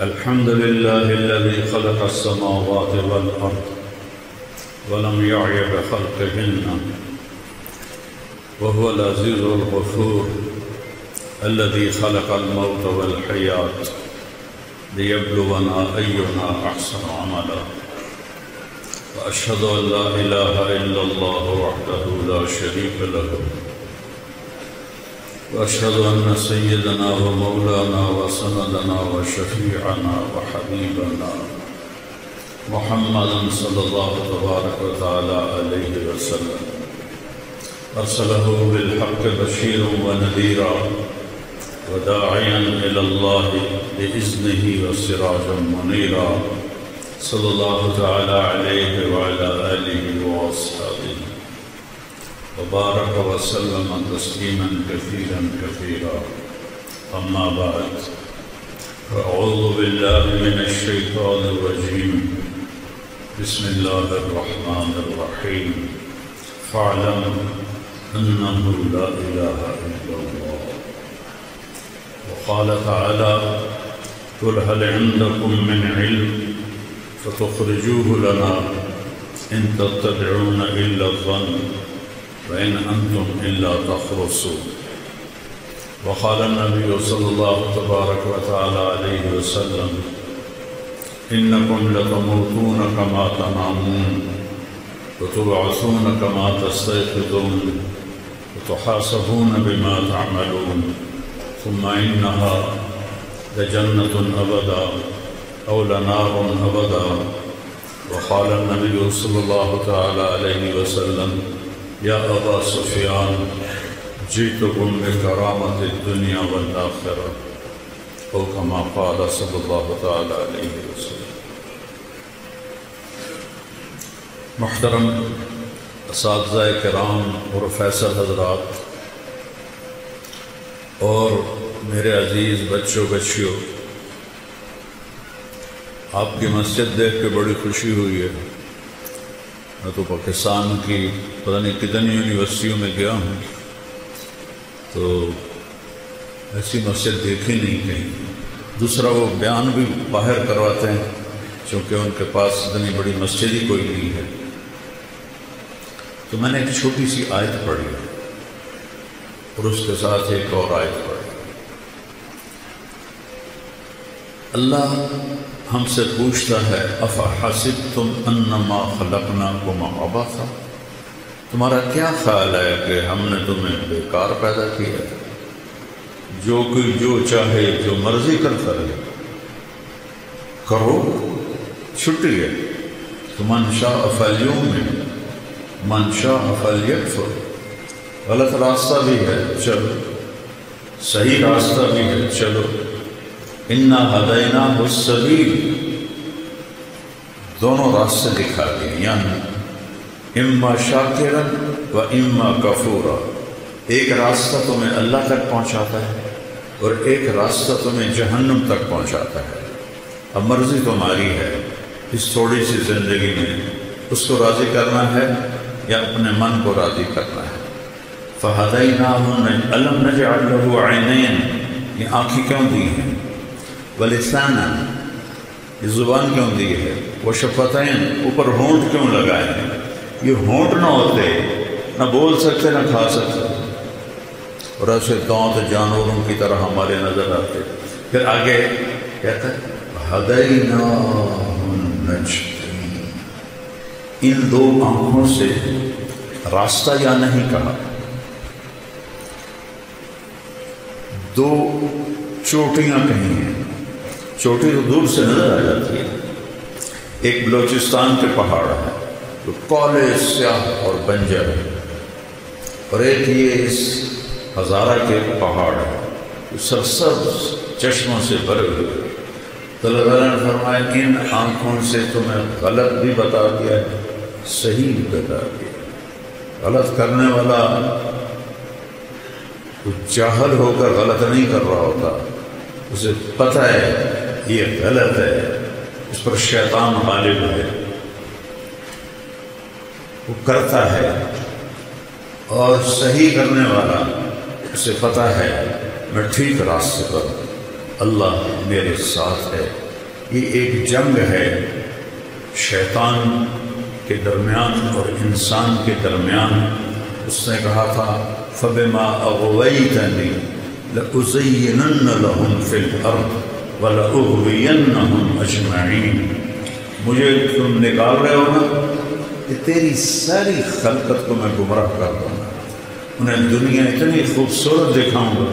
الحمد لله الذي خلق السماوات والأرض ولم يعي بخلقهن وهو العزيز الغفور الذي خلق الموت والحياة ليبلونا أينا أحسن عملا وأشهد أن لا إله إلا الله وحده لا شريك له وأشهد أن سيدنا ومولانا وسندنا وشفيعنا وحبيبنا محمدا صلى الله تبارك وتعالى عليه وسلم أرسله بالحق بشيرا ونذيرا وداعيا إلى الله بإذنه وسراجا منيرا صلى الله تعالى عليه وعلى آله وأصحابه وبارك وسلم تسليما كثيرا كثيرا أما بعد فأعوذ بالله من الشيطان الرجيم بسم الله الرحمن الرحيم فاعلم أنه لا إله إلا الله وقال تعالى قل هل عندكم من علم فتخرجوه لنا إن تتبعون إلا الظن وإن أنتم إلا تخرصون وقال النبي صلى الله تبارك وتعالى عليه وسلم إنكم لتموتون كما تنامون وتبعثون كما تستيقظون وتحاسبون بما تعملون ثم إنها لجنة أبدا أو لنار أبدا وقال النبي صلى الله تعالى عليه وسلم يا أبا سفيان جئتكم بكرامة الدنيا والآخرة أو كما قال صلى الله تعالى عليه وسلم. محترم اساتذہ کرام پروفیسر حضرات اور میرے عزیز بچوں بچیوں، آپ کی مسجد دیکھ کے بڑی خوشی ہوئی ہے۔ میں تو پاکستان کی پتہ نہیں کتنی یونیورسٹیوں میں گیا ہوں تو ایسی مسجد دیکھی نہیں کہیں۔ دوسرا وہ بیان بھی باہر کرواتے ہیں چونکہ ان کے پاس اتنی بڑی مسجد ہی کوئی نہیں ہے۔ تو میں نے ایک چھوٹی سی آیت پڑھی اور اس کے ساتھ ایک اور آیت پڑھی۔ اللہ ہم سے پوچھتا ہے افحسبتم انما خلقناکم عبثا، تمہارا کیا خیال ہے کہ ہم نے تمہیں بیکار پیدا کیا، جو کوئی جو چاہے جو مرضی کرتا رہے، کرو، چھٹی ہے۔ تو من شاء فلیؤمن من شاء فلیکفر، غلط راستہ بھی ہے چلو، صحیح راستہ بھی ہے چلو۔ انا ہدیناہ السبیل، دونوں راستے دکھا دیے، یعنی اما شاکرا و اما کفورا، ایک راستہ تمہیں اللہ تک پہنچاتا ہے اور ایک راستہ تمہیں جہنم تک پہنچاتا ہے۔ اب مرضی تمہاری ہے اس تھوڑی سی زندگی میں اس کو راضی کرنا ہے یا اپنے من کو راضی کرنا ہے۔ فہدیناہ الم نجعل لہ عینین، یہ آنکھیں کیوں دی ہیں؟ ولسانا، یہ زبان کیوں دی ہے؟ وشفتین، اوپر ہونٹ کیوں لگائے ہیں؟ یہ ہونٹ نہ ہوتے نہ بول سکتے نہ کھا سکتے، اور ایسے دانت جانوروں کی طرح ہمارے نظر آتے۔ پھر آگے کہتا ہے ہدیناہ النجدین، ان دو آنکھوں سے راستہ یا نہیں کہا، دو چوٹیاں کہیں ہیں، چوٹی تو دور سے نظر آ جاتی ہے۔ ایک بلوچستان کے پہاڑ ہے جو کالے سیاہ اور بنجر ہے، اور ایک یہ اس ہزارہ کے پہاڑ ہے جو سرسبز چشموں سے بھرے ہوئے۔ تو اللہ تعالیٰ نے فرمایا ان آنکھوں سے تمہیں غلط بھی بتا دیا ہے، صحیح بھی بتا دیا۔ غلط کرنے والا جاہل ہو کر غلط نہیں کر رہا ہوتا، اسے پتہ ہے یہ غلط ہے، اس پر شیطان غالب ہے، وہ کرتا ہے۔ اور صحیح کرنے والا اسے پتہ ہے میں ٹھیک راستے پر ہوں، اللہ میرے ساتھ ہے۔ یہ ایک جنگ ہے شیطان کے درمیان اور انسان کے درمیان۔ اس نے کہا تھا فَبِمَا أَغْوَيْتَنِي لَأُزَيِّنَنَّ لَهُمْ فِي الْأَرْضِ وَلَأُغْوِيَنَّهُمْ أَجْمَعِينَ۔ مجھے تم نکال رہے ہو نا کہ تیری ساری خلقت کو میں گمراہ کر دوں گا، انہیں دنیا اتنی خوبصورت دکھاؤں گا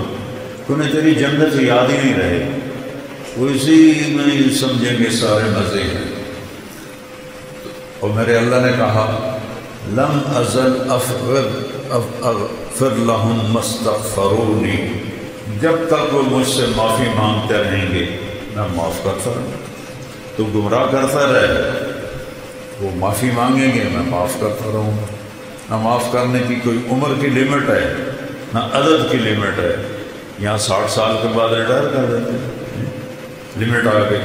کہ انہیں تیری جنت یاد ہی نہیں رہے، وہ اسی میں ہی سمجھیں گے سارے مزے ہیں۔ اور میرے اللہ نے کہا لم ازل اغفر لهم ما استغفرونی، جب تک وہ مجھ سے معافی مانگتے رہیں گے میں معاف کرتا رہوں۔ تو گمراہ کرتا رہے، وہ معافی مانگیں گے میں معاف کرتا رہوں گا۔ نہ معاف کرنے کی کوئی عمر کی لمٹ ہے نہ عدد کی لمٹ ہے۔ یہاں 60 سال کے بعد ریٹائر کر دیتے ہیں، لمٹ آ گئی۔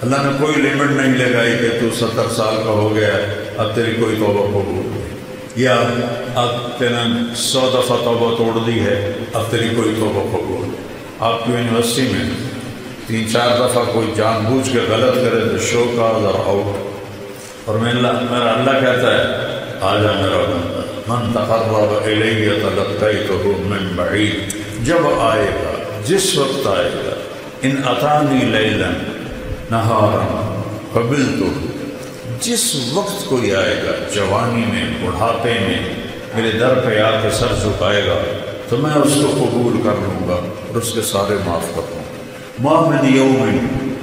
اللہ نے کوئی لمٹ نہیں لگائی کہ تو 70 سال کا ہو گیا اب تیری کوئی توبہ قبول نہیں، یا اب تیرا 100 دفعہ توبہ توڑ دی ہے اب تیری کوئی توبہ قبول نہیں۔ آپ کی یونیورسٹی میں 3-4 دفعہ کوئی جان بوجھ کے غلط کرے تو شو کاز اور آؤٹ، اور میرا اللہ کہتا ہے آجا میرا بندہ من تقرب الیہ تلقیتہ من بعید، جب آئے گا جس وقت آئے گا ان اتانی لیلا نہارا قبلتہ، جس وقت کوئی آئے گا جوانی میں بڑھاپے میں میرے در پہ آ کے سر جھکائے گا تو میں اس کو قبول کر لوں گا اور اس کے سارے معاف کر دوں گا۔ ما من یوم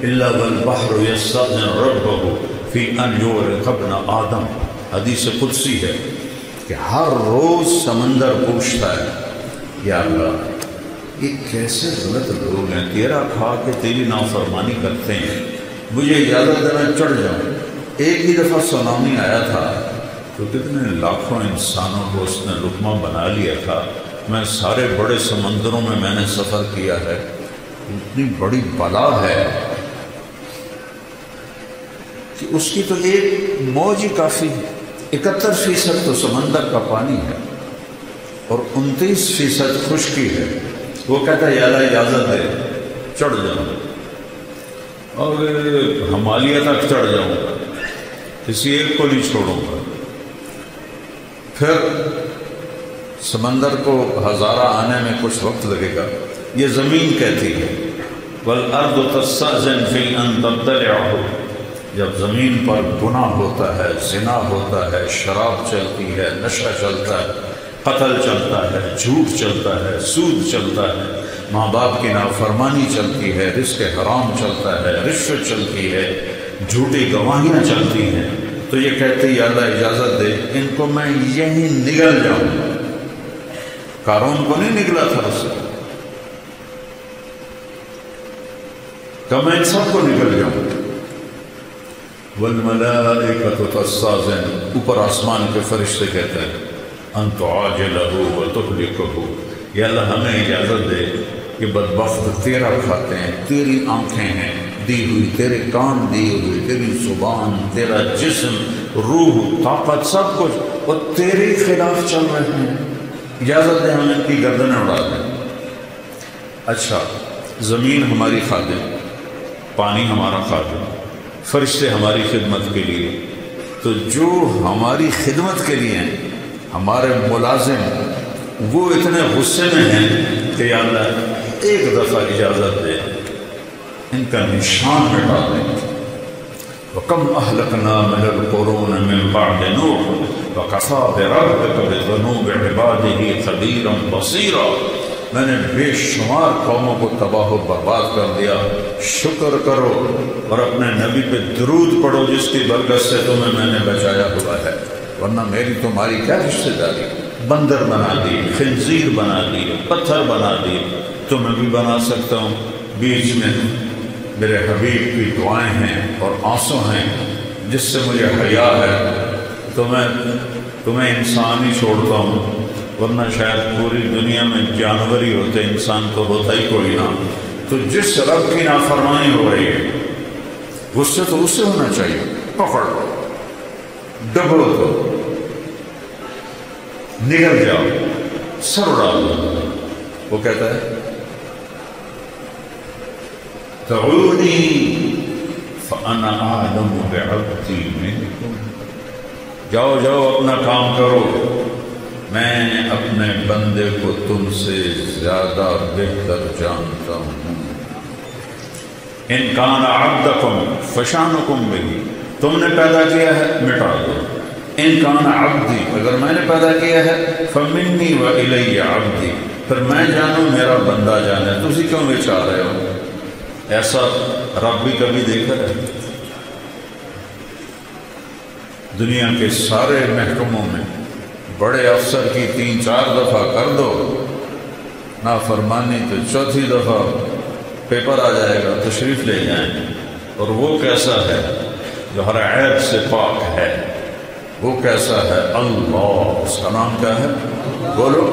الا والبحر یستأذن ربہ فی ان یغرق ابن آدم، حدیث قدسی ہے کہ ہر روز سمندر پوچھتا ہے یا اللہ یہ کیسے غلط لوگ ہیں، تیرا کھا کے تیری نافرمانی کرتے ہیں، مجھے اجازت دینا چڑھ جاؤں۔ ایک ہی دفعہ سونامی آیا تھا تو کتنے لاکھوں انسانوں کو اس نے لقمہ بنا لیا تھا۔ میں سارے بڑے سمندروں میں نے سفر کیا ہے، اتنی بڑی بلا ہے کہ اس کی تو ایک موج ہی کافی ہے۔ 71% تو سمندر کا پانی ہے اور 29% خشکی ہے۔ وہ کہتا ہے یا اللہ اجازت دے چڑھ جاؤں اور ہمالیہ تک چڑھ جاؤں گا، کسی ایک کو نہیں چھوڑوں گا۔ پھر سمندر کو ہزارہ آنے میں کچھ وقت لگے گا۔ یہ زمین کہتی ہے والارض تستأذن فی ان تبتلعہ، جب زمین پر گناہ ہوتا ہے، زنا ہوتا ہے، شراب چلتی ہے، نشہ چلتا ہے، قتل چلتا ہے، جھوٹ چلتا ہے، سود چلتا ہے، ماں باپ کی نافرمانی چلتی ہے، رزق حرام چلتا ہے، رشوت چلتی ہے، جھوٹی گواہیاں چلتی ہیں، تو یہ کہتے یا اللہ اجازت دے ان کو میں یہیں نگل جاؤں۔ قارون کو نہیں نگلا تھا اس سے، کہ میں ان سب کو نگل جاؤں۔ والملائکۃ تستأذن، اوپر آسمان کے فرشتے کہتے ہیں ان تعاجلہ وتہلکہ، یا اللہ ہمیں اجازت دے کہ بدبخت تیرا کھاتے ہیں، تیری آنکھیں ہیں دی ہوئی، تیرے کان دی ہوئی، تیری زبان، تیرا جسم، روح، طاقت، سب کچھ وہ تیرے خلاف چل رہے ہیں، اجازت دے ہم ان کی گردنیں اڑا دیں۔ اچھا، زمین ہماری خادم، پانی ہمارا خادم، فرشتے ہماری خدمت کے لیے، تو جو ہماری خدمت کے لیے ہیں ہمارے ملازم وہ اتنے غصے میں ہیں کہ یا اللہ ایک دفعہ اجازت دے ان کا نشان مٹا دیں۔ وَكَمْ أَهْلَكْنَا مِنَ الْقُرُونِ مِنْ بَعْدِ نُوحٍ وَكَفَىٰ بِرَبِّكَ بِذُنُوبِ عِبَادِهِ خَبِيرًا بَصِيرًا، میں نے بے شمار قوموں کو تباہ و برباد کر دیا۔ شکر کرو اور اپنے نبی پہ درود پڑھو جس کی برکت سے تمہیں میں نے بچایا ہوا ہے، ورنہ میری تمہاری کیا رشتہ داری۔ بندر بنا دی، خنزیر بنا دی، پتھر بنا دی، تمہیں بھی بنا سکتا ہوں۔ بیچ میں میرے حبیب کی دعائیں ہیں اور آنسو ہیں جس سے مجھے حیا ہے، تو میں تمہیں انسان ہی چھوڑتا ہوں، ورنہ شاید پوری دنیا میں جانور ہی ہوتے، انسان تو ہوتا ہی کوئی نہ۔ تو جس رب کی نافرمانی ہو رہی ہے غصے تو اس سے ہونا چاہیے، پکڑ لو، ڈبو دو، نگل جاؤ، سر اڑا دو۔ وہ کہتا ہے دعونی فانا اعلم بعبدی منکم، جاؤ جاؤ اپنا کام کرو، میں اپنے بندے کو تم سے زیادہ بہتر جانتا ہوں۔ ان کان عبدکم فشانکم بہ، تم نے پیدا کیا ہے مٹا دو، ان کان عبدی، اگر میں نے پیدا کیا ہے فمنی والی عبدی، پھر میں جانوں میرا بندہ جانے، تسی کیوں بچا رہے ہو؟ ایسا رب بھی کبھی دیکھا ہے؟ دنیا کے سارے محکموں میں بڑے افسر کی 3-4 دفعہ کر دو نافرمانی تو چوتھی دفعہ پیپر آ جائے گا، تشریف لے جائیں، اور وہ کیسا ہے جو ہر عیب سے پاک ہے، وہ کیسا ہے؟ اللہ، اس کا نام کیا ہے؟ بولو،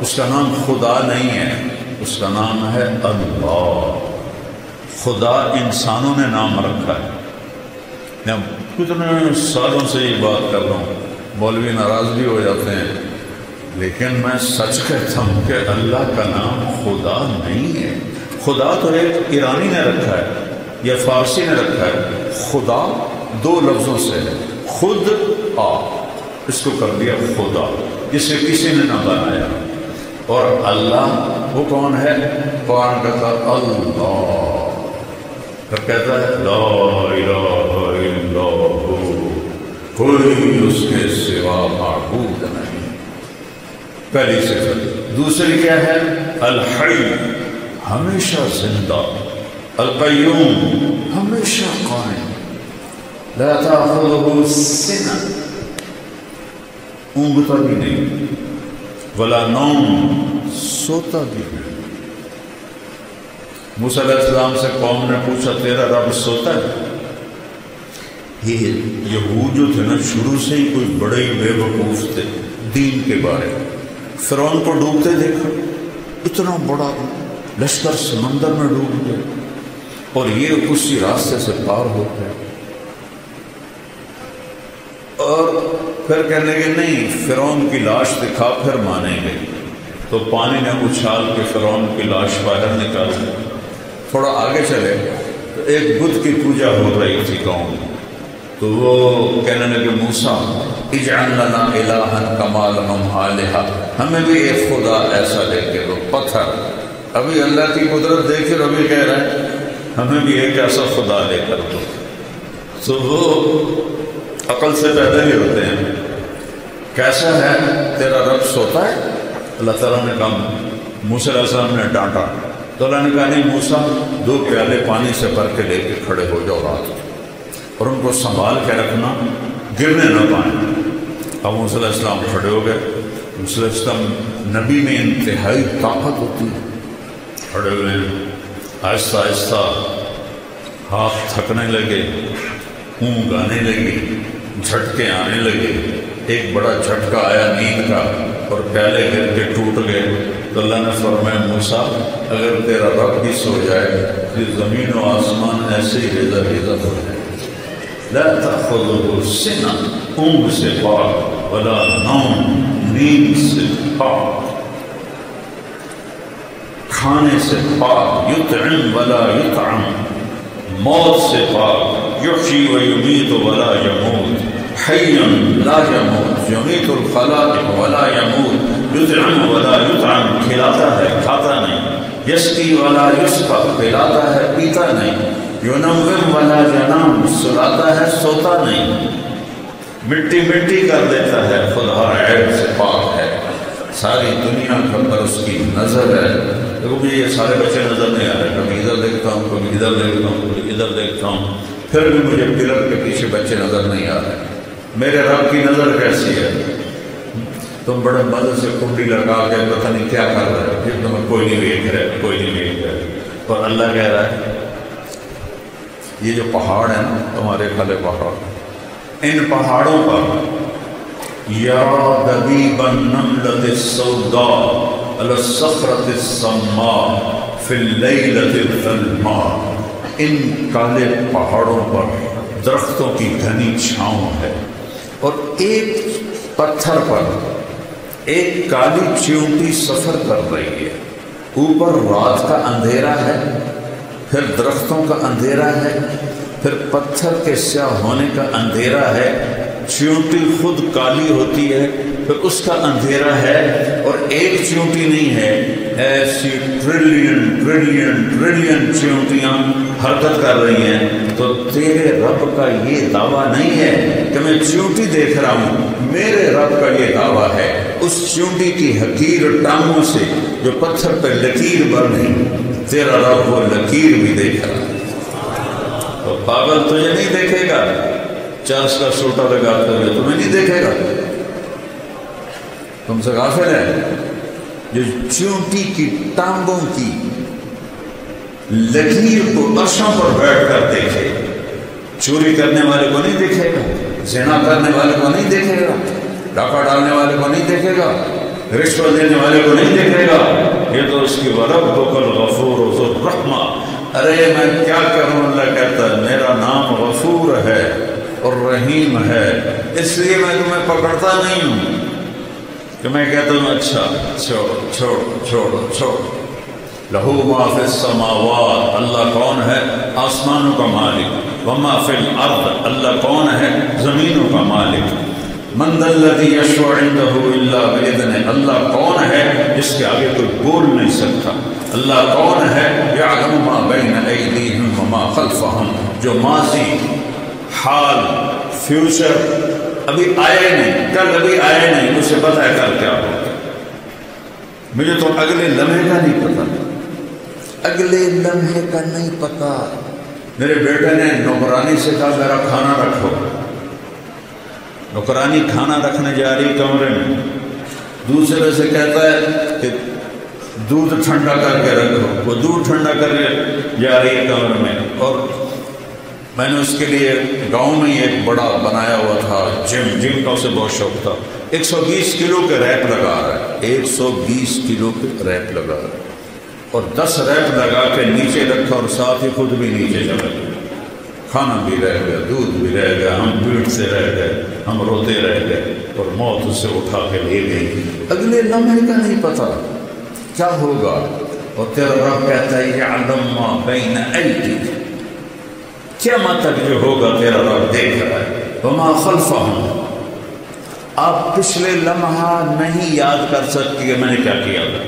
اس کا نام خدا نہیں ہے، اس کا نام ہے اللہ۔ خدا انسانوں نے نام رکھا ہے۔ میں کتنے سالوں سے یہ بات کر رہا ہوں، مولوی ناراض بھی ہو جاتے ہیں، لیکن میں سچ کہتا ہوں کہ اللہ کا نام خدا نہیں ہے۔ خدا تو ایک ایرانی نے رکھا ہے یا فارسی نے رکھا ہے۔ خدا 2 لفظوں سے ہے، خود آ، اس کو کر دیا خدا، جسے کسی نے نہ بنایا۔ اور اللہ وہ کون ہے؟ قرآن کہتا ہے اللہ، پھر کہتا ہے لا الہ الا ہو، کوئی اس کے سوا معبود نہیں، پہلی صفت۔ دوسری کیا ہے؟ الحی، ہمیشہ زندہ، القیوم، ہمیشہ قائم، لا تأخذہ سنہ، اونگتا بھی نہیں، ولا نوم، سوتا بھی نہیں۔ موسیٰ علیہ السلام سے قوم نے پوچھا تیرا رب سوتا ہے؟ یہ یہود جو تھے نا شروع سے ہی کوئی بڑے ہی بے وقوف تھے دین کے بارے میں۔ فرعون کو ڈوبتے دیکھا، اتنا بڑا لشکر سمندر میں ڈوب گیا، اور یہ اسی راستے سے پار ہو گئے، اور پھر کہنے لگے نہیں فرعون کی لاش دکھا پھر مانیں گے، تو پانی نے اچھال کے فرعون کی لاش باہر نکال دی۔ تھوڑا آگے چلے تو ایک بت کی پوجا ہو رہی تھی قوم، تو وہ کہنے لگے موسیٰ اجعل لنا الہا کما لہم آلہہ، ہمیں بھی ایک خدا ایسا دے کے دو، پتھر۔ ابھی اللہ کی قدرت دیکھ کر ابھی کہہ رہے ہیں ہمیں بھی ایک ایسا خدا لے کر دو۔ تو وہ عقل سے پیدا ہی ہوتے ہیں۔ کیسا ہے تیرا رب سوتا ہے؟ اللہ تعالیٰ نے کہا، موسیٰ علیہ السلام نے ڈانٹا تو اللہ نے کہا نہیں موسیٰ 2 پیالے پانی سے بھر کے لے کے کھڑے ہو جاؤ رات، اور ان کو سنبھال کے رکھنا، گرنے نہ پائیں۔ اب موسیٰ علیہ السلام کھڑے ہو گئے۔ موسیٰ علیہ السلام نبی میں انتہائی طاقت ہوتی ہے، کھڑے ہوئے ہیں، آہستہ آہستہ ہاتھ تھکنے لگے، اونگ آنے لگی، جھٹکے آنے لگے۔ ایک بڑا جھٹکا آیا نیند کا اور پیالے گر کے ٹوٹ گئے، تو اللہ نے فرمایا موسیٰ اگر تیرا رب بھی سو جائے تو زمین و آسمان ایسے ہی ریزہ ریزہ ہو جائے۔ لا تأخذہ سنہ، اونگ سے پاک، ولا نوم، نیند سے پاک، کھانے سے پاک، یطعم ولا یطعم، موت سے پاک، یحیی و یمیت ولا یموت، حی لا یموت، یمیت الخلائق ولا یموت، یطعم ولا یطعم، کھلاتا ہے کھاتا نہیں، یسقی ولا یسقی، پلاتا ہے پیتا نہیں، ینوم ولا ینام، سلاتا ہے سوتا نہیں، مٹی مٹی کر دیتا ہے، خود ہر عیب سے پاک ہے، ساری دنیا کے اندر اس کی نظر ہے۔ دیکھو مجھے یہ سارے بچے نظر نہیں آ رہے، کبھی ادھر دیکھتا ہوں، کبھی ادھر دیکھتا ہوں، کبھی ادھر دیکھتا ہوں، پھر بھی مجھے پلر کے پیچھے بچے نظر نہیں آ رہے۔ میرے رب کی نظر کیسی ہے؟ تم بڑے مزے سے کنڈی لگا کے پتہ نہیں کیا کر رہے ہو، پھر تمہیں کوئی نہیں دیکھ رہے، کوئی نہیں دیکھ رہے، اور اللہ کہہ رہا ہے یہ جو پہاڑ ہیں نا تمہارے کھلے پہاڑ، ان پہاڑوں پر یا دبیب النملۃ السوداء علی الصخرۃ الصماء فی اللیلۃ الظلماء، ان کالے پہاڑوں پر درختوں کی گھنی چھاؤں ہے، اور ایک پتھر پر ایک کالی چیونٹی سفر کر رہی ہے، اوپر رات کا اندھیرا ہے پھر درختوں کا اندھیرا ہے، پھر پتھر کے سیاہ ہونے کا اندھیرا ہے، چیونٹی خود کالی ہوتی ہے پھر اس کا اندھیرا ہے، اور ایک چیونٹی نہیں ہے، ایسی ٹریلین ٹریلین ٹریلین چیونٹیاں حرکت کر رہی ہیں۔ تو تیرے رب کا یہ دعویٰ نہیں ہے کہ میں چیونٹی دیکھ رہا ہوں، میرے رب کا یہ دعویٰ ہے اس چیونٹی کی حقیر ٹانگوں سے جو پتھر پہ لکیر بن رہی، تیرا رب وہ لکیر بھی دیکھ رہا ہے۔ تو پاگل تجھے نہیں دیکھے گا، چرس کا سوٹا لگاتے ہوئے تمہیں نہیں دیکھے گا، تم سے غافل ہے۔ جو چیونٹی کی ٹانگوں کی لکیر کو عرشوں پر بیٹھ کر دیکھے، چوری کرنے والے کو نہیں دیکھے گا، زنا کرنے والے کو نہیں دیکھے گا، ڈاکہ ڈالنے والے کو نہیں دیکھے گا، رشوت دینے والے کو نہیں دیکھے گا، یہ تو اس کی وَرَبُّكَ الْغَفُورُ ذُو الرَّحْمَةِ۔ ارے میں کیا کروں، اللہ کہتا ہے میرا نام غفور ہے اور رحیم ہے، اس لیے میں تمہیں پکڑتا نہیں ہوں کہ میں کہتا ہوں اچھا چھوڑو۔ لہو ما فی السماوات، اللہ کون ہے؟ آسمانوں کا مالک۔ وما فی الارض، اللہ کون ہے؟ زمینوں کا مالک۔ من ذا الذی یشفع عنده الا باذنہ، اللہ کون ہے جس کے آگے کوئی بول نہیں سکتا؟ اللہ کون ہے؟ یعلم ما بین ایدیہم وما خلفہم، جو ماضی، حال، فیوچر ابھی آئے نہیں، کل ابھی آئے نہیں، اسے پتہ ہے کل کیا ہوگا۔ مجھے تو اگلے لمحے کا نہیں پتا، اگلے لمحے کا نہیں پتا۔ میرے بیٹے نے نوکرانی سے کہا میرا کھانا رکھو، نوکرانی کھانا رکھنے جا رہی کمرے میں، دوسرے سے کہتا ہے کہ دودھ ٹھنڈا کر کے رکھو، وہ دودھ ٹھنڈا کر کے جا رہی ہے کمرے میں، اور میں نے اس کے لیے گاؤں میں ہی ایک بڑا بنایا ہوا تھا جم کا، اسے بہت شوق تھا۔ 120 کلو کے ریپ لگا رہا ہے، 120 کلو کے ریپ لگا رہا ہے، اور 10 ریپ لگا کے نیچے رکھا اور ساتھ ہی خود بھی نیچے چلا گیا۔ کھانا بھی رہ گیا، دودھ بھی رہ گیا، ہم پیٹ سے رہ گئے، ہم روتے رہ گئے، اور موت اسے اٹھا کے لے گئی۔ اگلے لمحے کا نہیں پتا کیا ہوگا، اور تیرا رب کہتا ہے یعلم ما بین ایدیہم، قیامت تک جو ہوگا تیرا رب دیکھ رہا ہے۔ وما خلفہم، آپ پچھلے لمحہ نہیں یاد کر سکتی کہ میں نے کیا کیا تھا،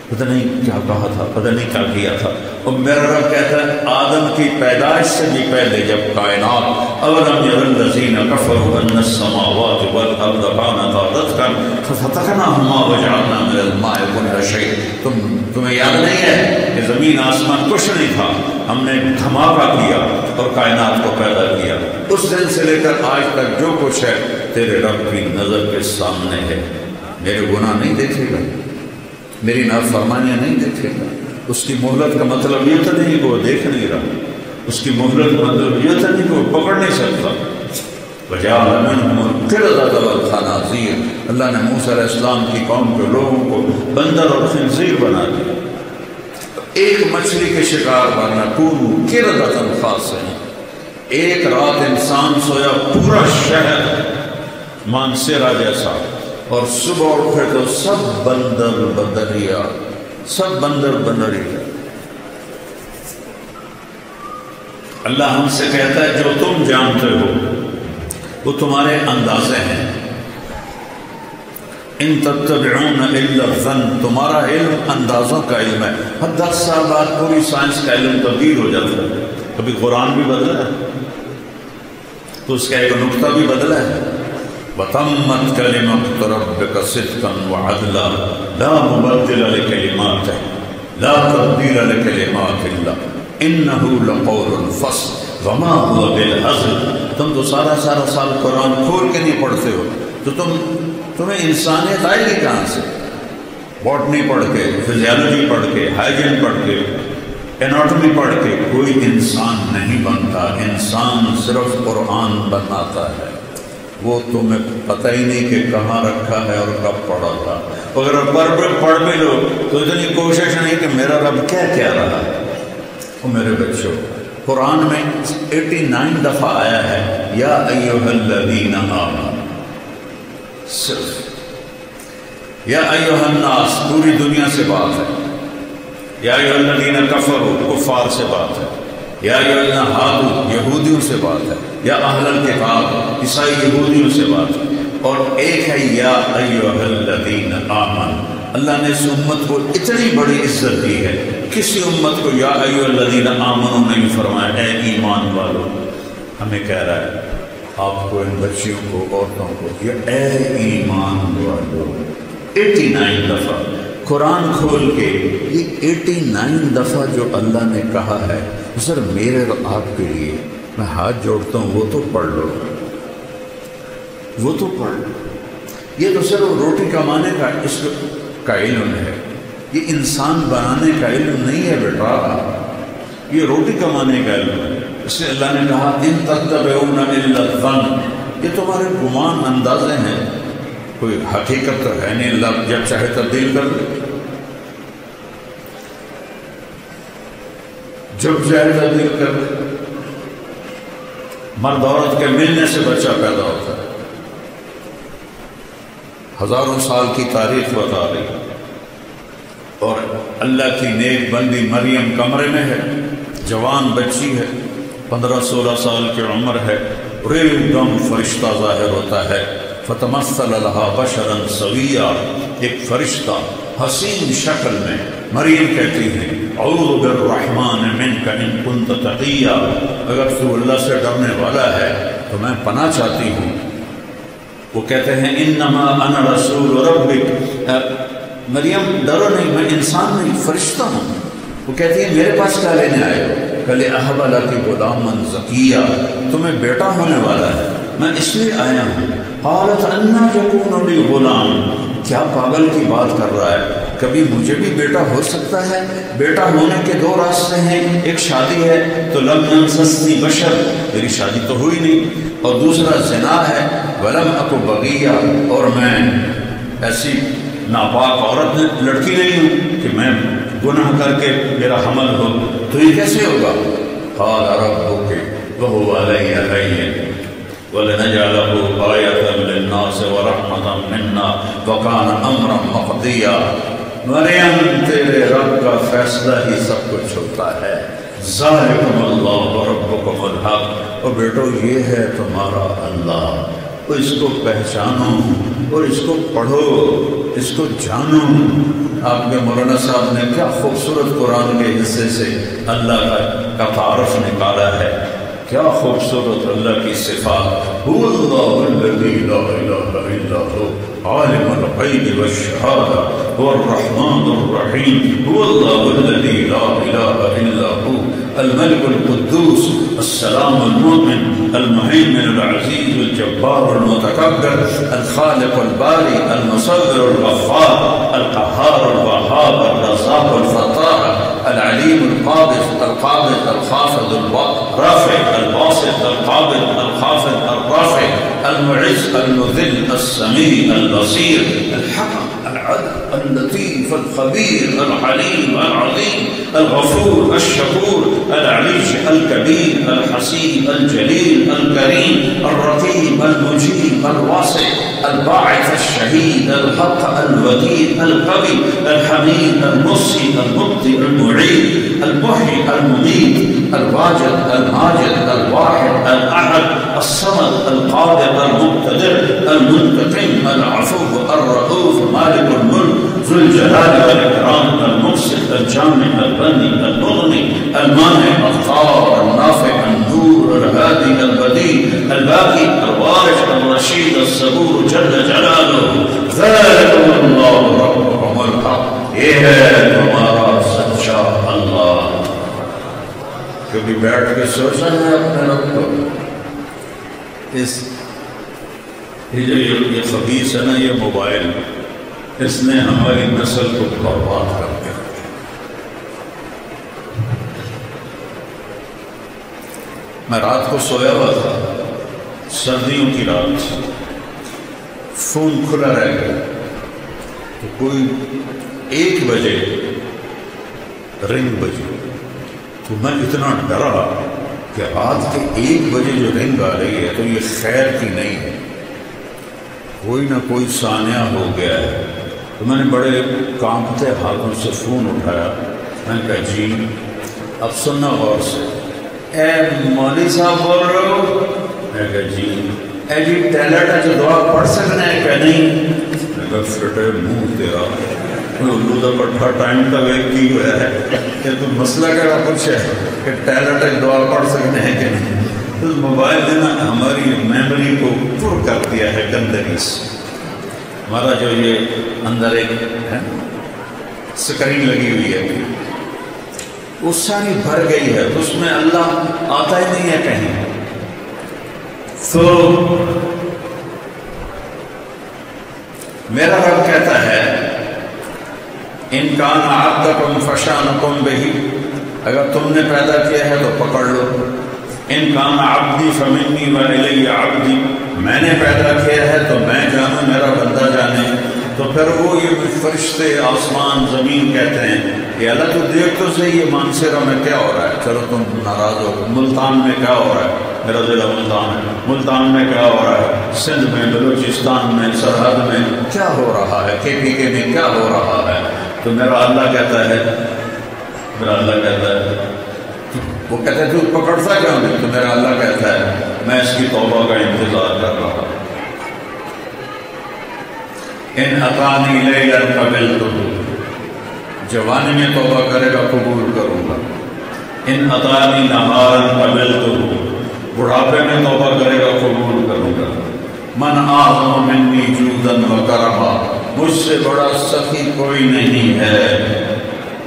پتہ نہیں کیا کہا تھا، پتہ نہیں کیا کیا تھا۔ اور میرا رب کہتا ہے آدم کی پیدائش سے بھی پہلے جب کائنات، اولم یری الذین کفروا ان السماوات والارض کانتا رتقا ففتقناہما وجعلنا من الماء کل شیء، تمہیں یاد نہیں ہے کہ زمین آسمان کچھ نہیں تھا، ہم نے دھماکہ کیا اور کائنات کو پیدا کیا۔ اس دن سے لے کر آج تک جو کچھ ہے تیرے رب کی نظر کے سامنے ہے۔ میرے گناہ نہیں دیکھے گا، میری نافرمانیاں نہیں دیکھے گا۔ اس کی مہلت کا مطلب یہ تو نہیں کہ وہ دیکھ نہیں رہا، اس کی مہلت کا مطلب یہ تو نہیں کہ وہ پکڑ نہیں سکتا۔ وَجَعَلَ مِنْهُمُ الْقِرَدَةَ وَالْخَنَازِيرَ، اللہ نے موسیٰ علیہ السلام کی قوم کے لوگوں کو بندر اور خنزیر بنا دیا۔ ایک مچھلی کے شکار بننا، كُونُوا قِرَدَةً خَاسِئِينَ، ایک رات انسان سویا پورا شہر مانسیرا جیسا، اور صبح اٹھے تو سب بندر بندریا، سب بندر بندریا۔ اللہ ہم سے کہتا ہے جو تم جانتے ہو وہ تمہارے اندازے ہیں۔ ان تتبعون الا الظن، تمہارا علم اندازوں کا علم ہے۔ ہر 10 سال بعد پوری سائنس کا علم تبدیل ہو جاتا ہے۔ کبھی قرآن بھی بدلا ہے تو اس کا ایک نقطہ بھی بدلا ہے۔ وَتَمَّتْ كَلِمَةُ رَبِّكَ صِدْقًا وَعَدْلًا لَا مُبَدِّلَ لِكَلِمَاتِهِ لَا تَبْدِيلَ لِكَلِمَاتِ اللَّهِ إِنَّهُ لَقَوْلٌ فَصْلٌ وَمَا هُوَ بِالْهَزْلِ۔ تم تو سارا سال قرآن کھول کے نہیں پڑھتے ہو، تو تمہیں انسانیت آئے گی کہاں سے؟ باٹنی پڑھ کے، فزیالوجی پڑھ کے، ہائیجین پڑھ کے، اناٹومی پڑھ کے کوئی انسان نہیں بنتا۔ انسان صرف قرآن بناتا ہے، وہ تمہیں پتہ ہی نہیں کہ کہاں رکھا ہے اور کب پڑھا تھا۔ اگر پڑھ بھی لو تو اتنی کوشش نہیں کہ میرا رب کیا کہہ رہا ہے۔ وہ میرے بچوں، قرآن میں 89 دفعہ آیا ہے یا ایھا الذین آمنوا، صرف یا ایھا الناس، پوری دنیا سے بات ہے۔ یا ایھا الذین کفروا کفار سے بات ہے، یا ایھا الذین ہادوا یہودیوں سے بات ہے، یا اہل الکتاب عیسائی یہودیوں سے بات ہے، اور ایک ہے یا ایھا الذین آمنوا۔ اللہ نے اس امت کو اتنی بڑی عزت دی ہے، کسی امت کو یا ایھا الذین آمنوا نہیں فرمایا، اے ایمان والو۔ ہمیں کہہ رہا ہے آپ کو، ان بچیوں کو، عورتوں کو، یہ اے ایمان والو 89 دفعہ قرآن کھول کے، یہ 89 دفعہ جو اللہ نے کہا ہے، سر میرے اور آپ کے لیے میں ہاتھ جوڑتا ہوں، وہ تو پڑھ لو، وہ تو پڑھ لو۔ یہ تو صرف روٹی کمانے کا علم ہے، یہ انسان بنانے کا علم نہیں ہے بیٹا، یہ روٹی کمانے کا علم ہے۔ اس لیے اللہ نے کہا ان تتبعون الا الظن، یہ تمہارے گمان اندازے ہیں، کوئی حقیقت تو ہے نہیں، اللہ جب چاہے تبدیل کر دے، جب چاہے تبدیل کر دے۔ مرد عورت کے ملنے سے بچہ پیدا ہوتا ہے، ہزاروں سال کی تاریخ بتا رہی ہے، اور اللہ کی نیک بندی مریم کمرے میں ہے، جوان بچی ہے، 15-16 سال کی عمر ہے، اور ایک دم فرشتہ ظاہر ہوتا ہے، فتمثل لها بشرا سویا، ایک فرشتہ حسین شکل میں۔ مریم کہتی ہے اعوذ بالرحمن منک ان کنت تقیا، اگر تو اللہ سے ڈرنے والا ہے تو میں پناہ چاہتی ہوں۔ وہ کہتے ہیں انما انا رسول ربک، مریم ڈرو نہیں، میں انسان نہیں، فرشتہ ہوں۔ وہ کہتی ہے میرے پاس کیا لینے آئے ہو؟ کل اہب لک غلاما زکیا، تمہیں بیٹا ہونے والا ہے، میں اس لیے آیا ہوں۔ قالت انا یکون لی غلام، کیا پاگل کی بات کر رہا ہے، کبھی مجھے بھی بیٹا ہو سکتا ہے؟ بیٹا ہونے کے دو راستے ہیں، ایک شادی ہے تو لم یمسسنی بشر، میری شادی تو ہوئی نہیں، اور دوسرا زنا ہے، ولم اک بغیا، اور میں ایسی ناپاک عورت لڑکی نہیں ہوں کہ میں گناہ کر کے میرا حمل ہو، تو یہ کیسے ہوگا؟ قال ربک وهو علی هین وَلَنَجْعَلَهُ آیَةً لِلنَّاسِ وَرَحْمَةً مِنَّا وَكَانَ أَمْرًا مَقْضِيًّا۔ مریم تیرے رب کا فیصلہ ہی سب کچھ ہوتا ہے۔ ذَلِكُمُ اللَّهُ رَبُّكُمُ الْحَقُّ، اور بیٹو یہ ہے تمہارا اللہ، تو اس کو پہچانو اور اس کو پڑھو، اس کو جانو۔ آپ کے مولانا صاحب نے کیا خوبصورت قرآن کے حصے سے اللہ کا تعارف نکالا ہے، کیا خوبصورت اللہ کی صفات۔ هو اللہ الذی لا الہ الا هو عالم الغیب والشہادہ هو الرحمن الرحیم، هو اللہ الذی لا الہ الا هو الملك القدوس السلام المؤمن المهيمن العزيز الجبار المتكبر الخالق الباري المصور الغفار القهار الوهاب الرزاق الفتاح العليم القابض الخافض الرافع الباسط القابض الخافض الرافع المعز المذل السميع البصير الحكم العدل اللطيف الخبير الحليم العظيم الغفور الشكور العلي الكبير الحسيب الجليل الكريم الرقيب المجيب الواسع الباعث الشهيد الحق الوكيل القوي الحميد المحصي المبدئ المعيد المحيي المميت الواجد الماجد الواحد الأحد الصمد القادر المقتدر المنتقم العفو الرؤوف مالك الملك ذو الجلال والإكرام المقسط الجامع الغني المغني المانع الطاهر النافع النور الهادي البديع الباقي الوارث الرشيد الصبور جل جلاله ذلكم الله ربكم الحق، یہ ہے تمہارا سچا اللہ۔ کبھی بیٹھ کے سوچا ہے اپنے رب کو؟ یہ خبیث ہے نا، یہ موبائل، اس نے ہماری نسل کو برباد کر دیا۔ میں رات کو سویا ہوا تھا، سردیوں کی رات، فون کھلا رہ گیا، تو کوئی 1 بجے رنگ بجی، تو میں اتنا ڈرا کہ رات کے 1 بجے جو رنگ آ رہی ہے تو یہ خیر کی نہیں ہے، کوئی نہ کوئی سانحہ ہو گیا ہے۔ تو میں نے بڑے کانپتے ہاتھوں سے فون اٹھایا، میں نے کہا جی، اب سننا غور سے، اے مولوی صاحب بول رہے ہو؟ میں نے کہا جی۔ اے جی ٹیلنٹ ہے جو دعا پڑھ سکنا ہے کہ نہیں؟ میں نے کہا فٹے منہ تیرا، اردو کا پٹھا ٹائم کا ویک کی ہوا ہے کہ تو مسئلہ کہڑا کچھ ہے کہ ٹیلنٹ ہے دعا پڑھ سکنے ہیں کہ نہیں؟ تو موبائل نے نا ہماری میموری کو پر کر دیا ہے گندگی سے۔ ہمارا جو یہ اندر ایک ہے سکرین لگی ہوئی ہے وہ ساری بھر گئی ہے، اس میں اللہ آتا ہی نہیں ہے کہیں۔ تو میرا رب کہتا ہے ان کان عبدکم فشانکم بہی، اگر تم نے پیدا کیا ہے تو پکڑ لو۔ ان کان عبدی فمنی والی عبدی، میں نے پیدا کیا ہے تو میں جانوں، میرا بندہ جانے۔ تو پھر وہ یہ فرشتے آسمان زمین کہتے ہیں کہ اللہ تو دیکھ تو صحیح یہ مانسیرا میں کیا ہو رہا ہے، چلو تم ناراض ہو، ملتان میں کیا ہو رہا ہے، میرا ضلع ملتان ہے، ملتان میں کیا ہو رہا ہے، سندھ میں، بلوچستان میں، سرحد میں کیا ہو رہا ہے، KPK میں کیا ہو رہا ہے۔ تو میرا اللہ کہتا ہے، میرا اللہ کہتا ہے، وہ کہتے ہیں تو پکڑتا کیوں نہیں؟ تو میرا اللہ کہتا ہے میں اس کی توبہ کا انتظار کر رہا ہوں۔ ان اطانی لیلا قبلتہ، جوانی میں توبہ کرے گا قبول کروں گا۔ ان اطانی نہارا قبلتہ، بڑھاپے میں توبہ کرے گا قبول کروں گا۔ من اعظم منی جودا و کرما، مجھ سے بڑا سخی کوئی نہیں ہے،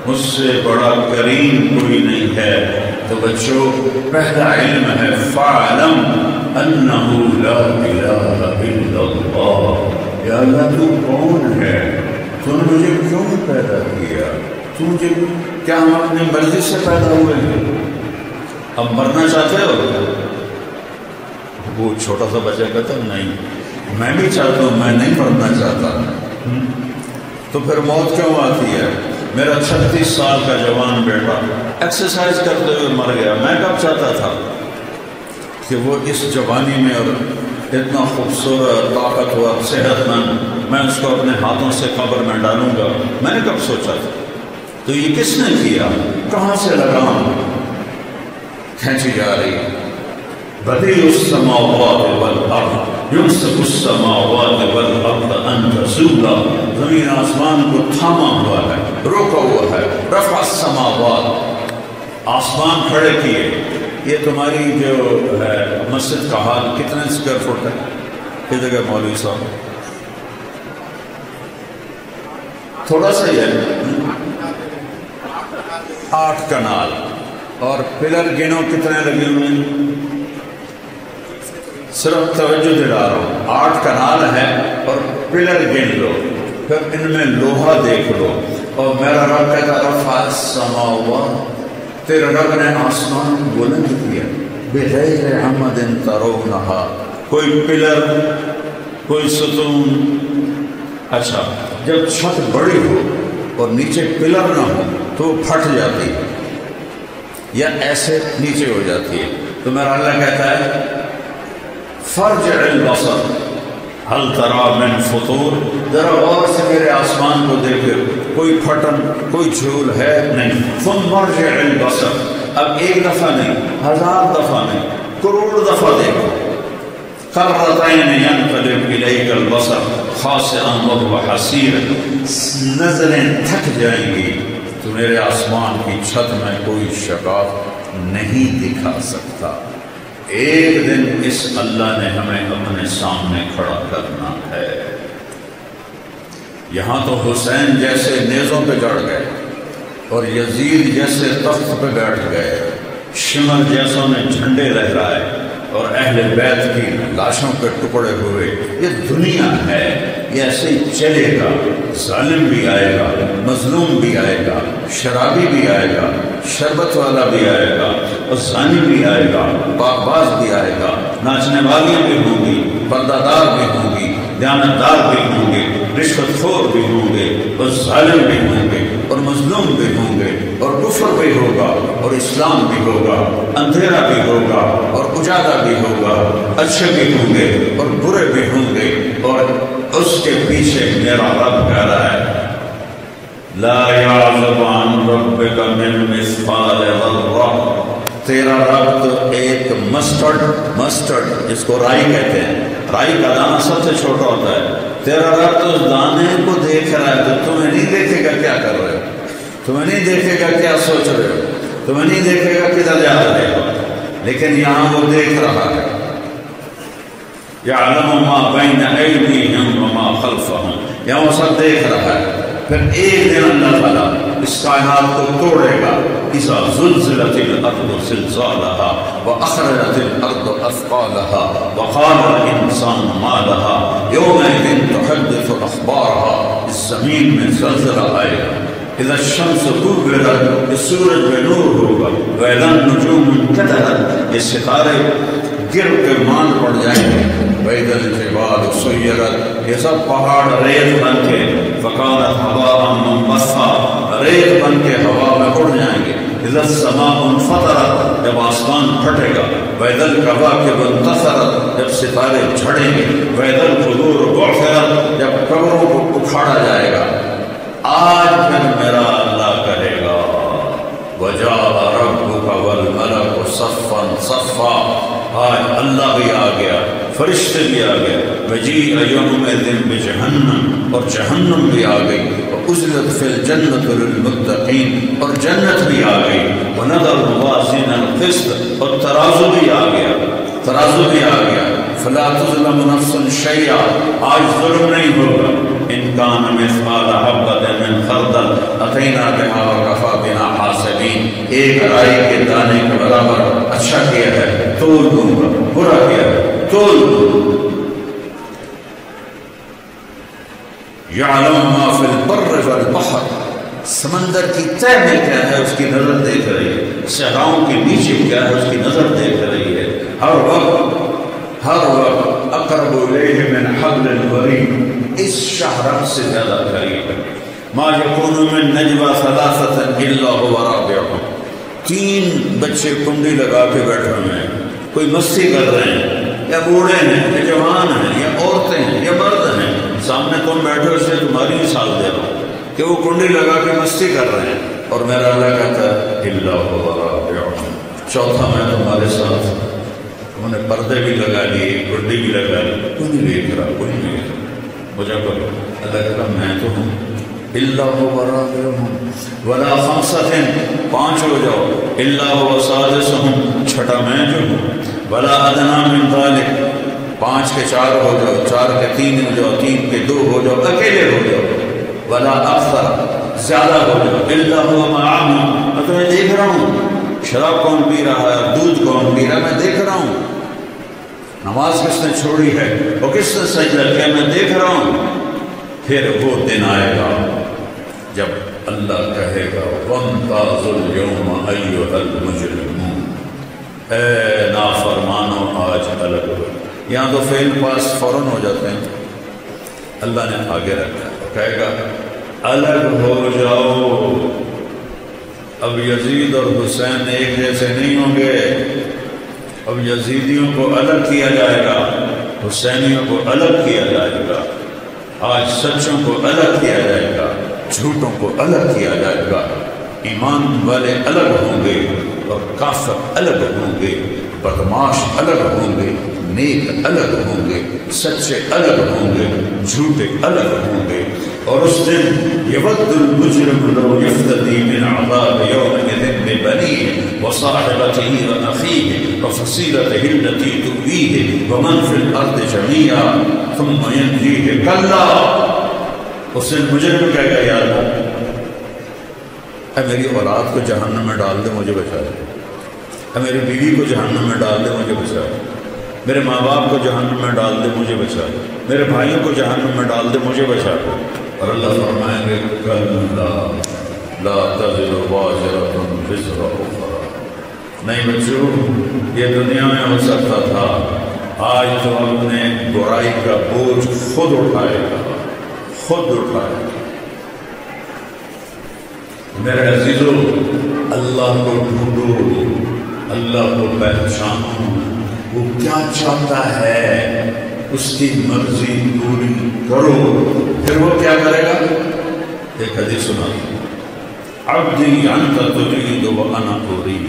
مجھ سے بڑا کریم کوئی نہیں ہے۔ تو بچوں پہلا علم ہے فَاعْلَمْ أَنَّهُ لَا إِلَهَ إِلَّا اللَّهُ، یا اللہ تو کون ہے، تو نے مجھے کیوں پیدا کیا، تو مجھے کیا ہم اپنی مرضی سے پیدا ہوئے ہیں؟ اب مرنا چاہتے ہو؟ وہ چھوٹا سا بچہ کہتا نہیں میں بھی چاہتا ہوں، میں نہیں مرنا چاہتا۔ تو پھر موت کیوں آتی ہے؟ میرا 36 سال کا جوان بیٹا ایکسرسائز کرتے ہوئے مر گیا، میں کب چاہتا تھا کہ وہ اس جوانی میں اور اتنا خوبصورت، طاقتور، صحت مند، میں اس کو اپنے ہاتھوں سے قبر میں ڈالوں گا، میں نے کب سوچا تھا؟ تو یہ کس نے کیا؟ کہاں سے لگام کھینچی جا رہی؟ بدیع السماوات والارض یمسک السماوات والارض ان تزولا، زمین آسمان کو تھاما ہوا ہے، روکا ہوا ہے۔ رفع السماوات، آسمان کھڑے کیے۔ یہ تمہاری جو ہے مسجد کا حال کتنے اسکوائر فٹ ہے؟ کس جگہ مولوی صاحب؟ تھوڑا سا ہی ہے، 8 کنال، اور پلر گنو کتنے لگے ہوئے ہیں؟ صرف توجہ دلا رہا ہوں، 8 کنال ہے اور پلر گن لو، پھر ان میں لوہا دیکھ لو۔ اور میرا رب کہتا رفع السماوات، تیرے رب نے آسمان بلند کیا، بغیر عمد ترونہا، کوئی پلر، کوئی ستون۔ اچھا جب چھت بڑی ہو اور نیچے پلر نہ ہو تو وہ پھٹ جاتی ہے یا ایسے نیچے ہو جاتی ہے۔ تو میرا اللہ کہتا ہے فرجع البصر هل ترى من فطور، ذرا غور سے میرے آسمان کو دیکھو، کوئی پھٹن، کوئی جھول ہے نہیں۔ ثم ارجع البصر، اب 1 دفعہ نہیں، 1000 دفعہ نہیں، کروڑ دفعہ دیکھو۔ کرتین ينقلب الیک البصر خاسئا وهو حسیر، نظریں تھک جائیں گی تو میرے آسمان کی چھت میں کوئی شگاف نہیں دکھا سکتا۔ ایک دن اس اللہ نے ہمیں اپنے سامنے کھڑا کرنا ہے۔ یہاں تو حسین جیسے نیزوں پہ چڑھ گئے اور یزید جیسے تخت پہ بیٹھ گئے، شمر جیسوں نے جھنڈے لہرائے اور اہل بیت کی لاشوں کے ٹکڑے ہوئے۔ یہ دنیا ہے، یہ ایسے ہی چلے گا، ظالم بھی آئے گا، مظلوم بھی آئے گا، شرابی بھی آئے گا، شربت والا بھی آئے گا، اور زانی بھی آئے گا، پاک باز بھی آئے گا، ناچنے والیاں بھی ہوں گی، پردہ دار بھی ہوں گی، دیانتدار بھی ہوں گے، رشوت خور بھی ہوں گے، اور ظالم بھی ہوں گے، اور مظلوم بھی ہوں گے، اور کفر بھی ہوگا، اور اسلام بھی ہوگا، اندھیرا بھی ہوگا، اور اجالا بھی ہوگا، اچھے بھی ہوں گے اور برے بھی ہوں گے۔ اور اس کے پیچھے میرا رب کہہ رہا ہے لا يعزب عن ربك من مثقال ذرة، تیرا رب تو ایک مسٹرڈ جس کو رائی کہتے ہیں، رائی کا دانہ سب سے چھوٹا ہوتا ہے، تیرا رب تو اس دانے کو دیکھ رہا ہے، تو تمہیں نہیں دیکھے گا کیا کر رہے ہو، تمہیں نہیں دیکھے گا کیا سوچ رہے ہو، تمہیں نہیں دیکھے گا کدھر جا رہے ہو، لیکن یہاں وہ دیکھ رہا ہے۔ یعلم ما بین ایدیہم وما خلفہم، یہاں وہ سب دیکھ رہا ہے۔ پھر ایک دن اللہ تعالیٰ اس کائنات کو توڑے گا، اذا زلزلت الارض زلزالها واخرجت الارض اثقالها وقال الانسان ما لها یومئذ تحدث اخبارها، اس زمین میں زلزلہ آئے گا، اذا الشمس كورت، اس سورج میں نور ہوگا، واذا النجوم انكدرت، یہ ستارے گر کے مان پڑ جائیں گے، وَإِذَا الْجِبَالُ سُيِّرَتْ، یہ سب پہاڑ ریت بن کے، فَكَانَتْ هَبَاءً مُنبَثًّا، ریت بن کے ہوا میں اڑ جائیں گے، اِذَا السَّمَاءُ انفطرت، جب آسمان پھٹے گا، وَإِذَا الْكَوَاكِبُ انتثرت، جب ستارے جھڑیں گے، وَإِذَا الْقُبُورُ بُعْثِرَتْ، جب قبروں کو اکھاڑا جائے گا۔ آج پھر میرا اللہ کہے گا وَجَاءَ رَبُّكَ وَالْمَلَكُ صَفًّا صَفًّا، آج اللہ بھی آ گیا، فرشتے بھی آ گئے، وَجِيءَ يَوْمَئِذٍ بِجَهَنَّمَ، اور جہنم بھی آ گئی، وَأُزْلِفَتِ فِي الْجَنَّةُ لِلْمُتَّقِينَ، اور جنت بھی آ گئی، وَنَضَعُ الْمَوَازِينَ الْقِسْطَ، اور ترازو بھی آ گیا، ترازو بھی آ گیا، فَلَا تُظْلَمُ نَفْسٌ شَيْئًا، آج ظلم نہیں ہوگا، إِن كَانَ مِثْقَالَ حَبَّةٍ مِّن خَرْدَلٍ أَتَيْنَا بِهَا وَكَفَىٰ بِنَا حَاسِبِينَ، ایک رائی کے دانے کے برابر اچھا کیا ہے تول دوں گا، برا کیا ہے تول دوں گا۔ یعلم ما فی البر والبحر، سمندر کی تہ میں کیا ہے اس کی نظر دیکھ رہی ہے، صحراؤں کے نیچے کیا ہے اس کی نظر دیکھ رہی ہے، ہر وقت اقرب الیہ من حبل الورید، اس شاہراہ سے زیادہ قریب ہے۔ ما یکون من نجوى ثلاثة الا هو رابعهم، تین بچے کنڈی لگا کے بیٹھے ہوئے ہیں، کوئی مستی کر رہے ہیں، یا بوڑھے ہیں یا جوان ہیں یا عورتیں ہیں یا مرد ہیں، سامنے تم بیٹھے ہو، اسے تمہاری مثال دے رہا ہوں کہ وہ کنڈی لگا کے مستی کر رہے ہیں، اور میرا اللہ کہتا ہے الا هو رابعهم، چوتھا میں تمہارے ساتھ۔ انہوں نے پردے بھی لگا لیے، کنڈی بھی لگا لی، کوئی نہیں دیکھ رہا، کوئی نہیں دیکھ رہا، مجھے کرو اللہ کہتا میں تو ہوں، الا هو رابعهم ولا خمسة، پانچ ہو جاؤ، الا هو سادسهم، چھٹا میں جو ہوں، ولا ادنى من ذلك، پانچ کے چار ہو جاؤ، چار کے تین ہو جاؤ، تین کے دو ہو جاؤ، اکیلے ہو جاؤ، ولا اکثر، زیادہ ہو جاؤ، الا هو معهم، میں تمہیں دیکھ رہا ہوں، شراب کون پی رہا ہے، دودھ کون پی رہا ہے، میں دیکھ رہا ہوں، نماز کس نے چھوڑی ہے، وہ کس نے سجدہ کیا، میں دیکھ رہا ہوں۔ پھر وہ دن آئے گا جب اللہ کہے گا وَامْتَازُوا الْيَوْمَ أَيُّهَا الْمُجْرِمُونَ، اے نافرمانو آج الگ ہو۔ یہاں تو فعل پاس فوراً ہو جاتے ہیں، اللہ نے آگے رکھا، کہے گا الگ ہو جاؤ۔ اب یزید اور حسین ایک جیسے نہیں ہوں گے، اب یزیدیوں کو الگ کیا جائے گا، حسینیوں کو الگ کیا جائے گا، آج سچوں کو الگ کیا جائے گا، جھوٹوں کو الگ کیا جائے گا، ایمان والے الگ ہوں گے اور کافر الگ ہوں گے، بدماش الگ ہوں گے، نیک الگ ہوں گے، سچے الگ ہوں گے، جھوٹے الگ ہوں گے۔ اور اس دن یود المجرم لو یفتدی من عذاب یومئذ ببنیہ وصاحبتہ واخیہ وفصیلتہ التی تؤویہ ومن فی الارض جمیعا ثم ینجیہ کلا، اس دن مجرم کہے گا یا اللہ اے میری اولاد کو جہنم میں ڈال دے مجھے بچا دے، اے میری بیوی کو جہنم میں ڈال دے مجھے بچا دے، میرے ماں باپ کو جہنم میں ڈال دے مجھے بچا دے، میرے بھائیوں کو جہنم میں ڈال دے مجھے بچا دے۔ اور اللہ فرمائیں گے کلا لا تزر وازرۃ وزر اخرى، نہیں بچو یہ دنیا میں ہو سکتا تھا، آج تو اپنے برائی کا بوجھ خود اٹھائے گا، خود اٹھائے گا۔ میرے عزیزو اللہ کو ڈھونڈو، اللہ کو پہچانو، وہ کیا چاہتا ہے، اس کی مرضی پوری کرو، پھر وہ کیا کرے گا؟ ایک حدیث سنا، عبدی انت ترید وانا ارید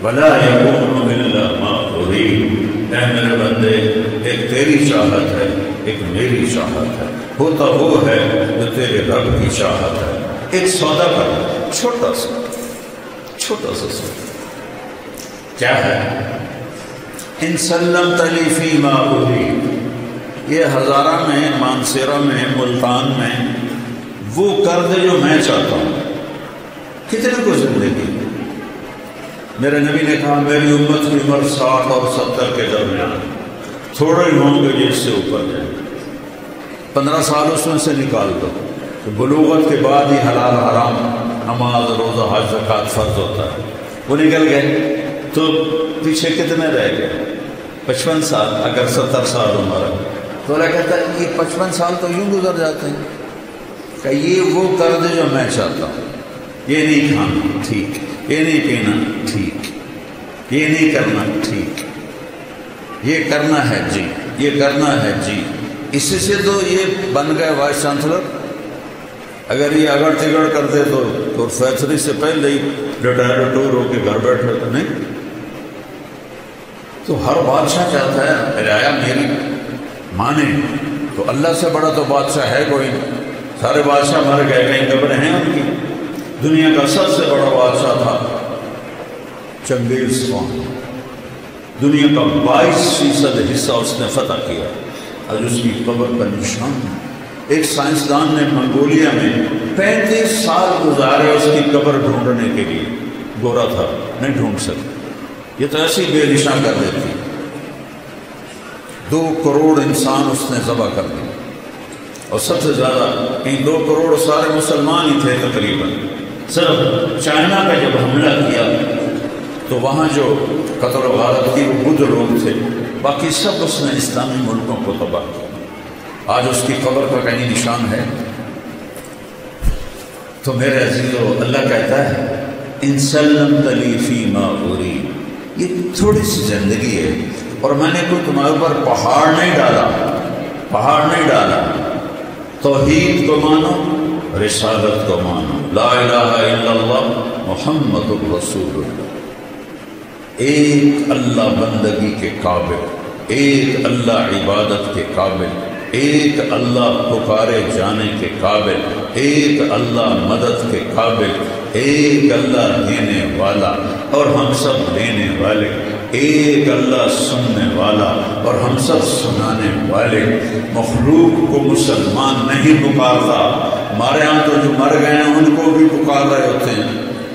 ولا یکون الا ما ارید، اے میرے بندے ایک تیری چاہت ہے ایک میری چاہت ہے، ہوتا وہ ہے جو تیرے رب کی چاہت ہے۔ ایک سودا کر، چھوٹا سا سودا کیا ہے؟ ان سلمت لی فیما ارید، یہ ہزارہ میں، مانسیرہ میں، ملتان میں وہ کر دے جو میں چاہتا ہوں۔ کتنے کو زندگی؟ میرے نبی نے کہا میری امت کی عمر 60 اور 70 کے درمیان، تھوڑے ہی ہوں گے جس سے اوپر جائیں۔ 15 سال اس میں سے نکال دو تو بلوغت کے بعد ہی حلال حرام، نماز روزہ حج زکوٰۃ فرض ہوتا ہے، وہ نکل گئے تو پیچھے کتنے رہ گئے؟ 55 سال۔ اگر 70 سال عمر ہے تو اللہ کہتا ہے یہ 55 سال تو یوں گزر جاتے ہیں کہ یہ وہ کر دے جو میں چاہتا ہوں، یہ نہیں کھانا ٹھیک، یہ نہیں پینا ٹھیک، یہ نہیں کرنا ٹھیک، یہ کرنا ہے جی، یہ کرنا ہے جی۔ اسی سے تو یہ بن گئے وائس چانسلر۔ اگر یہ اگڑ تگڑ کرتے تو فیصلے سے پہلے ہی ریٹائر ٹور ہو کے گھر بیٹھے تو نہیں۔ تو ہر بادشاہ چاہتا ہے رعایا میری مانے، تو اللہ سے بڑا تو بادشاہ ہے کوئی نہیں۔ سارے بادشاہ مر گئے، کہیں قبریں ہیں ان کی۔ دنیا کا سب سے بڑا بادشاہ تھا چنگیز خان، دنیا کا 22% حصہ اس نے فتح کیا، آج اس کی قبر کا نشان ہے۔ ایک سائنسدان نے منگولیا میں 35 سال گزارے اس کی قبر ڈھونڈنے کے لیے، گورا تھا نہیں ڈھونڈ سکے، یہ تو ایسی بے نشان کر دیتی۔ 2 کروڑ انسان اس نے ذبح کر دی، اور سب سے زیادہ 2 کروڑ سارے مسلمان ہی تھے تقریباً۔ صرف چائنا کا جب حملہ کیا تو وہاں جو قتل و غارت کی وہ بدھ لوگ تھے، باقی سب اس نے اسلامی ملکوں کو تباہ کیا۔ آج اس کی قبر کا کہیں نشان ہے؟ تو میرے عزیزو، اللہ کہتا ہے ان سلمت لی فیما ارید، یہ تھوڑی سی زندگی ہے، اور میں نے کوئی تمہارے اوپر پہاڑ نہیں ڈالا۔ توحید کو مانو، رسالت کو مانو، لا الہ الا اللہ محمد رسول اللہ، ایک اللہ بندگی کے قابل، ایک اللہ عبادت کے قابل، ایک اللہ پکارے جانے کے قابل، ایک اللہ مدد کے قابل، ایک اللہ دینے والا اور ہم سب دینے والے، ایک اللہ سننے والا اور ہم سب سنانے والے۔ مخلوق کو مسلمان نہیں پکارتا، ہمارے ہاں تو جو مر گئے ہیں ان کو بھی پکار رہے ہوتے ہیں،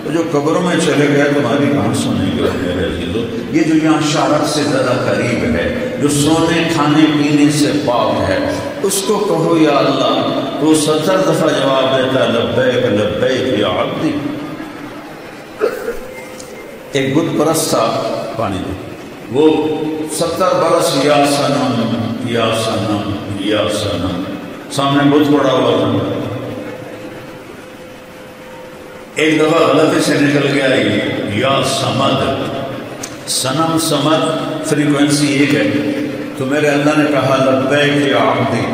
تو جو قبروں میں چلے گئے تمہاری کہاں سنیں گے میرے عزیزو؟ یہ جو یہاں شہرت سے زیادہ قریب ہے، جو سونے کھانے پینے سے پاک ہے، اس کو کہو یا اللہ، تو 70 دفعہ جواب دیتا لبیک لبیک یا عبدی۔ ایک بت پرست تھا، پانی دے، وہ 70 برس یا صنم یا صنم یا صنم، سامنے بت پڑا ہوا تھا۔ ایک دفعہ غلطی سے نکل گیا یا سمد، صنم سمد فریکوینسی ایک ہے، تو میرے اللہ نے کہا لبیک یا عبدی۔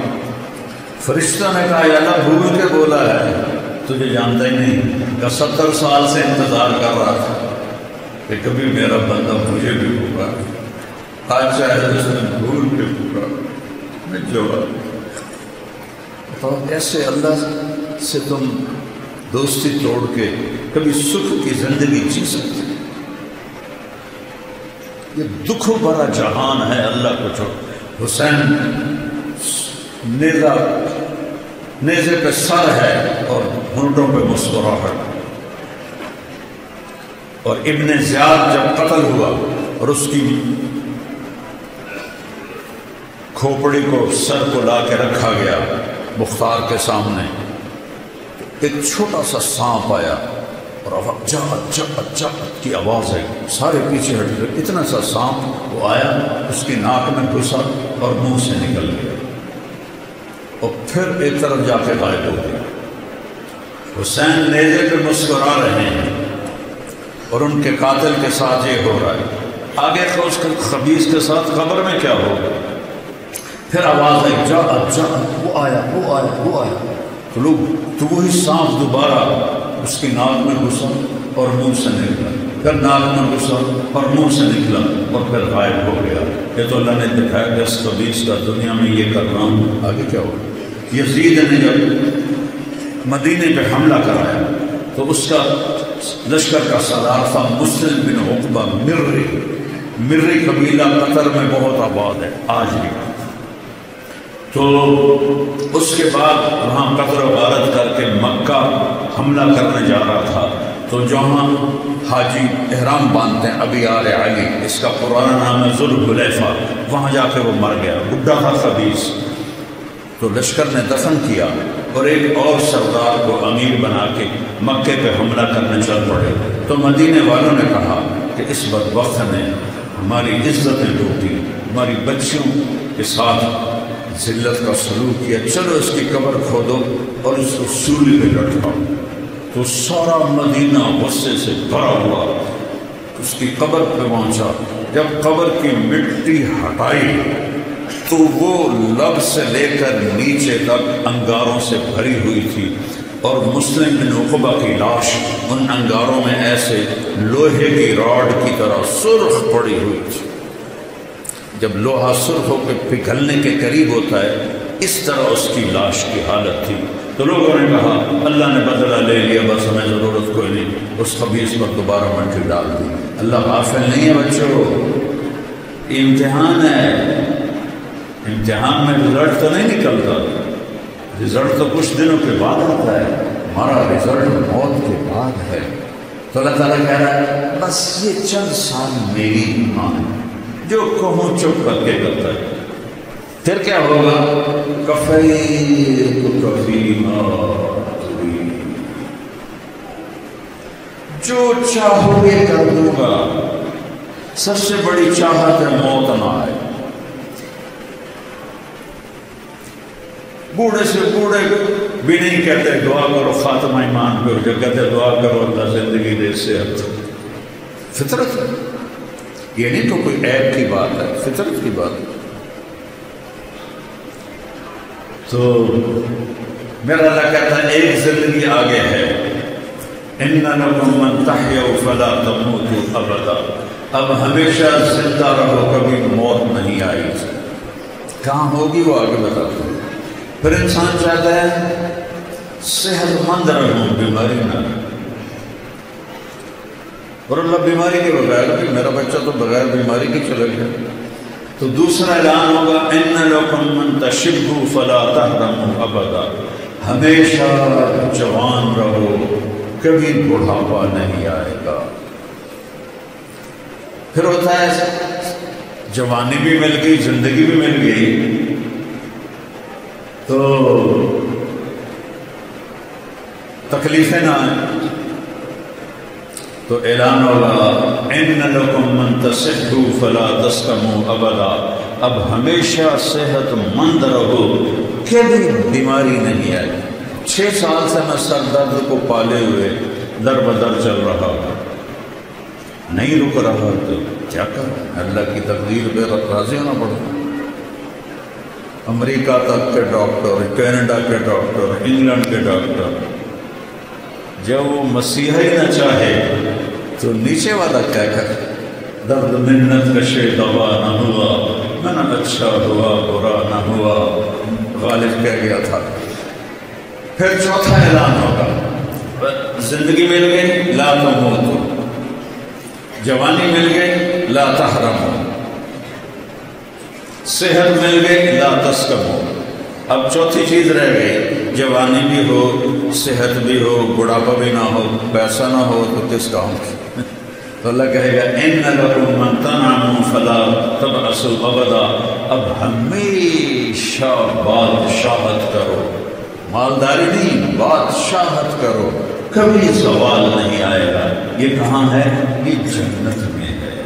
فرشتہ نے کہا یا اللہ بھول کے بولا ہے، تجھے جانتا ہی نہیں کہ 70 سال سے انتظار کر رہا تھا کہ کبھی میرا بندہ مجھے بھی پکارے، آج چاہے اس نے بھول کے پکارا میں جواب۔ تو ایسے اللہ سے تم دوستی توڑ کے کبھی سکھ کی زندگی جی سکتے؟ یہ دکھوں بھرا جہان ہے، اللہ کو چھوڑ۔ حسین نیزے پہ سر ہے اور ہونٹوں پہ مسکراہٹ، اور ابن زیاد جب قتل ہوا اور اس کی کھوپڑی کو سر کو لا کے رکھا گیا مختار کے سامنے، ایک چھوٹا سا سانپ آیا اور جات کی آواز آئی، سارے پیچھے ہٹ گئے، اتنا سا سانپ وہ آیا، اس کی ناک میں گھسا اور منہ سے نکل گیا، اور پھر ایک طرف جا کے غائب ہو گیا۔ حسین نیزے پہ مسکرا رہے ہیں اور ان کے قاتل کے ساتھ یہ ہو رہا ہے، آگے تو اس کے خبیث کے ساتھ قبر میں کیا ہوگا؟ پھر آواز آئی جات، وہ آیا، تو وہی سانپ دوبارہ اس کی ناک میں گھسا اور منہ سے نکلا، پھر ناک میں گھسا اور منہ سے نکلا اور پھر غائب ہو گیا۔ یہ تو اللہ نے دکھایا کہ اس خبیث کا دنیا میں یہ کر رہا ہوں، آگے کیا ہو۔ یزید نے جب مدینے پہ حملہ کرایا تو اس کا لشکر کا سردار تھا مسلم بن عقبہ مرری قبیلہ قطر میں بہت آباد ہے آج بھی۔ تو اس کے بعد وہاں قطر و غارت کر کے مکہ حملہ کرنے جا رہا تھا، تو جہاں حاجی احرام باندھتے ہیں ابیار علی، اس کا پرانا نام ہے ذوالحلیفہ، وہاں جا کے وہ مر گیا، بڈھا تھا خبیث۔ تو لشکر نے دفن کیا اور ایک اور سردار کو امیر بنا کے مکے پہ حملہ کرنے چل پڑے۔ تو مدینے والوں نے کہا کہ اس بدبخت نے ہماری عزتیں لوٹی، ہماری بچیوں کے ساتھ ذلت کا سلوک کیا، چلو اس کی قبر کھودو اور اس کو سولی پہ لٹکاؤ۔ تو سارا مدینہ غصے سے بھرا ہوا اس کی قبر پہ پہنچا۔ جب قبر کی مٹی ہٹائی تو وہ لب سے لے کر نیچے تک انگاروں سے بھری ہوئی تھی، اور مسلم بن عقبہ کی لاش ان انگاروں میں ایسے لوہے کی راڈ کی طرح سرخ پڑی ہوئی تھی۔ جب لوہا سرخ ہو کے پگھلنے کے قریب ہوتا ہے، اس طرح اس کی لاش کی حالت تھی۔ تو لوگوں نے کہا اللہ نے بدلہ لے لیا، بس ہمیں ضرورت کوئی نہیں، اس خبیث پر دوبارہ مٹی ڈال دی۔ اللہ غافل نہیں ہے بچوں، امتحان ہے، امتحان میں رزلٹ تو نہیں نکلتا، رزلٹ تو کچھ دنوں کے بعد آتا ہے، ہمارا رزلٹ موت کے بعد ہے۔ تو اللہ تعالیٰ کہہ رہا ہے بس یہ چند سال میری ایمان ہے، جو کہوں چپ کر کے کرتا ہے۔ پھر کیا ہوگا؟ جو چاہو گے کر دوں گا۔ سب سے بڑی چاہت ہے موت نہ آئے۔ بوڑھے سے بوڑھے بھی نہیں کہتے دعا کرو خاتمہ ایمان پہ، جو کہتے دعا کرو اللہ زندگی دے صحت۔ فطرت ہے یہ، نہیں تو کوئی عیب کی بات ہے، فطرت کی بات ہے۔ تو میرا اللہ کہتا ہے ایک زندگی آگے ہے، اِنَّ لَكُم مَّن تَحْيَوْا فَلَا تَمُوتُوا أَبَدًا۔ اب ہمیشہ زندہ رہو، کبھی موت نہیں آئی۔ کہاں ہوگی وہ آگے بتاتا ہوں۔ پھر انسان چاہتا ہے صحت مند رہوں، بیماری نہ رہوں، اور اللہ بیماری کے بغیر بھی، میرا بچہ تو بغیر بیماری کے چلا گیا۔ تو دوسرا اعلان ہوگا اِنَّ لَكُم مَّن تَشِبُّوا فَلَا تَحْرَمُوا أَبَدًا۔ ہمیشہ جوان رہو، کبھی بڑھاپا نہیں آئے گا۔ پھر ہوتا ہے جوانی بھی مل گئی، زندگی بھی مل گئی، تو تکلیفیں نہ آئیں، تو اعلان ہوگا اِنَّ لَكُم مَّن تَصِحُّوا فَلَا تَسْقَمُوا أَبَدًا۔ اب ہمیشہ صحت مند رہو، کبھی بیماری نہیں آئے۔ 6 سال سے میں سر درد کو پالے ہوئے در بدر چل رہا ہوں، نہیں رک رہا، تو کیا کروں؟ اللہ کی تقدیر پہ راضی ہونا پڑتا۔ امریکہ تک کے ڈاکٹر، کینیڈا کے ڈاکٹر، انگلینڈ کے ڈاکٹر، جب وہ مسیحا ہی نہ چاہے تو نیچے والا کیا کرے؟ درد منت کشے دوا نہ ہوا، میں نہ اچھا ہوا برا نہ ہوا، غالب کہہ گیا تھا۔ پھر چوتھا اعلان ہوگا زندگی مل گئی لا تموتوا، جوانی مل گئی لا تحرموا، صحت مل گئی لا تسقموا۔ اب چوتھی چیز رہ گئی، جوانی بھی ہو، صحت بھی ہو، بڑھاپا بھی نہ ہو، پیسہ نہ ہو، تو کس کام کی؟ تو اللہ کہے گا اِنَّ لَكُم مَّن تَنْعَمُوا فَلَا تَبْعَثُوا أَبَدًا۔ اب ہمیشہ بادشاہت کرو، مالداری نہیں، بادشاہت کرو، کبھی زوال نہیں آئے گا۔ یہ کہاں ہے؟ یہ جنت میں ہے۔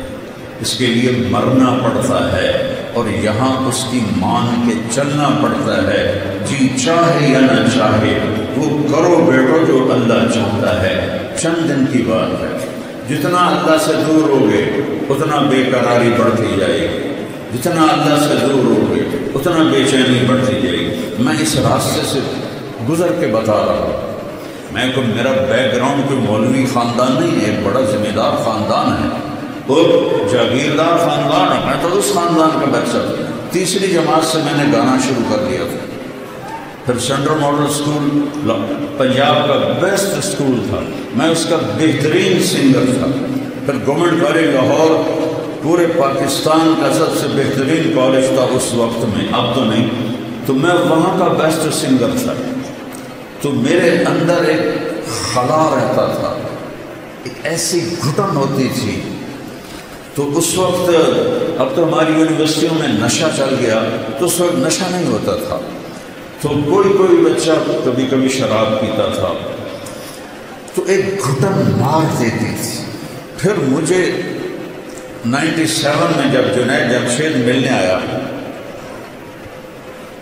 اس کے لیے مرنا پڑتا ہے اور یہاں اس کی مان کے چلنا پڑتا ہے، جی چاہے یا نہ چاہے وہ کرو بیٹو جو اللہ چاہتا ہے۔ چند دن کی بات ہے، جتنا اللہ سے دور ہوگے اتنا بے قراری بڑھتی جائے گی، جتنا اللہ سے دور ہوگے اتنا بے چینی بڑھتی جائے گی۔ میں اس راستے سے گزر کے بتا رہا ہوں۔ میں کو میرا بیک گراؤنڈ کوئی مولوی خاندان نہیں ہے، ایک بڑا ذمہ دار خاندان ہے اور جاگیردار خاندان ہے، میں تو اس خاندان کا بچہ تھا۔ تیسری جماعت سے میں نے گانا شروع کر دیا تھا، پھر سینٹرل ماڈل اسکول پنجاب کا بیسٹ اسکول تھا، میں اس کا بہترین سنگر تھا، پھر گورنمنٹ کالج لاہور پورے پاکستان کا سب سے بہترین کالج تھا اس وقت میں، اب تو نہیں، تو میں وہاں کا بیسٹ سنگر تھا۔ تو میرے اندر ایک خلا رہتا تھا، ایک ایسی گھٹن ہوتی تھی۔ تو اس وقت اب تو ہماری یونیورسٹیوں میں نشہ چل گیا، تو اس وقت نشہ نہیں ہوتا تھا، تو کوئی بچہ کبھی کبھی شراب پیتا تھا، تو ایک گھٹن مار دیتی تھی۔ پھر مجھے 97 میں جب جنید جمشید ملنے آیا،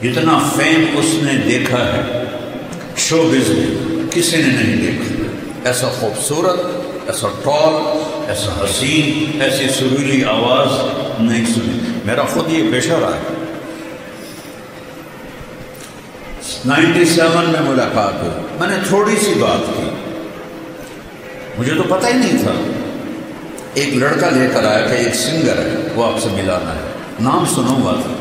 جتنا فیم اس نے دیکھا ہے شوبز میں کسی نے نہیں دیکھا، ایسا خوبصورت، ایسا ٹال، ایسا حسین، ایسی سریلی آواز نہیں سنی۔ میرا خود یہ پیشہ رہا ہے۔ 97 میں ملاقات ہوئی، میں نے تھوڑی سی بات کی، مجھے تو پتہ ہی نہیں تھا۔ ایک لڑکا لے کر آیا کہ ایک سنگر ہے، وہ آپ سے ملانا ہے، نام سنا ہوا تھا۔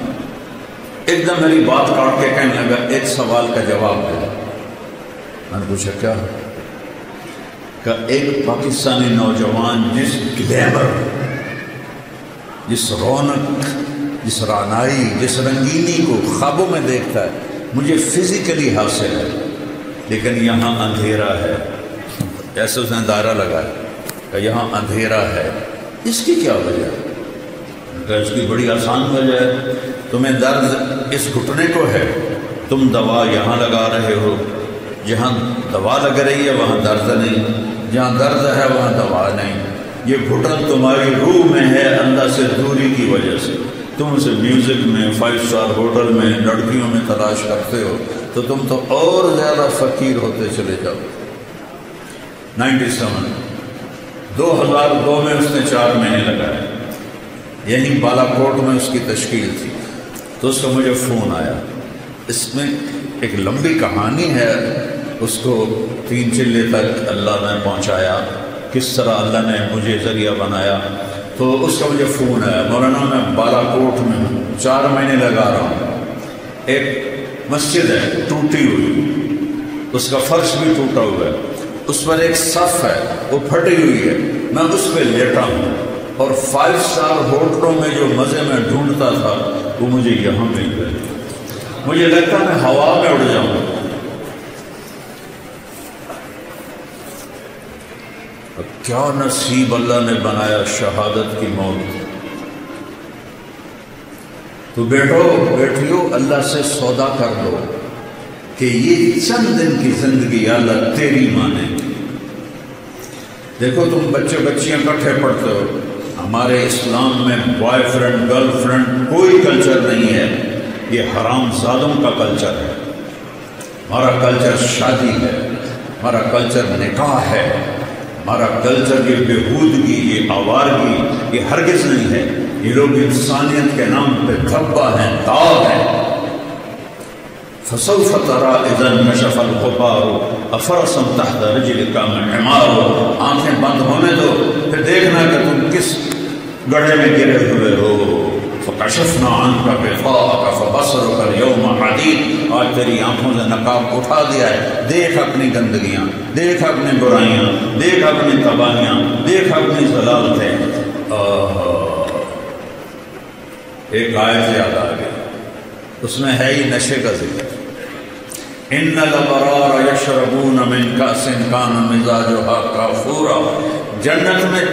ایک دم میری بات کاٹ کے کہنے لگا ایک سوال کا جواب دے۔ میں نے پوچھا کیا؟ کہ ایک پاکستانی نوجوان جس گلیمر، جس رونق، جس رعنائی، جس رنگینی کو خوابوں میں دیکھتا ہے، مجھے فزیکلی حاصل ہے، لیکن یہاں اندھیرا ہے۔ ایسے اس نے دائرہ لگایا کہ یہاں اندھیرا ہے، اس کی کیا وجہ ہے؟ کہ اس کی بڑی آسان وجہ ہے، تمہیں درد اس گھٹنے کو ہے، تم دوا یہاں لگا رہے ہو، جہاں دوا لگ رہی ہے وہاں درد نہیں، جہاں درد ہے وہاں دوا نہیں۔ یہ گھٹن تمہاری روح میں ہے، اندر سے دوری کی وجہ سے۔ تم اسے میوزک میں، 5 اسٹار ہوٹل میں، لڑکیوں میں تلاش کرتے ہو، تو تم تو اور زیادہ فقیر ہوتے چلے جاؤ۔ 97 2002 میں اس نے 4 مہینے لگائے، یہیں بالا کوٹ میں اس کی تشکیل تھی۔ تو اس کا مجھے فون آیا، اس میں ایک لمبی کہانی ہے، اس کو 3 چلے تک اللہ نے پہنچایا، کس طرح اللہ نے مجھے ذریعہ بنایا۔ تو اس کا مجھے فون آیا، مولانا میں بالا کوٹ میں ہوں، 4 مہینے لگا رہا ہوں، ایک مسجد ہے ٹوٹی ہوئی، اس کا فرش بھی ٹوٹا ہوا ہے، اس پر ایک صف ہے وہ پھٹی ہوئی ہے، میں اس پہ لیٹا ہوں، اور 5 اسٹار ہوٹلوں میں جو مزے میں ڈھونڈتا تھا وہ مجھے یہاں مل گئے۔ مجھے لگتا میں ہوا میں اڑ جاؤں۔ کیا نصیب اللہ نے بنایا شہادت کی موت۔ تو بیٹھیو اللہ سے سودا کر لو کہ یہ چند دن کی زندگی اللہ تیری مانے۔ دیکھو تم بچے بچیاں کٹھے پڑھتے ہو، ہمارے اسلام میں بوائے فرینڈ گرل فرینڈ کوئی کلچر نہیں ہے، یہ حرام زادوں کا کلچر ہے۔ ہمارا کلچر شادی ہے، ہمارا کلچر نکاح ہے، ہمارا کلچر یہ بےہودگی، یہ آوارگی یہ ہرگز نہیں ہے۔ یہ لوگ انسانیت کے نام پہ دھبا ہیں، داغ ہیں۔ فسوف ترى اذا انكشف الغبار افرسا تحت رجلك معمار۔ آنکھیں بند ہونے دو، پھر دیکھنا کہ تم کس گڑھے میں گرے ہوئے ہو۔ فکشفنا عنك غطاءك فبصرك اليوم حديد۔ آج تیری آنکھوں سے نقاب اٹھا دیا ہے، دیکھ اپنی گندگیاں، دیکھ اپنی برائیاں، دیکھ اپنی تباہیاں، دیکھ اپنی ضلالتیں۔ ایک آیت یاد آ گئی، اس میں ہے ہی نشے کا ذکر۔ ان الابرار یشربون من کأس کان مزاجها کافورا۔ جنت میں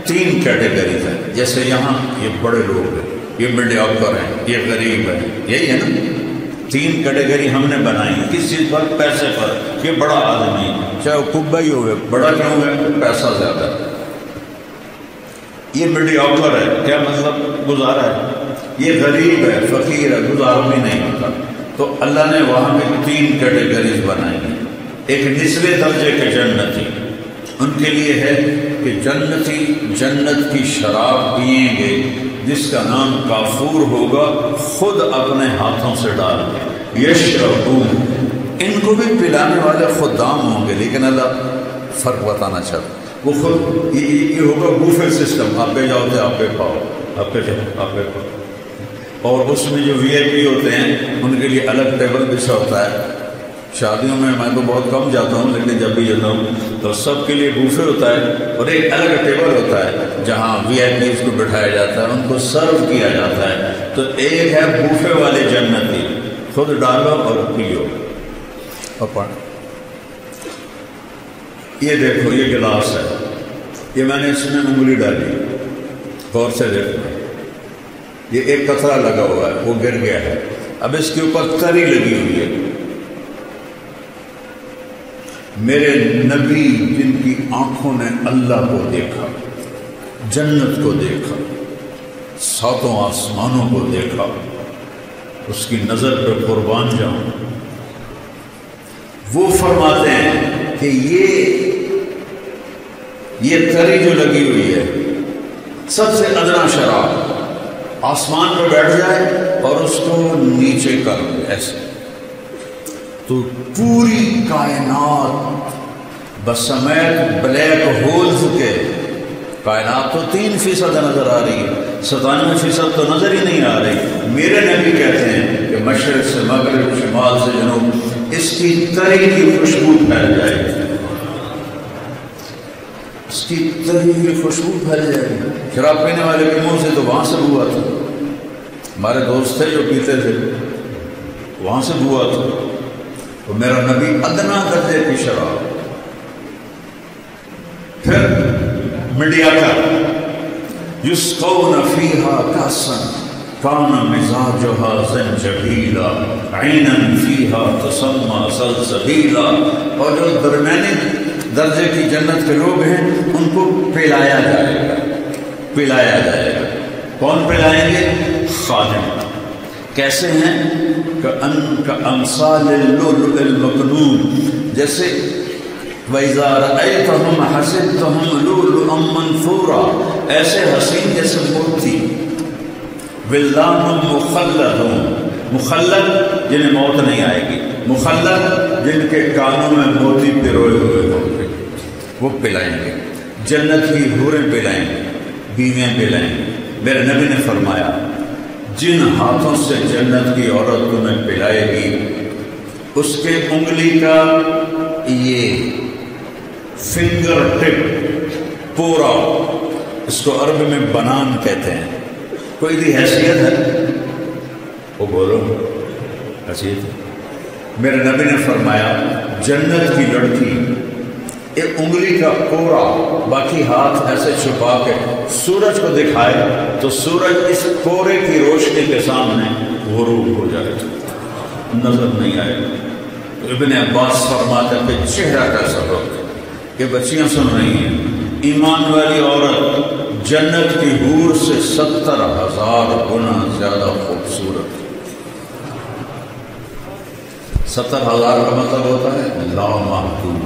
3 کیٹیگریز ہیں، جیسے یہاں یہ بڑے لوگ ہیں، یہ میڈیوکر ہیں، یہ غریب ہیں، یہی ہے نا۔ 3 کیٹیگری ہم نے بنائی، کس چیز پر؟ پیسے پر۔ یہ بڑا آدمی چاہے وہ کبا ہی ہوئے، بڑا کیوں ہوئے؟ پیسہ زیادہ ہے۔ یہ میڈیوکر ہے، کیا مطلب؟ گزارا ہے۔ یہ غریب ہے، فقیر ہے، گزارا بھی نہیں ہوتا۔ تو اللہ نے وہاں پہ 3 کیٹیگریز بنائی ہیں۔ ایک نچلے درجے کے جنتی، ان کے لیے ہے کہ جنتی جنت کی شراب پئیں گے جس کا نام کافور ہوگا، خود اپنے ہاتھوں سے ڈال کے۔ یشربون، ان کو بھی پلانے والے خدام ہوں گے، لیکن اللہ فرق بتانا چاہتا، وہ خود یہ ہوگا بوفے سسٹم، آپ پہ جاؤ تو آپ پہ پاؤ، آپ پہ جاؤ آپ پہ پاؤ، اور اس میں جو وی آئی پی ہوتے ہیں ان کے لیے الگ ٹیبل بچھا ہوتا ہے۔ شادیوں میں تو بہت کم جاتا ہوں، لیکن جب بھی جاتا ہوں تو سب کے لیے بوفے ہوتا ہے اور ایک الگ ٹیبل ہوتا ہے جہاں وی آئی پیز کو بٹھایا جاتا ہے، ان کو سرو کیا جاتا ہے۔ تو ایک ہے بوفے والے جنتی، خود ڈالو اور پیو اور پڑھ۔ یہ دیکھو یہ گلاس ہے، یہ میں نے اس میں انگلی ڈالی، غور سے دیکھو، یہ ایک قطرہ لگا ہوا ہے، وہ گر گیا ہے، اب اس کے اوپر تری لگی ہوئی ہے۔ میرے نبی جن کی آنکھوں نے اللہ کو دیکھا، جنت کو دیکھا، ساتوں آسمانوں کو دیکھا، اس کی نظر پہ قربان جاؤں، وہ فرماتے ہیں کہ یہ تری جو لگی ہوئی ہے سب سے ادنا شراب آسمان پہ بیٹھ جائے اور اس کو نیچے کر دے ایسے، تو پوری کائنات بسمیت بلیک ہولز کے، کائنات تو 3% نظر آ رہی ہے، 97% تو نظر ہی نہیں آ رہی۔ میرے نبی کہتے ہیں کہ مشرق سے مغرب، شمال سے جنوب، اس کی تری کی خوشبو پھیل جائے گی، اس کی تری کی خوشبو پھیل جائے گی۔ شراب پینے والے کے منہ سے تو وہاں سے بو آتا، ہمارے دوست تھے جو پیتے تھے وہاں سے بو آتا، تو میرا نبی ادنا درجے کی شراب۔ پھر میڈیا کا یسقون فیہا کاسا کان مزاجہا زنجبیلا عینا فیہا تسمى سلسبیلا، اور جو درمیانی درجے کی جنت کے لوگ ہیں ان کو پلایا جائے گا، پلایا جائے گا۔ کون پلائیں گے؟ خادم۔ کیسے ہیں؟ کأمثال اللؤلؤ المكنون، جیسے وَإِذَا رَأَيْتَهُمْ حَسِبْتَهُمْ لُؤْلُؤًا مَنْثُورًا، ایسے حسین جیسے موتی، وِلْدَانٌ مُخَلَّدٌ، مخلد جنہیں موت نہیں آئے گی، مخلد جن کے کانوں میں موتی پروئے ہوئے ہوں گے، وہ پلائیں گے، جنت کی حوریں پلائیں گے، بیویاں پلائیں گے۔ میرے نبی نے فرمایا جن ہاتھوں سے جنت کی عورت تمہیں پلائے گی، اس کے انگلی کا یہ فنگر ٹپ پورا، اس کو عربی میں بنان کہتے ہیں، کوئی بھی حیثیت ہے؟ وہ بولو حیثیت ہے۔ میرے نبی نے فرمایا جنت کی لڑکی ایک انگلی کا پورا، باقی ہاتھ ایسے چھپا کے سورج کو دکھائے تو سورج اس پورے کی روشنی کے سامنے غروب ہو جائے گا، نظر نہیں آئے گا۔ تو ابن عباس فرماتے کہ چہرہ کیسا ہوگا؟ یہ بچیاں سن رہی ہیں، ایمان والی عورت جنت کی حور سے 70,000 گنا زیادہ خوبصورت۔ 70,000 کا مطلب ہوتا ہے لامحدود،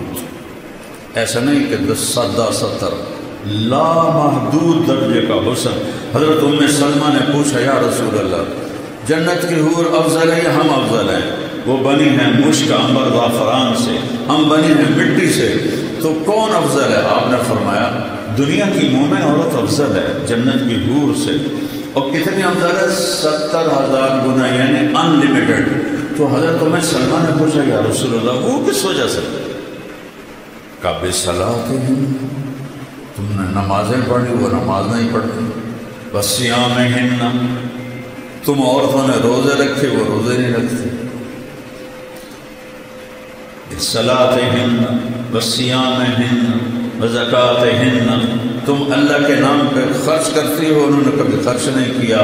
ایسا نہیں کہ 10 لامحدود درجے کا حسن۔ حضرت ام سلمہ نے پوچھا یا رسول اللہ، جنت کی حور افضل ہے یا ہم افضل ہیں؟ وہ بنی ہیں مشک عنبر زعفران سے، ہم بنی ہیں مٹی سے، تو کون افضل ہے؟ آپ نے فرمایا دنیا کی مومن عورت افضل ہے جنت کی حور سے۔ اور کتنی افضل ہے؟ 70,000 گنا، یعنی ان لمیٹڈ۔ تو حضرت ام سلمہ نے پوچھا یا رسول اللہ وہ کس وجہ سے؟ کعبے صلاتہم، تم نے نمازیں پڑھی وہ نماز نہیں پڑھتی، وصیامہن، تم عورتوں نے روزے رکھے وہ روزے نہیں رکھتے، صلاتہن وصیامہن وزکاتہن، تم اللہ کے نام پہ خرچ کرتی ہو، انہوں نے کبھی خرچ نہیں کیا۔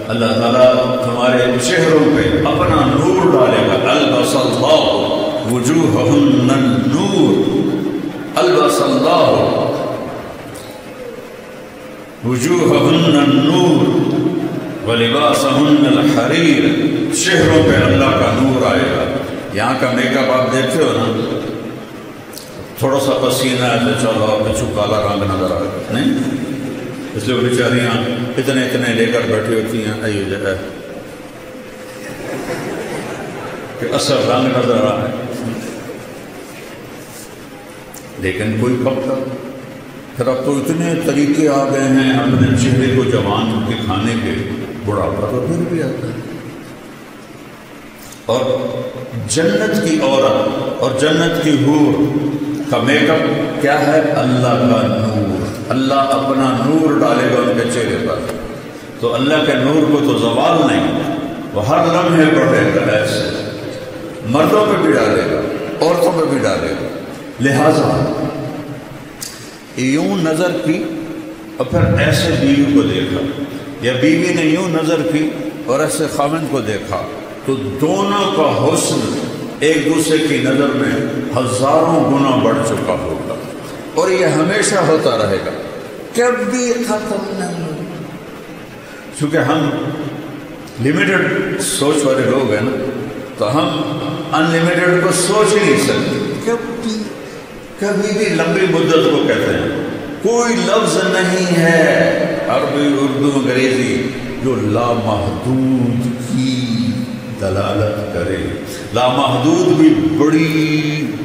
اللہ تعالیٰ تمہارے چہروں پہ اپنا نور ڈالے گا، البس اللہ وجوہہن النور، البس اللہ وجوہہن النور ولباسہن الحریر، چہروں پہ اللہ کا نور آئے گا۔ یہاں کا میک اپ آپ دیکھتے ہو نا، تھوڑا سا پسینہ ہے تو چلو آپ پچھو کالا رنگ نظر آئے گا، نہیں؟ اس لیے بیچاریاں اتنے لے کر بیٹھی ہوتی ہیں، کہ اثر رنگ نظر آ ہے، لیکن کوئی کب تک؟ پھر اب تو اتنے طریقے آ گئے ہیں اپنے چہرے کو جوان دکھانے کے، بڑھاپا تو پھر بھی آتا ہے۔ اور جنت کی عورت اور جنت کی حور کا میک اپ کیا ہے؟ اللہ کا نور۔ اللہ اپنا نور ڈالے گا ان کے چہرے پر، تو اللہ کے نور کو تو زوال نہیں، وہ ہر لمحے بڑھے گا، ایسے مردوں پہ بھی ڈالے گا، عورتوں پہ بھی ڈالے گا۔ لہذا یوں نظر کی اور پھر ایسے بیوی کو دیکھا، یا بیوی نے یوں نظر کی اور ایسے خاوند کو دیکھا، تو دونوں کا حسن ایک دوسرے کی نظر میں ہزاروں گنا بڑھ چکا ہوگا، اور یہ ہمیشہ ہوتا رہے گا، کبھی ختم نہیں ہوگا۔ چونکہ ہم لمیٹڈ سوچ والے لوگ ہیں نا، تو ہم ان لمیٹڈ کو سوچ ہی نہیں سکتے۔ کبھی بھی لمبی مدت کو کہتے ہیں، کوئی لفظ نہیں ہے عربی، اردو، انگریزی جو لامحدود کی دلالت کرے۔ لامحدود بھی بڑی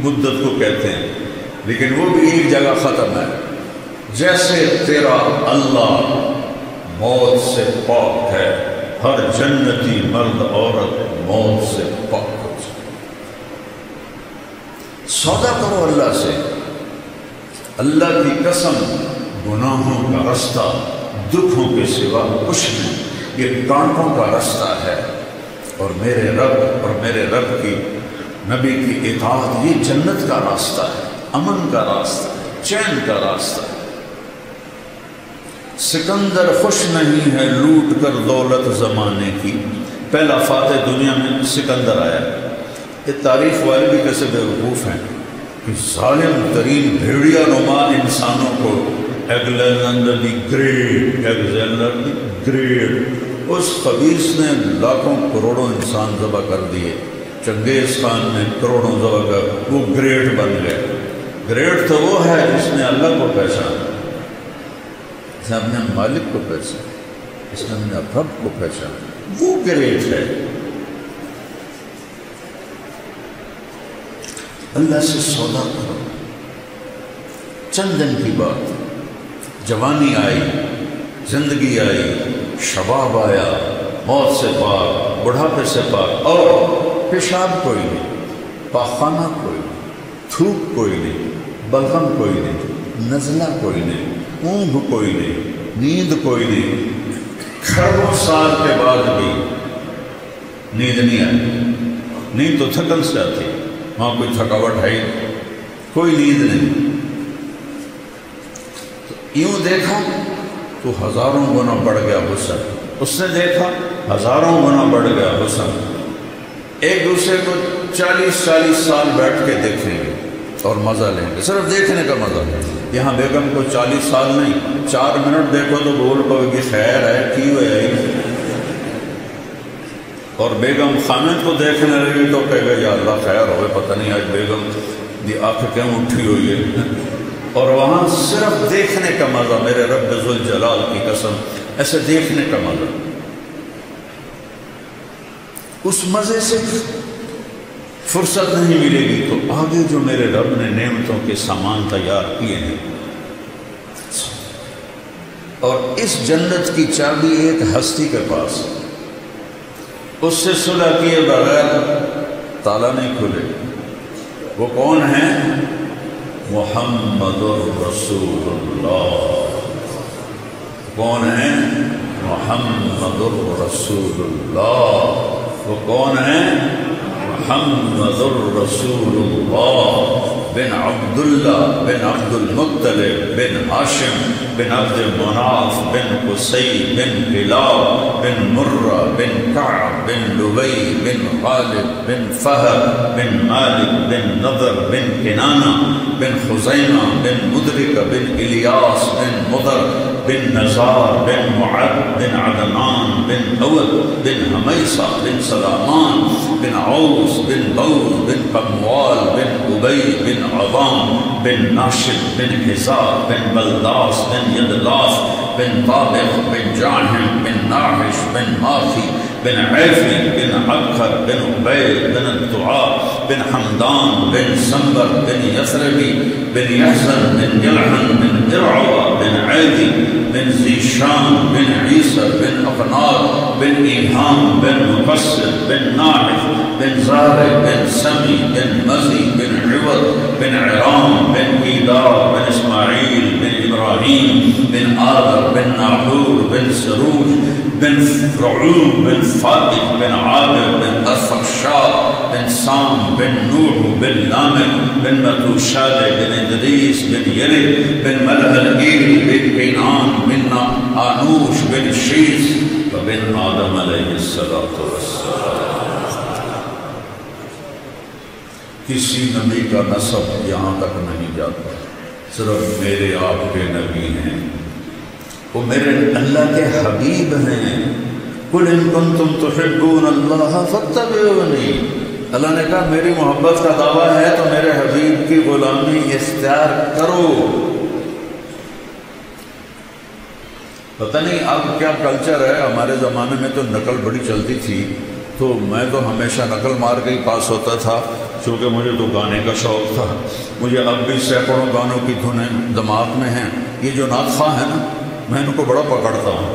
مدت کو کہتے ہیں، لیکن وہ بھی ایک جگہ ختم ہے۔ جیسے تیرا اللہ موت سے پاک ہے، ہر جنتی مرد عورت موت سے پاک ہو جائے۔ سودا کرو اللہ سے، اللہ کی قسم، گناہوں کا رستہ دکھوں کے سوا کچھ نہیں، یہ کانٹوں کا رستہ ہے، اور میرے رب کی نبی کی اطاعت یہ جنت کا راستہ ہے، امن کا راستہ ہے، چین کا راستہ ہے۔ سکندر خوش نہیں ہے لوٹ کر دولت زمانے کی، پہلا فاتح دنیا میں سکندر آیا۔ یہ تاریخ والے بھی کیسے بیوقوف ہیں کہ ظالم ترین بھیڑیا نما انسانوں کو الیگزینڈر دی گریٹ، اس خبیث نے لاکھوں کروڑوں انسان ذبح کر دیے، چنگیز خان نے کروڑوں ذبح کر، وہ گریٹ بن گئے۔ گریٹ تو وہ ہے جس نے اللہ کو پہچانا، جس نے اپنے مالک کو پہچانا، جس نے اپنے رب کو پہچانا، وہ گریٹ ہے۔ اللہ سے سودا کرو۔ چند دن کی بات، جوانی آئی، زندگی آئی، شباب آیا، موت سے پاک، بڑھاپے سے پاک، اور پیشاب کوئی نہیں، پاخانہ کوئی نہیں، تھوک کوئی نہیں، بلغم کوئی نہیں، نزلہ کوئی نہیں، اونگھ کوئی نہیں، نیند کوئی نہیں۔ کھربوں سال کے بعد بھی نیند نہیں آئی۔ نیند تو تھکن سے آتی، وہاں کوئی تھکاوٹ ہے، کوئی نیند نہیں۔ یوں دیکھا تو ہزاروں گنا بڑھ گیا حسن، اس نے دیکھا ہزاروں گنا بڑھ گیا حسن۔ ایک دوسرے کو 40 سال بیٹھ کے دیکھیں گے اور مزہ لیں گے، صرف دیکھنے کا مزہ۔ یہاں بیگم کو 40 سال نہیں، 4 منٹ دیکھو تو بول پاؤ کہ خیر ہے کی ہوئے، اور بیگم خامد کو دیکھنے لگی تو کہے گا یا اللہ خیر ہوئے، پتہ نہیں آج بیگم دی آنکھ کیوں اٹھی ہوئی ہے۔ اور وہاں صرف دیکھنے کا مزہ، میرے رب ذوالجلال کی قسم، ایسے دیکھنے کا مزہ۔ اس مزے سے فرصت نہیں ملے گی تو آگے جو میرے رب نے نعمتوں کے سامان تیار کیے ہیں، اور اس جنت کی چابی ایک ہستی کے پاس، اس سے صلح کیے بغیر تالا نہیں کھلے۔ وہ کون ہیں؟ محمد الرسول اللہ۔ کون ہیں؟ محمد الرسول اللہ۔ وہ کون ہیں؟ محمد الرسول اللہ بن عبداللہ بن عبد المطلب بن ہاشم بن عبد مناف بن قصی بن کلاب بن مرہ بن کعب بن لبی بن غالب بن فہد بن مالک بن نضر بن کنانہ بن خزیمہ بن مدرکہ بن الیاس بن مضر بن نزار بن معد بن عدنان بن اود بن حمیصہ بن سلامان بن عوس بن بوز بن قموال بن ابی بن عظام بن ناشد بن حزار بن بلداس بن یدلاس بن طابخ بن جاحم بن ناحش بن ماخي بن عيفي بن عبخر بن عبيد بن الدعاء بن حمدان بن سنبر بن يثربي بن يحزن بن جلحن بن إرعوة بن عيدي بن زيشان بن عيسى بن أقنار بن إيهام بن مقصد بن ناحف بن زارع بن سمي بن مزي بن عوض بن عرام بن إيدار بن إسماعيل بن إبراهيم بن آذر بن ناحور بن سروج بن رعوم بن فائق بن عامر بن أرفخشاد بن سام بن نوح بن لامك بن متوشالة بن إدريس بن يرد بن ملهلئيل بن كينان بن آنوش بن شيس وبن آدم علیہ الصلوۃ والسلام۔ کسی نبی کا نسب یہاں تک نہیں جاتا، صرف میرے آپ کے نبی ہیں، وہ میرے اللہ کے حبیب ہیں۔ قُلْ إِن كُنتُمْ تُحِبُّونَ اللَّهَ فَاتَّبِعُونِي، اللہ نے کہا میری محبت کا دعویٰ ہے تو میرے حبیب کی غلامی اختیار کرو۔ پتہ نہیں اب کیا کلچر ہے، ہمارے زمانے میں تو نقل بڑی چلتی تھی، تو میں تو ہمیشہ نقل مار کے ہی پاس ہوتا تھا، چونکہ مجھے تو گانے کا شوق تھا۔ مجھے اب بھی سینکڑوں گانوں کی دھنیں دماغ میں ہیں۔ یہ جو نعت خواہ ہیں نا، میں ان کو بڑا پکڑتا ہوں۔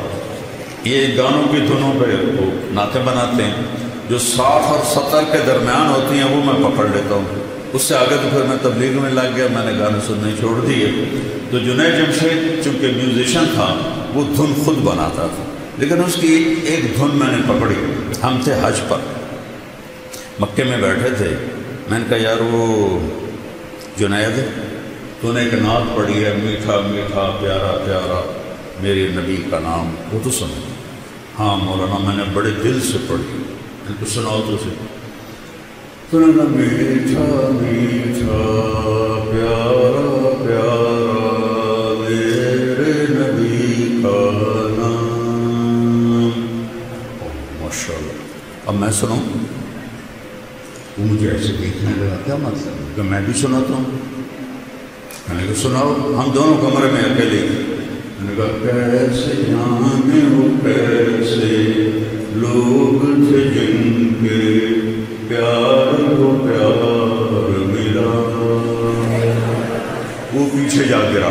یہ گانوں کی دھنوں پہ وہ نعتیں بناتے ہیں جو 60 اور 70 کے درمیان ہوتی ہیں، وہ میں پکڑ لیتا ہوں۔ اس سے آگے تو پھر میں تبلیغ میں لگ گیا، میں نے گانے سننے چھوڑ دیے۔ تو جنید جمشید چونکہ میوزیشن تھا، وہ دھن خود بناتا تھا، لیکن اس کی ایک دھن میں نے پکڑی۔ ہم تھے حج پر، مکے میں بیٹھے تھے، میں نے کہا یار وہ جنید تو نے ایک نعت پڑھی ہے، میٹھا میٹھا پیارا پیارا میرے نبی کا نام، وہ تو سنو۔ ہاں مولانا میں نے بڑے دل سے پڑھی، میں کو سناؤ تو سے۔ تو نے کہا میٹھا میٹھا پیارا پیارا میرے نبی کا نام۔ ماشاءاللہ۔ اب میں سنوں، وہ مجھے ایسے دیکھنے لگا، کیا مطلب کہ میں بھی سناتا ہوں؟ میں نے کہا سناؤ۔ ہم دونوں کمرے میں اکیلے، میں نے کہا کیسے جانے وہ کیسے لوگ تھے جن کے پیار کو پیار ملا۔ وہ پیچھے جا گرا،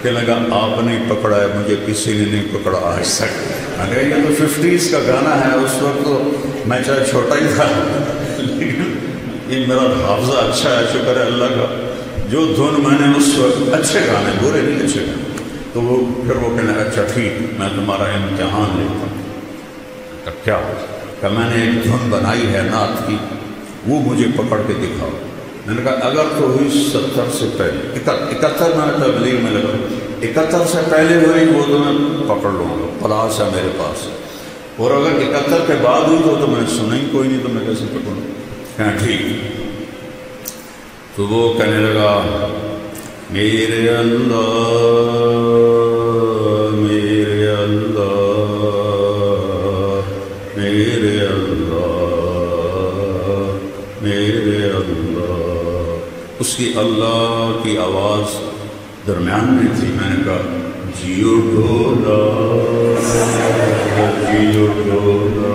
کہنے لگا آپ نے پکڑا ہے، مجھے کسی نے نہیں پکڑا آج تک۔ میں نے کہا یہ تو 50s کا گانا ہے، اس وقت تو میں چاہے چھوٹا ہی تھا، لیکن یہ میرا حافظہ اچھا ہے، شکر ہے اللہ کا۔ جو دھن میں نے اس وقت، اچھے گانے برے نہیں اچھے گانے، تو وہ پھر وہ کہنے لگا اچھا ٹھیک میں تمہارا امتحان لیتا ہوں۔ کیا کہ میں نے ایک دھن بنائی ہے نعت کی، وہ مجھے پکڑ کے دکھاؤ۔ میں نے کہا اگر تو ہوئی 70 سے پہلے، 71 میں تبلیغ میں لگا، 71 سے پہلے ہوئی وہ تو میں پکڑ لوں گا، پلاس ہے میرے پاس، اور اگر 71 کے بعد ہوئی تو میں سنا ہی کوئی نہیں، تو میں کیسے پکڑوں؟ کہنا ٹھیک۔ تو وہ کہنے لگا میرے اللہ میرے اللہ میرے اللہ میرے اللہ۔ اس کی اللہ کی آواز درمیان میں تھی۔ میں نے کہا جیو ڈھولا جیو ڈھولا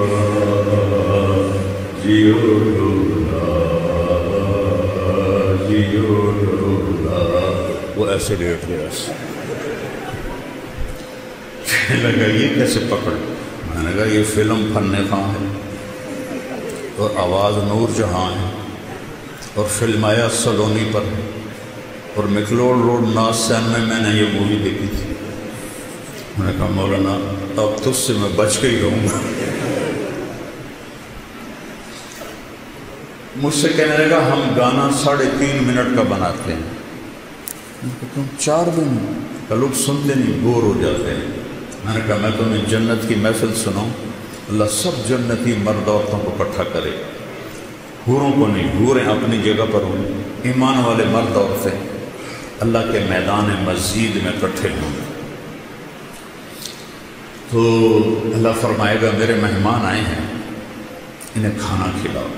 جیو ڈھولا جیو ڈھولا۔ وہ ایسے لیٹ گیا، کہنے لگا یہ کیسے پکڑ؟ میں نے کہا یہ فلم فن خواں ہے اور آواز نور جہاں ہے، اور فلمایا سلونی پر ہے، اور مکلوڈ روڈ ناسین میں نے یہ مووی دیکھی تھی۔ میں نے کہا مولانا اب تجھ سے میں بچ کے ہی رہوں گا۔ مجھ سے کہنے لگا ہم گانا 3.5 منٹ کا بناتے ہیں۔ تم 4 دن کا لوگ سنتے نہیں، بور ہو جاتے ہیں۔ میں نے کہا میں تمہیں جنت کی محفل سناؤں، اللہ سب جنتی مرد عورتوں کو اکٹھا کرے، حوروں کو نہیں، حوریں اپنی جگہ پر ہوں، ایمان والے مرد عورتیں اللہ کے میدان مسجد میں اکٹھے ہوں۔ تو اللہ فرمائے گا میرے مہمان آئے ہیں، انہیں کھانا کھلاؤ۔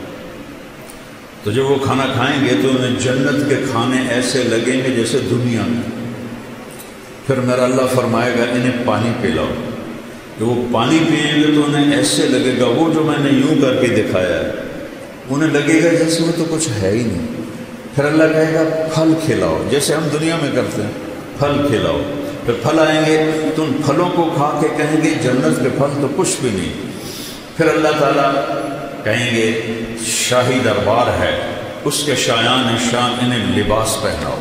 تو جب وہ کھانا کھائیں گے تو انہیں جنت کے کھانے ایسے لگیں گے جیسے دنیا میں، پھر میرا اللہ فرمائے گا انہیں پانی پلاؤ، کہ وہ پانی پئیں گے تو انہیں ایسے لگے گا، وہ جو میں نے یوں کر کے دکھایا ہے انہیں لگے گا جیسے وہ تو کچھ ہے ہی نہیں۔ پھر اللہ کہے گا پھل کھلاؤ، جیسے ہم دنیا میں کرتے ہیں، پھل کھلاؤ۔ پھر پھل آئیں گے تو ان پھلوں کو کھا کے کہیں گے جنت کے پھل تو کچھ بھی نہیں۔ پھر اللہ تعالیٰ کہیں گے شاہی دربار ہے، اس کے شایان شان انہیں لباس پہناؤ۔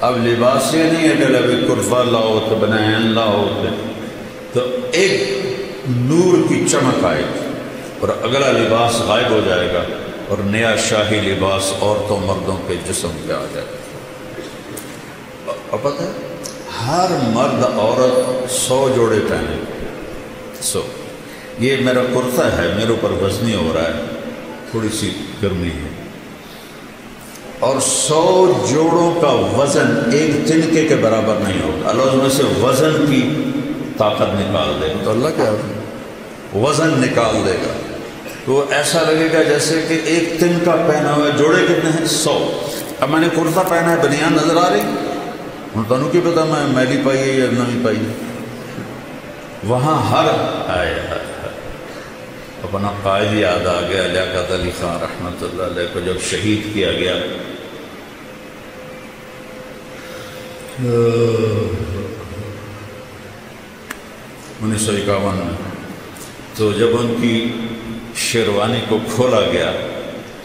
اب لباس یہ نہیں ہے کہ ابھی کرتا لاؤ تو بنائیں لاؤ، تو ایک نور کی چمک آئے گی اور اگلا لباس غائب ہو جائے گا اور نیا شاہی لباس عورتوں مردوں کے جسم پہ آ جائے گا۔ اور پتہ ہے ہر مرد عورت 100 جوڑے پہنے گے۔ یہ میرا کرتا ہے، میرے اوپر وزنی ہو رہا ہے، تھوڑی سی گرمی ہے، اور 100 جوڑوں کا وزن ایک تنکے کے برابر نہیں ہوگا۔ اللہ اس میں سے وزن کی طاقت نکال دے گا، تو اللہ کیا وزن نکال دے گا، تو ایسا لگے گا جیسے کہ ایک تنکا پہنا ہوا ہے۔ جوڑے کتنے ہیں؟ 100۔ اب میں نے کرتا پہنا ہے، بنیان نظر آ رہی، ہوں تنوں کی پتا میں میلی پائی ہے یا نہیں پائی ہے۔ وہاں ہر آئے اپنا قائد یاد آ گیا، لیاقت علی خان رحمۃ اللہ علیہ کو جب شہید کیا گیا، 1951 میں، تو جب ان کی شیروانی کو کھولا گیا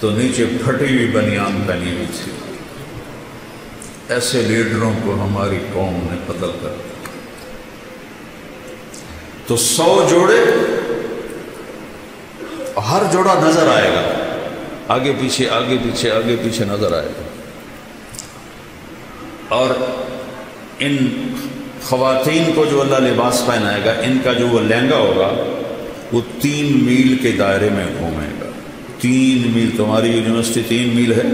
تو نیچے پھٹی ہوئی بنیان پہنی ہوئی تھی۔ ایسے لیڈروں کو ہماری قوم نے قتل کر دیا۔ تو 100 جوڑے، ہر جوڑا نظر آئے گا، آگے پیچھے آگے پیچھے آگے پیچھے نظر آئے گا۔ اور ان خواتین کو جو اللہ لباس پہنائے گا، ان کا جو وہ لہنگا ہوگا وہ 3 میل کے دائرے میں گھومے گا۔ 3 میل، تمہاری یونیورسٹی 3 میل ہے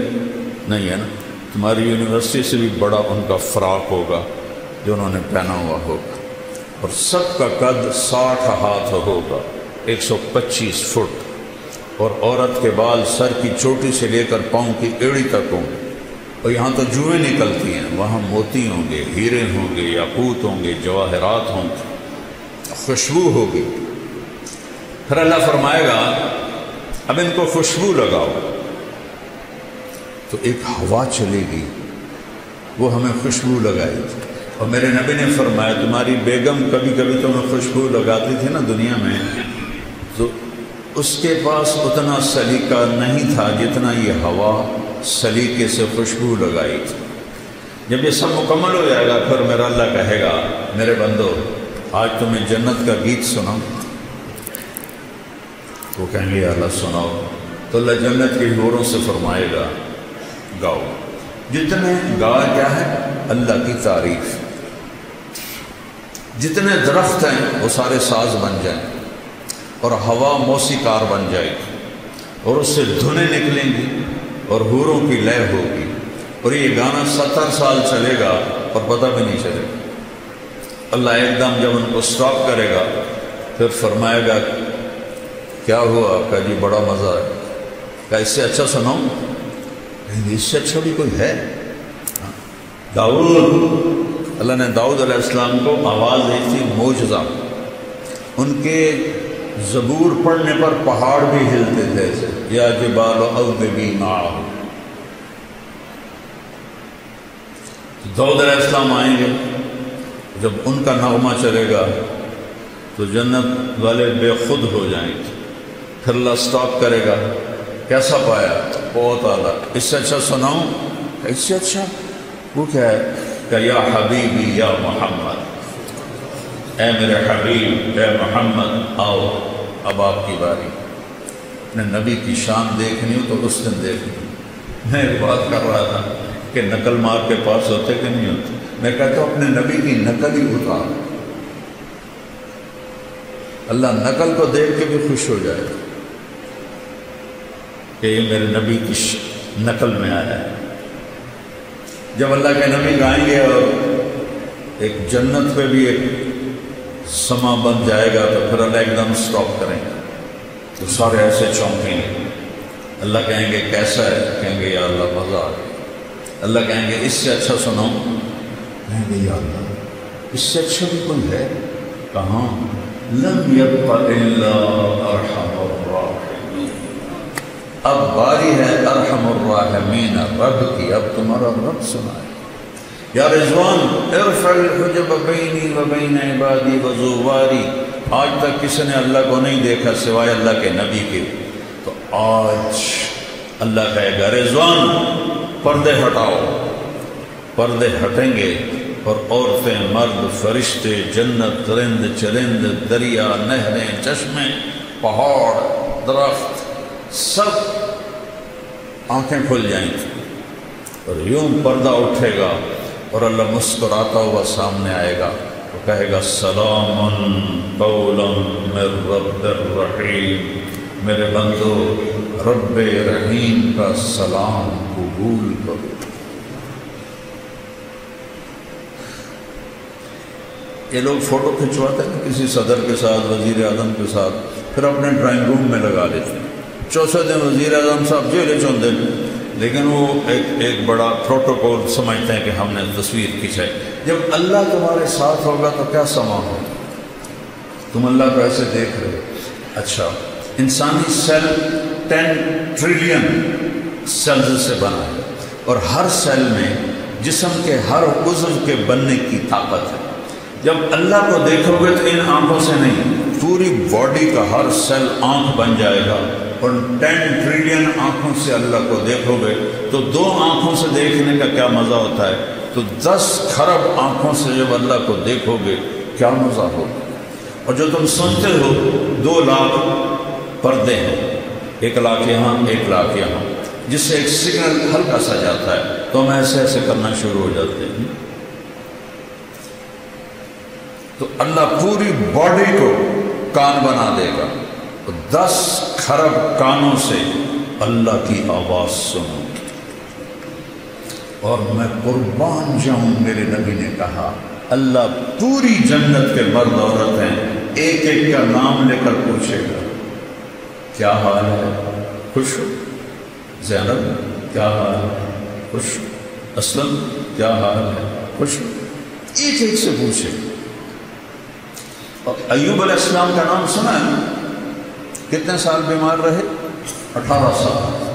نہیں ہے نا؟ تمہاری یونیورسٹی سے بھی بڑا ان کا فراق ہوگا جو انہوں نے پہنا ہوا ہوگا، اور سب کا قد 60 ہاتھ ہوگا، 125 فٹ، اور عورت کے بال سر کی چوٹی سے لے کر پاؤں کی ایڑی تک ہوں گے، اور یہاں تو جوئیں نکلتی ہیں، وہاں موتی ہوں گے، ہیرے ہوں گے، یاقوت ہوں گے، جواہرات ہوں گے، خوشبو ہوگی۔ پھر اللہ فرمائے گا اب ان کو خوشبو لگاؤ، تو ایک ہوا چلے گی، وہ ہمیں خوشبو لگائے گی۔ اور میرے نبی نے فرمایا تمہاری بیگم کبھی کبھی تمہیں خوشبو لگاتی تھی نا دنیا میں، تو اس کے پاس اتنا سلیقہ نہیں تھا جتنا یہ ہوا سلیقے سے خوشبو لگائی تھی۔ جب یہ سب مکمل ہو جائے گا پھر میرا اللہ کہے گا میرے بندو آج تمہیں جنت کا گیت سناؤں؟ وہ کہیں گے یا اللہ سناؤ، تو اللہ جنت کی حوروں سے فرمائے گا گاؤ۔ جتنے گا کیا ہے؟ اللہ کی تعریف۔ جتنے درخت ہیں وہ سارے ساز بن جائیں، اور ہوا موسیقار بن جائے گی، اور اس سے دھنیں نکلیں گی اور حوروں کی لے ہوگی، اور یہ گانا 70 سال چلے گا اور پتہ بھی نہیں چلے گا۔ اللہ ایک دم جب ان کو سٹاپ کرے گا پھر فرمائے گا کیا ہوا؟ کہ جی بڑا مزہ ہے۔ کہ اس سے اچھا سناؤں؟ اس سے اچھا بھی کوئی ہے؟ داؤد، اللہ نے داؤد علیہ السلام کو آواز دی تھی معجزہ، ان کے زبور پڑھنے پر پہاڑ بھی ہلتے تھے، ایسے یا جبال اوبی معہ۔ داؤد علیہ السلام آئیں گے، جب ان کا نغمہ چلے گا تو جنت والے بے خود ہو جائیں گے۔ پھر اللہ سٹاپ کرے گا، کیسا پایا؟ بہت اعلیٰ۔ اس سے اچھا سناؤں؟ اس سے اچھا وہ کیا ہے؟ کہ یا حبیبی یا محمد، اے میرے حبیب اے محمد آؤ اب آپ کی باری۔ اپنے نبی کی شان دیکھنی ہو تو اس دن دیکھنی۔ میں ایک بات کر رہا تھا کہ نقل مار کے پاس ہوتے کہ نہیں ہوتے، میں کہتا ہوں اپنے نبی کی نقل ہی اتار، اللہ نقل کو دیکھ کے بھی خوش ہو جائے کہ یہ میرے نبی کی نقل میں آیا ہے۔ جب اللہ کے نبی گائیں گے اور ایک جنت پہ بھی ایک سما بن جائے گا تو پھر اللہ ایک دم سٹاپ کریں گے تو سارے ایسے چونکیں گے۔ اللہ کہیں گے کیسا ہے؟ کہیں گے یا اللہ مزہ آ گیا۔ اللہ کہیں گے اس سے اچھا سناؤں؟ کہیں گے یا اللہ اس سے اچھا بھی کوئی ہے کہاں؟ لم یبق الا ارحم الراحمین، اب باری ہے ارحم الراحمین رب کی، اب تمہارا رب سنائے۔ یا رضوان ارفع الحجب بینی و بین عبادی و زواری، آج تک کسی نے اللہ کو نہیں دیکھا سوائے اللہ کے نبی کے، تو آج اللہ کہے گا رضوان پردے ہٹاؤ، پردے ہٹیں گے اور عورتیں، مرد، فرشتے، جنت، رند، چرند، دریا، نہریں، چشمے، پہاڑ، درخت، سب آنکھیں کھل جائیں گی اور یوں پردہ اٹھے گا اور اللہ مسکراتا ہوا سامنے آئے گا، وہ کہے گا سلام قولا من رب الرحیم، میرے بندو رب رحیم کا سلام قبول کرو۔ یہ لوگ فوٹو کھنچواتے ہیں کسی صدر کے ساتھ، وزیر اعظم کے ساتھ، پھر اپنے ڈرائنگ روم میں لگا لیتے ہیں، چوتھے دن وزیر اعظم صاحب جیلے چوندے، لیکن وہ ایک بڑا پروٹوکول سمجھتے ہیں کہ ہم نے تصویر کھینچائی۔ جب اللہ تمہارے ساتھ ہوگا تو کیا سما ہو، تم اللہ کو ایسے دیکھ رہے ہو۔ اچھا، انسانی سیل 10 ٹریلین سیلز سے بنا ہے اور ہر سیل میں جسم کے ہر عضو کے بننے کی طاقت ہے۔ جب اللہ کو دیکھو گے تو ان آنکھوں سے نہیں، پوری باڈی کا ہر سیل آنکھ بن جائے گا، اور 10 ٹریلین آنکھوں سے اللہ کو دیکھو گے تو 2 آنکھوں سے دیکھنے کا کیا مزہ ہوتا ہے، تو 10 کھرب آنکھوں سے جب اللہ کو دیکھو گے کیا مزہ ہوگا۔ اور جو تم سنتے ہو 2 لاکھ پردے ہیں، 1 لاکھ یہاں 1 لاکھ یہاں، جس سے ایک سگنل ہلکا سا جاتا ہے تو ہم ایسے ایسے کرنا شروع ہو جاتے ہیں۔ تو اللہ پوری باڈی کو کان بنا دے گا، 10 کھرب کانوں سے اللہ کی آواز سنو۔ اور میں قربان جاؤں، میرے نبی نے کہا اللہ پوری جنت کے مرد عورت ہیں، ایک ایک کا نام لے کر پوچھے گا کیا حال ہے، خوش ہو؟ زینب کیا حال ہے، خوش ہو؟ اسلم کیا حال ہے، خوش ہو؟ ایک ایک سے پوچھے گا۔ اور ایوب علیہ السلام کا نام سنا ہے؟ کتنے سال بیمار رہے؟ 18 سال۔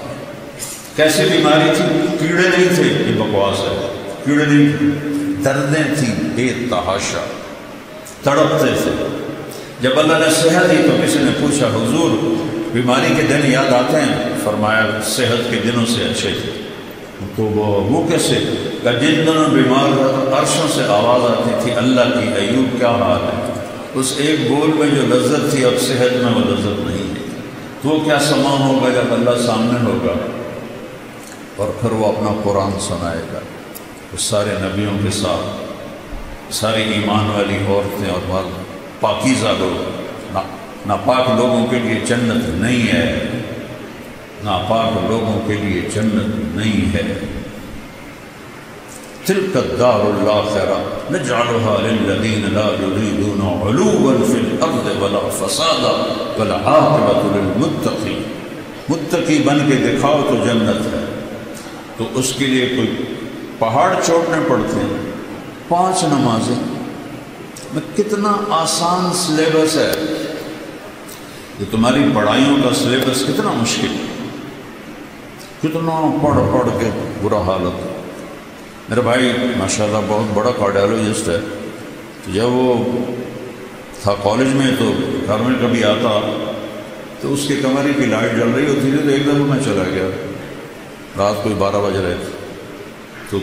کیسی بیماری تھی؟ کیڑے نہیں تھے، یہ بکواس ہے، کیڑے نہیں تھے، دردیں تھیں بے تحاشا، تڑپتے تھے۔ جب اللہ نے صحت دی تو کسی نے پوچھا حضور بیماری کے دن یاد آتے ہیں؟ فرمایا صحت کے دنوں سے اچھے تھے۔ تو وہ کیسے؟ کہ جن دنوں بیمار تھا تو عرشوں سے آواز آتی تھی اللہ کی ایوب کیا حال ہے۔ اس ایک بول میں جو لذت تھی اب صحت میں وہ لذت نہیں ہے۔ تو وہ کیا سما ہوگا جب اللہ سامنے ہوگا اور پھر وہ اپنا قرآن سنائے گا، وہ سارے نبیوں کے ساتھ، ساری ایمان والی عورتیں اور مرد، پاکیزہ لوگ، ناپاک لوگوں کے لیے جنت نہیں ہے، ناپاک لوگوں کے لیے جنت نہیں ہے۔ تلک الدار الآخرہ نجعلها للذین لا یریدون علوا فی الارض ولا فسادا والعاقبۃ للمتقین۔ متقی بن کے دکھاؤ تو جنت ہے، تو اس کے لیے کوئی پہاڑ چھوڑنے پڑتے ہیں، 5 نمازیں میں کتنا آسان سلیبس ہے، یہ تمہاری پڑھائیوں کا سلیبس کتنا مشکل ہے، کتنا پڑھ پڑھ کے برا حالت ہے۔ میرا بھائی ماشاءاللہ بہت بڑا کارڈیالوجسٹ ہے، جب وہ تھا کالج میں تو گھر میں کبھی آتا تو اس کے کمرے کی لائٹ جل رہی ہوتی تھی، تو ایک دفعہ میں چلا گیا، رات کوئی 12 بج رہے تھے، تو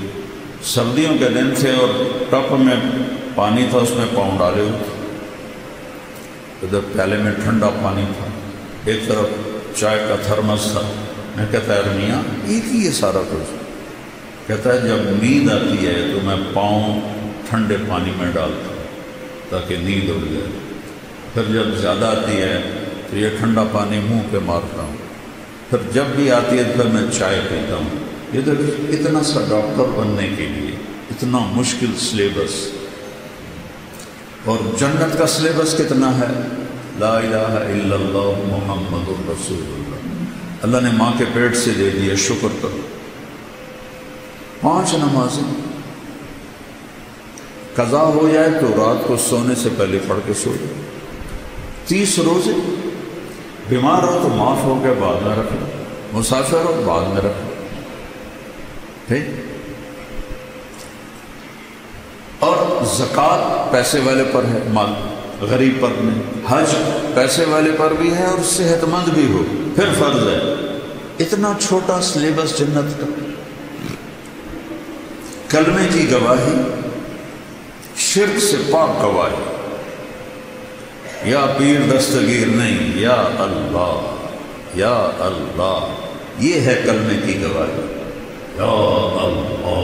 سردیوں کے دن تھے اور ٹپ میں پانی تھا، اس میں پاؤں ڈالے ہوئے تھے، ادھر پیالے میں ٹھنڈا پانی تھا، ایک طرف چائے کا تھرمس تھا۔ میں کہتا ہے میاں ایک ہی یہ سارا کچھ؟ کہتا ہے جب نیند آتی ہے تو میں پاؤں ٹھنڈے پانی میں ڈالتا ہوں تاکہ نیند اڑ جائے، پھر جب زیادہ آتی ہے تو یہ ٹھنڈا پانی منہ پہ مارتا ہوں، پھر جب بھی آتی ہے پھر میں چائے پیتا ہوں۔ یہ تو اتنا سا ڈاکٹر بننے کے لیے اتنا مشکل سلیبس، اور جنت کا سلیبس کتنا ہے؟ لا الہ الا اللہ محمد الرسول اللہ، اللہ نے ماں کے پیٹ سے دے دیا، شکر کرو۔ 5 نمازیں، قضا ہو جائے تو رات کو سونے سے پہلے پڑھ کے سو جائے۔ 30 روزے، بیمار ہو تو معاف ہو کے بعد میں رکھ لو، مسافر ہو بعد میں رکھ لو، ٹھیک۔ اور زکوٰۃ پیسے والے پر ہے، مال غریب پر نہیں۔ حج پیسے والے پر بھی ہے اور صحت مند بھی ہو پھر فرض ہے۔ اتنا چھوٹا سلیبس جنت کا۔ کلمے کی گواہی، شرک سے پاک گواہی، یا پیر دستگیر نہیں، یا اللہ یا اللہ، یہ ہے کلمے کی گواہی، یا اللہ۔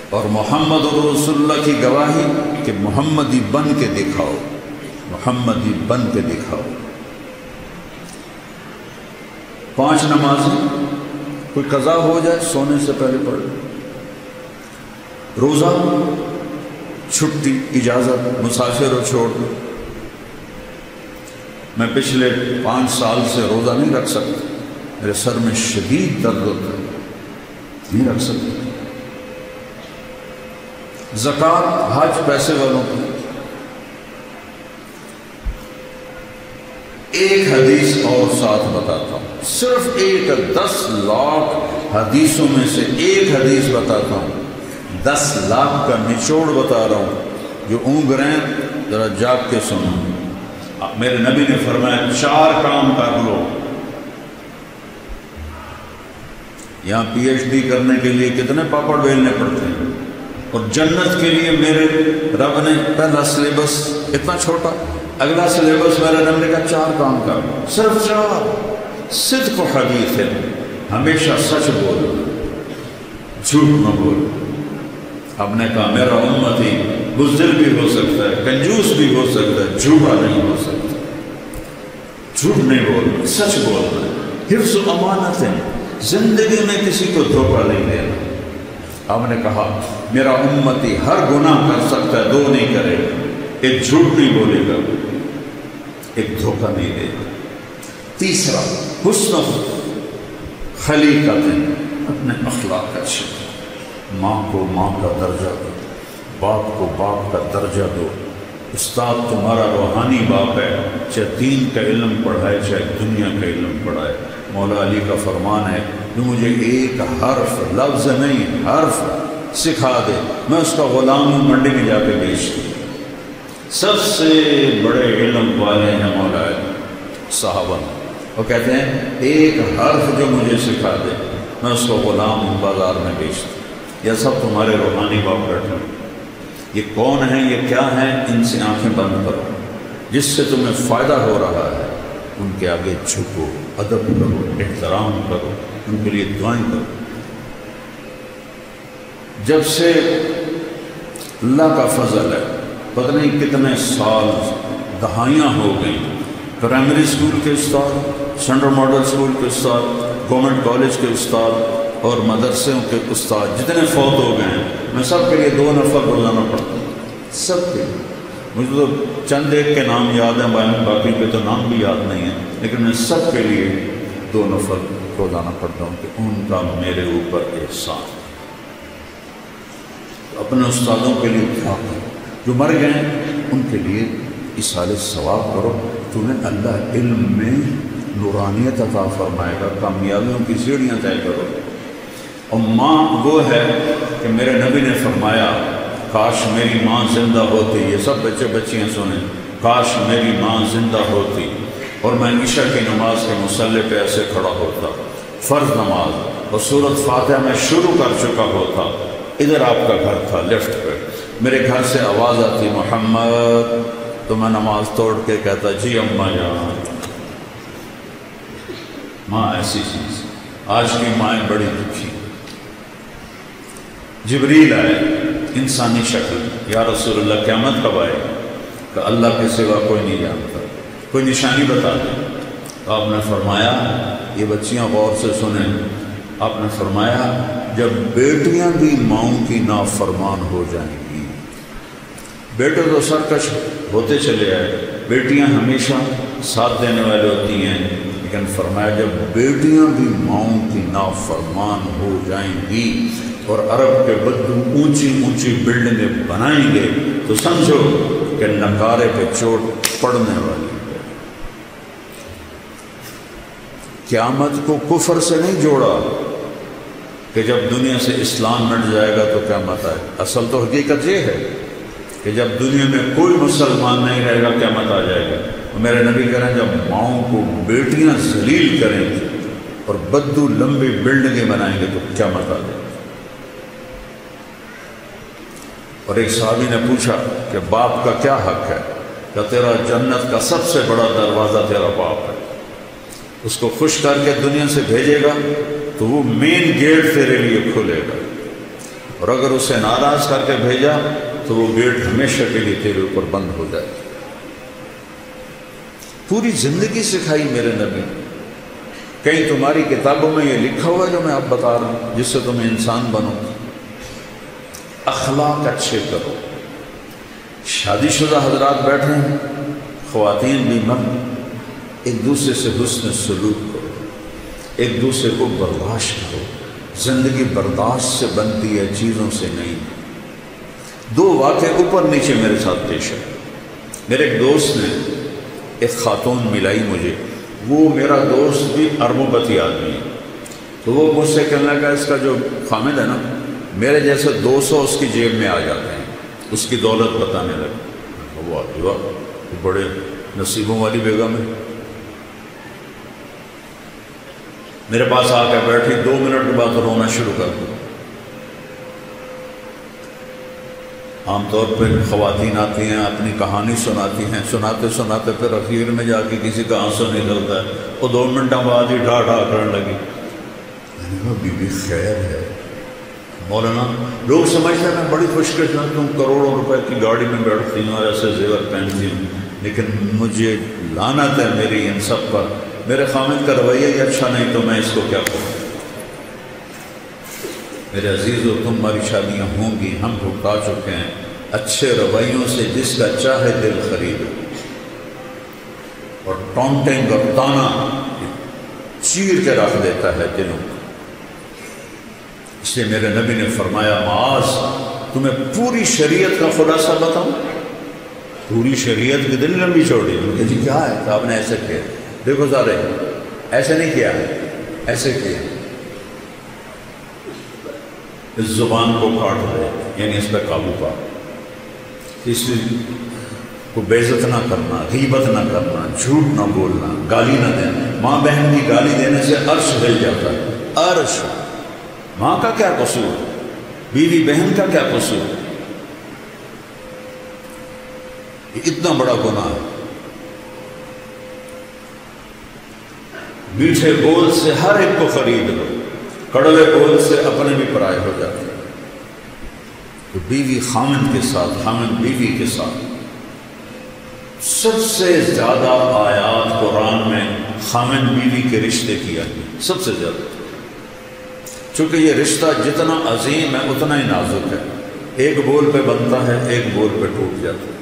اور محمد رسول اللہ کی گواہی کہ محمدی بن کے دکھاؤ، محمدی بن کے دکھاؤ۔ 5 نمازیں، کوئی قضا ہو جائے سونے سے پہلے پڑھ لو۔ روزہ، چھٹی، اجازت، مسافر ہو چھوڑ دو۔ میں پچھلے 5 سال سے روزہ نہیں رکھ سکتا، میرے سر میں شدید درد ہوتا ہے، نہیں رکھ سکتا۔ زکوٰۃ، حج پیسے والوں کو۔ ایک حدیث اور ساتھ بتاتا ہوں، صرف ایک، 10 لاکھ حدیثوں میں سے ایک حدیث بتاتا ہوں، 10 لاکھ کا نچوڑ بتا رہا ہوں، جو اونگ رہے ہیں ذرا جاگ کے سنو۔ میرے نبی نے فرمایا 4 کام کر لو۔ یہاں پی ایچ ڈی کرنے کے لیے کتنے پاپڑ بیلنے پڑتے ہیں، اور جنت کے لیے میرے رب نے پہلا سلیبس اتنا چھوٹا، اگلا سلیبس میرے رب نے کہا 4 کام کر لو، صرف 4۔ صدق و حدیث ہے، ہمیشہ سچ بولو، جھوٹ نہ بولو۔ اب نے کہا میرا امتی بزدل بھی ہو سکتا ہے، کنجوس بھی ہو سکتا ہے، جھوٹا نہیں ہو سکتا۔ جھوٹ نہیں بولنا، سچ بولنا، حفظ و امانت ہے، زندگی میں کسی کو دھوکہ نہیں دینا۔ ہم نے کہا میرا امتی ہر گناہ کر سکتا ہے، 2 نہیں کرے گا، ایک جھوٹ نہیں بولے گا، ایک دھوکہ نہیں دے گا۔ تیسرا، حسن خلیقت، اپنے اخلاق اچھے، ماں کو ماں کا درجہ دو، باپ کو باپ کا درجہ دو۔ استاد تمہارا روحانی باپ ہے، چاہے دین کا علم پڑھائے چاہے دنیا کا علم پڑھائے۔ مولا علی کا فرمان ہے، جو مجھے ایک حرف، لفظ نہیں حرف سکھا دے، میں اس کا غلام ہوں، منڈی میں جا کے بیچ دوں۔ سب سے بڑے علم والے ہیں مولا علی صحابہ، وہ کہتے ہیں ایک حرف جو مجھے سکھا دے میں اس کو غلام ہوں، بازار میں بیچ دوں۔ یہ سب تمہارے روحانی باپ بیٹھے ہیں۔ یہ کون ہیں، یہ کیا ہیں، ان سے آنکھیں بند کرو۔ جس سے تمہیں فائدہ ہو رہا ہے ان کے آگے جھکو، ادب کرو، احترام کرو، ان کے لیے دعائیں کرو۔ جب سے اللہ کا فضل ہے، پتہ نہیں کتنے سال، دہائیاں ہو گئیں، پرائمری اسکول کے استاد، سینٹرل ماڈل اسکول کے استاد، گورنمنٹ کالج کے استاد اور مدرسوں کے استاد جتنے فوت ہو گئے ہیں، میں سب کے لیے 2 نفر روزانہ پڑھتا ہوں، سب کے لیے۔ مجھے تو چند ایک کے نام یاد ہیں، باقی کے تو نام بھی یاد نہیں ہیں، لیکن میں سب کے لیے 2 نفر روزانہ پڑھتا ہوں کہ ان کا میرے اوپر احسان۔ اپنے استادوں کے لیے دعا کرو، جو مر گئے ہیں ان کے لیے اصالہ ثواب کرو، تمہیں اللہ علم میں نورانیت عطا فرمائے گا، کامیابیوں کی سیڑھیاں طے کرو۔ اور ماں وہ ہے کہ میرے نبی نے فرمایا کاش میری ماں زندہ ہوتی، یہ سب بچے بچیاں سنیں، کاش میری ماں زندہ ہوتی اور میں عشاء کی نماز کے مصلی پہ ایسے کھڑا ہوتا، فرض نماز، اور سورۃ فاتحہ میں شروع کر چکا ہوتا، ادھر آپ کا گھر تھا لیفٹ پہ، میرے گھر سے آواز آتی محمد، تو میں نماز توڑ کے کہتا جی اماں جان۔ ماں ایسی چیز، آج کی مائیں بڑی دکھی۔ جبریل آئے انسانی شکل، یا رسول اللہ قیامت کب آئے؟ کہ اللہ کے سوا کوئی نہیں جانتا، کوئی نشانی بتا دیں۔ تو آپ نے فرمایا، یہ بچیاں غور سے سنیں، آپ نے فرمایا جب بیٹیاں بھی ماؤں کی نافرمان ہو جائیں گی، بیٹے تو سرکش ہوتے چلے آئے، بیٹیاں ہمیشہ ساتھ دینے والے ہوتی ہیں، لیکن فرمایا جب بیٹیاں بھی ماؤں کی نافرمان ہو جائیں گی اور عرب کے بدو اونچی اونچی بلڈنگیں بنائیں گے تو سمجھو کہ نکارے پہ چوٹ پڑنے والی ہے۔ قیامت کو کفر سے نہیں جوڑا کہ جب دنیا سے اسلام مٹ جائے گا تو قیامت آئے۔ اصل تو حقیقت یہ ہے کہ جب دنیا میں کوئی مسلمان نہیں رہے گا قیامت آ جائے گا۔ میرے نبی کہہ رہے ہیں جب ماؤں کو بیٹیاں ذلیل کریں گے اور بدو لمبی بلڈنگیں بنائیں گے تو قیامت آ جائے گی۔ اور ایک صحابی نے پوچھا کہ باپ کا کیا حق ہے؟ کہ تیرا جنت کا سب سے بڑا دروازہ تیرا باپ ہے، اس کو خوش کر کے دنیا سے بھیجے گا تو وہ مین گیٹ تیرے لیے کھلے گا، اور اگر اسے ناراض کر کے بھیجا تو وہ گیٹ ہمیشہ کے لیے تیرے اوپر بند ہو جائے گا۔ پوری زندگی سکھائی میرے نبی۔ کہیں تمہاری کتابوں میں یہ لکھا ہوا ہے جو میں اب بتا رہا ہوں جس سے تم انسان بنو؟ اخلاق اچھے کرو۔ شادی شدہ حضرات بیٹھے ہیں، خواتین بھی مرد، ایک دوسرے سے حسن سلوک کرو، ایک دوسرے کو برداشت کرو۔ زندگی برداشت سے بنتی ہے، چیزوں سے نہیں۔ دو واقعے اوپر نیچے میرے ساتھ پیش ہے۔ میرے ایک دوست نے ایک خاتون ملائی مجھے، وہ میرا دوست بھی اربوں پتی آدمی ہے، تو وہ مجھ سے کہنے لگا اس کا جو خامد ہے نا میرے جیسے 200 اس کی جیب میں آ جاتے ہیں، اس کی دولت بتانے لگا۔ وہ آگے بڑے نصیبوں والی بیگم ہے۔ میرے پاس آ کے بیٹھی، 2 منٹ کے بعد رونا شروع کر دیا۔ عام طور پہ خواتین آتی ہیں، اپنی کہانی سناتی ہیں، سناتے سناتے پھر اخیر میں جا کے کسی کا آنسو نکلتا ہے، وہ 2 منٹوں بعد ہی ڈھا ڈھا کرنے لگی۔ میں نے کہا بی بی خیر ہے مولانا، لوگ سمجھتے ہیں میں بڑی خوش قسمت ہوں، کروڑوں روپے کی گاڑی میں بیٹھتی ہوں اور ایسے زیور پہنتی ہوں، لیکن مجھے لعنت ہے میری ان سب پر، میرے خامد کا رویہ ہی اچھا نہیں تو میں اس کو کیا کروں۔ میرے عزیزو، تمہاری شادیاں ہوں گی، ہم بھگتا چکے ہیں، اچھے رویوں سے جس کا چاہے دل خریدو، اور ٹونٹنگ اور تانا چیر کے رکھ دیتا ہے دلوں کو۔ اس لیے میرے نبی نے فرمایا معاذ تمہیں پوری شریعت کا خلاصہ بتاؤں؟ پوری شریعت کی دل لمبی چوڑی کہ جی کیا ہے؟ تو آپ نے ایسے کیا، دیکھو سارے ایسے نہیں کیا ہے، ایسے کیا، اس زبان کو کاٹ دے، یعنی اس پہ قابو پا، اس کو بے عزت نہ کرنا، غیبت نہ کرنا، جھوٹ نہ بولنا، گالی نہ دینا۔ ماں بہن کی گالی دینے سے عرش ہل جاتا ہے، عرش۔ ماں کا کیا قصور، بیوی بہن کا کیا قصور؟ یہ اتنا بڑا گناہ ہے۔ میٹھے بول سے ہر ایک کو خرید لو، کڑوے بول سے اپنے بھی پرائے ہو جاتے ہیں۔ تو بیوی خامن کے ساتھ، خامن بیوی کے ساتھ، سب سے زیادہ آیات قرآن میں خامن بیوی کے رشتے کی آئی، سب سے زیادہ، چونکہ یہ رشتہ جتنا عظیم ہے اتنا ہی نازک ہے، ایک بول پہ بنتا ہے، ایک بول پہ ٹوٹ جاتا ہے۔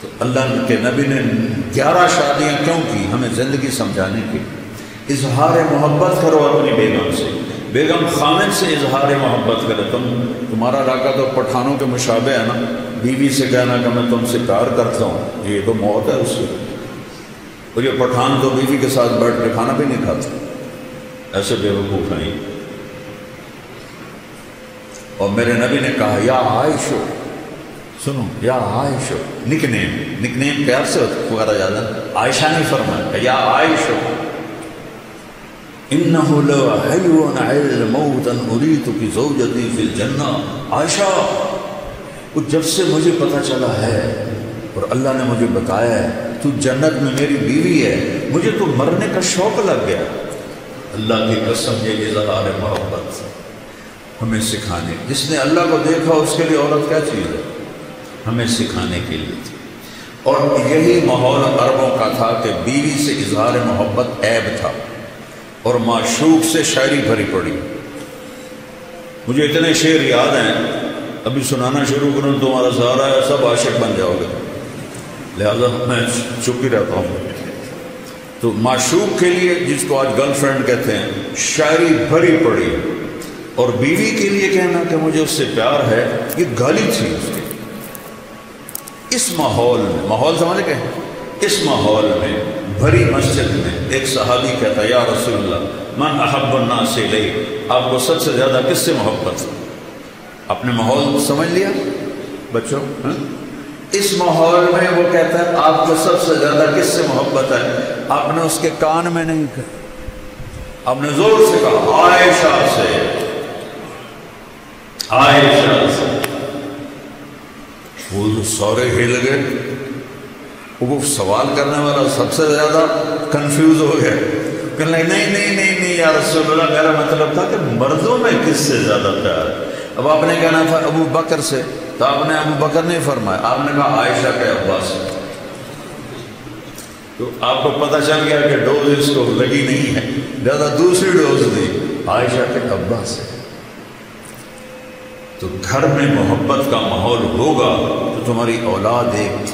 تو اللہ کے نبی نے 11 شادیاں کیوں کی؟ ہمیں زندگی سمجھانے کی۔ اظہار محبت کرو اپنی بیگم سے، بیگم خامن سے اظہار محبت کرے۔ تمہارا علاقہ تو پٹھانوں کے مشابہ ہے نا، بیوی سے کہنا کہ میں تم سے پیار کرتا ہوں، یہ تو موت ہے اس کی۔ اور یہ پٹھان تو بیوی کے ساتھ بیٹھ کے کھانا بھی نہیں کھاتے، ایسے بے وقوف ہیں۔ اور میرے نبی نے کہا یا عائشہ، سنو یا عائشہ، نک نیم پیار سے پکارا جاتا ہے، عائشہ نہیں فرمایا، یا عائشہ انہ لحی علی الموت ان اریتک زوجتی فی الجنہ۔ عائشہ، جب سے مجھے پتہ چلا ہے اور اللہ نے مجھے بتایا ہے تو جنت میں میری بیوی ہے، مجھے تو مرنے کا شوق لگ گیا۔ اللہ کی قسم یہ اظہار محبت ہمیں سکھانے، جس نے اللہ کو دیکھا اس کے لیے عورت کیا چیز ہے، ہمیں سکھانے کے لیے تھی۔ اور یہی ماحول عربوں کا تھا کہ بیوی سے اظہار محبت عیب تھا، اور معشوق سے شاعری بھری پڑی۔ مجھے اتنے شعر یاد ہیں، ابھی سنانا شروع کروں تمہارا سہارا ہے، سب عاشق بن جاؤ گے، لہذا میں چپ ہی رہتا ہوں۔ تو معشوق کے لیے، جس کو آج گرل فرینڈ کہتے ہیں، شاعری بھری پڑی، اور بیوی کے لیے کہنا کہ مجھے اس سے پیار ہے، یہ گالی تھی اس کی۔ اس ماحول میں، ماحول سمجھ گئے، اس ماحول میں بھری مسجد میں ایک صحابی کہتا ہے یا رسول اللہ من احب الناس الی، آپ کو سب سے زیادہ کس سے محبت ہے؟ اپنے ماحول سمجھ لیا بچوں؟ اس ماحول میں وہ کہتا ہے آپ کو سب سے زیادہ کس سے محبت ہے؟ آپ نے اس کے کان میں نہیں کہا، آپ نے زور سے کہا عائشہ سے، عائشہ سے۔ وہ سورے ہل گئے، وہ سوال کرنے والا سب سے زیادہ کنفیوز ہو گیا، کہ نہیں نہیں نہیں نہیں نہیں یا رسول اللہ، میرا مطلب تھا کہ مردوں میں کس سے زیادہ پیار ہے۔ اب آپ نے کہنا تھا ابو بکر سے، تو آپ نے ابو بکر نہیں فرمایا، آپ نے کہا عائشہ کے ابا سے۔ تو آپ کو پتہ چل گیا کہ ڈوز اس کو لگی نہیں ہے، زیادہ دوسری ڈوز دی، عائشہ کے ابا سے۔ تو گھر میں محبت کا ماحول ہوگا تو تمہاری اولاد ایک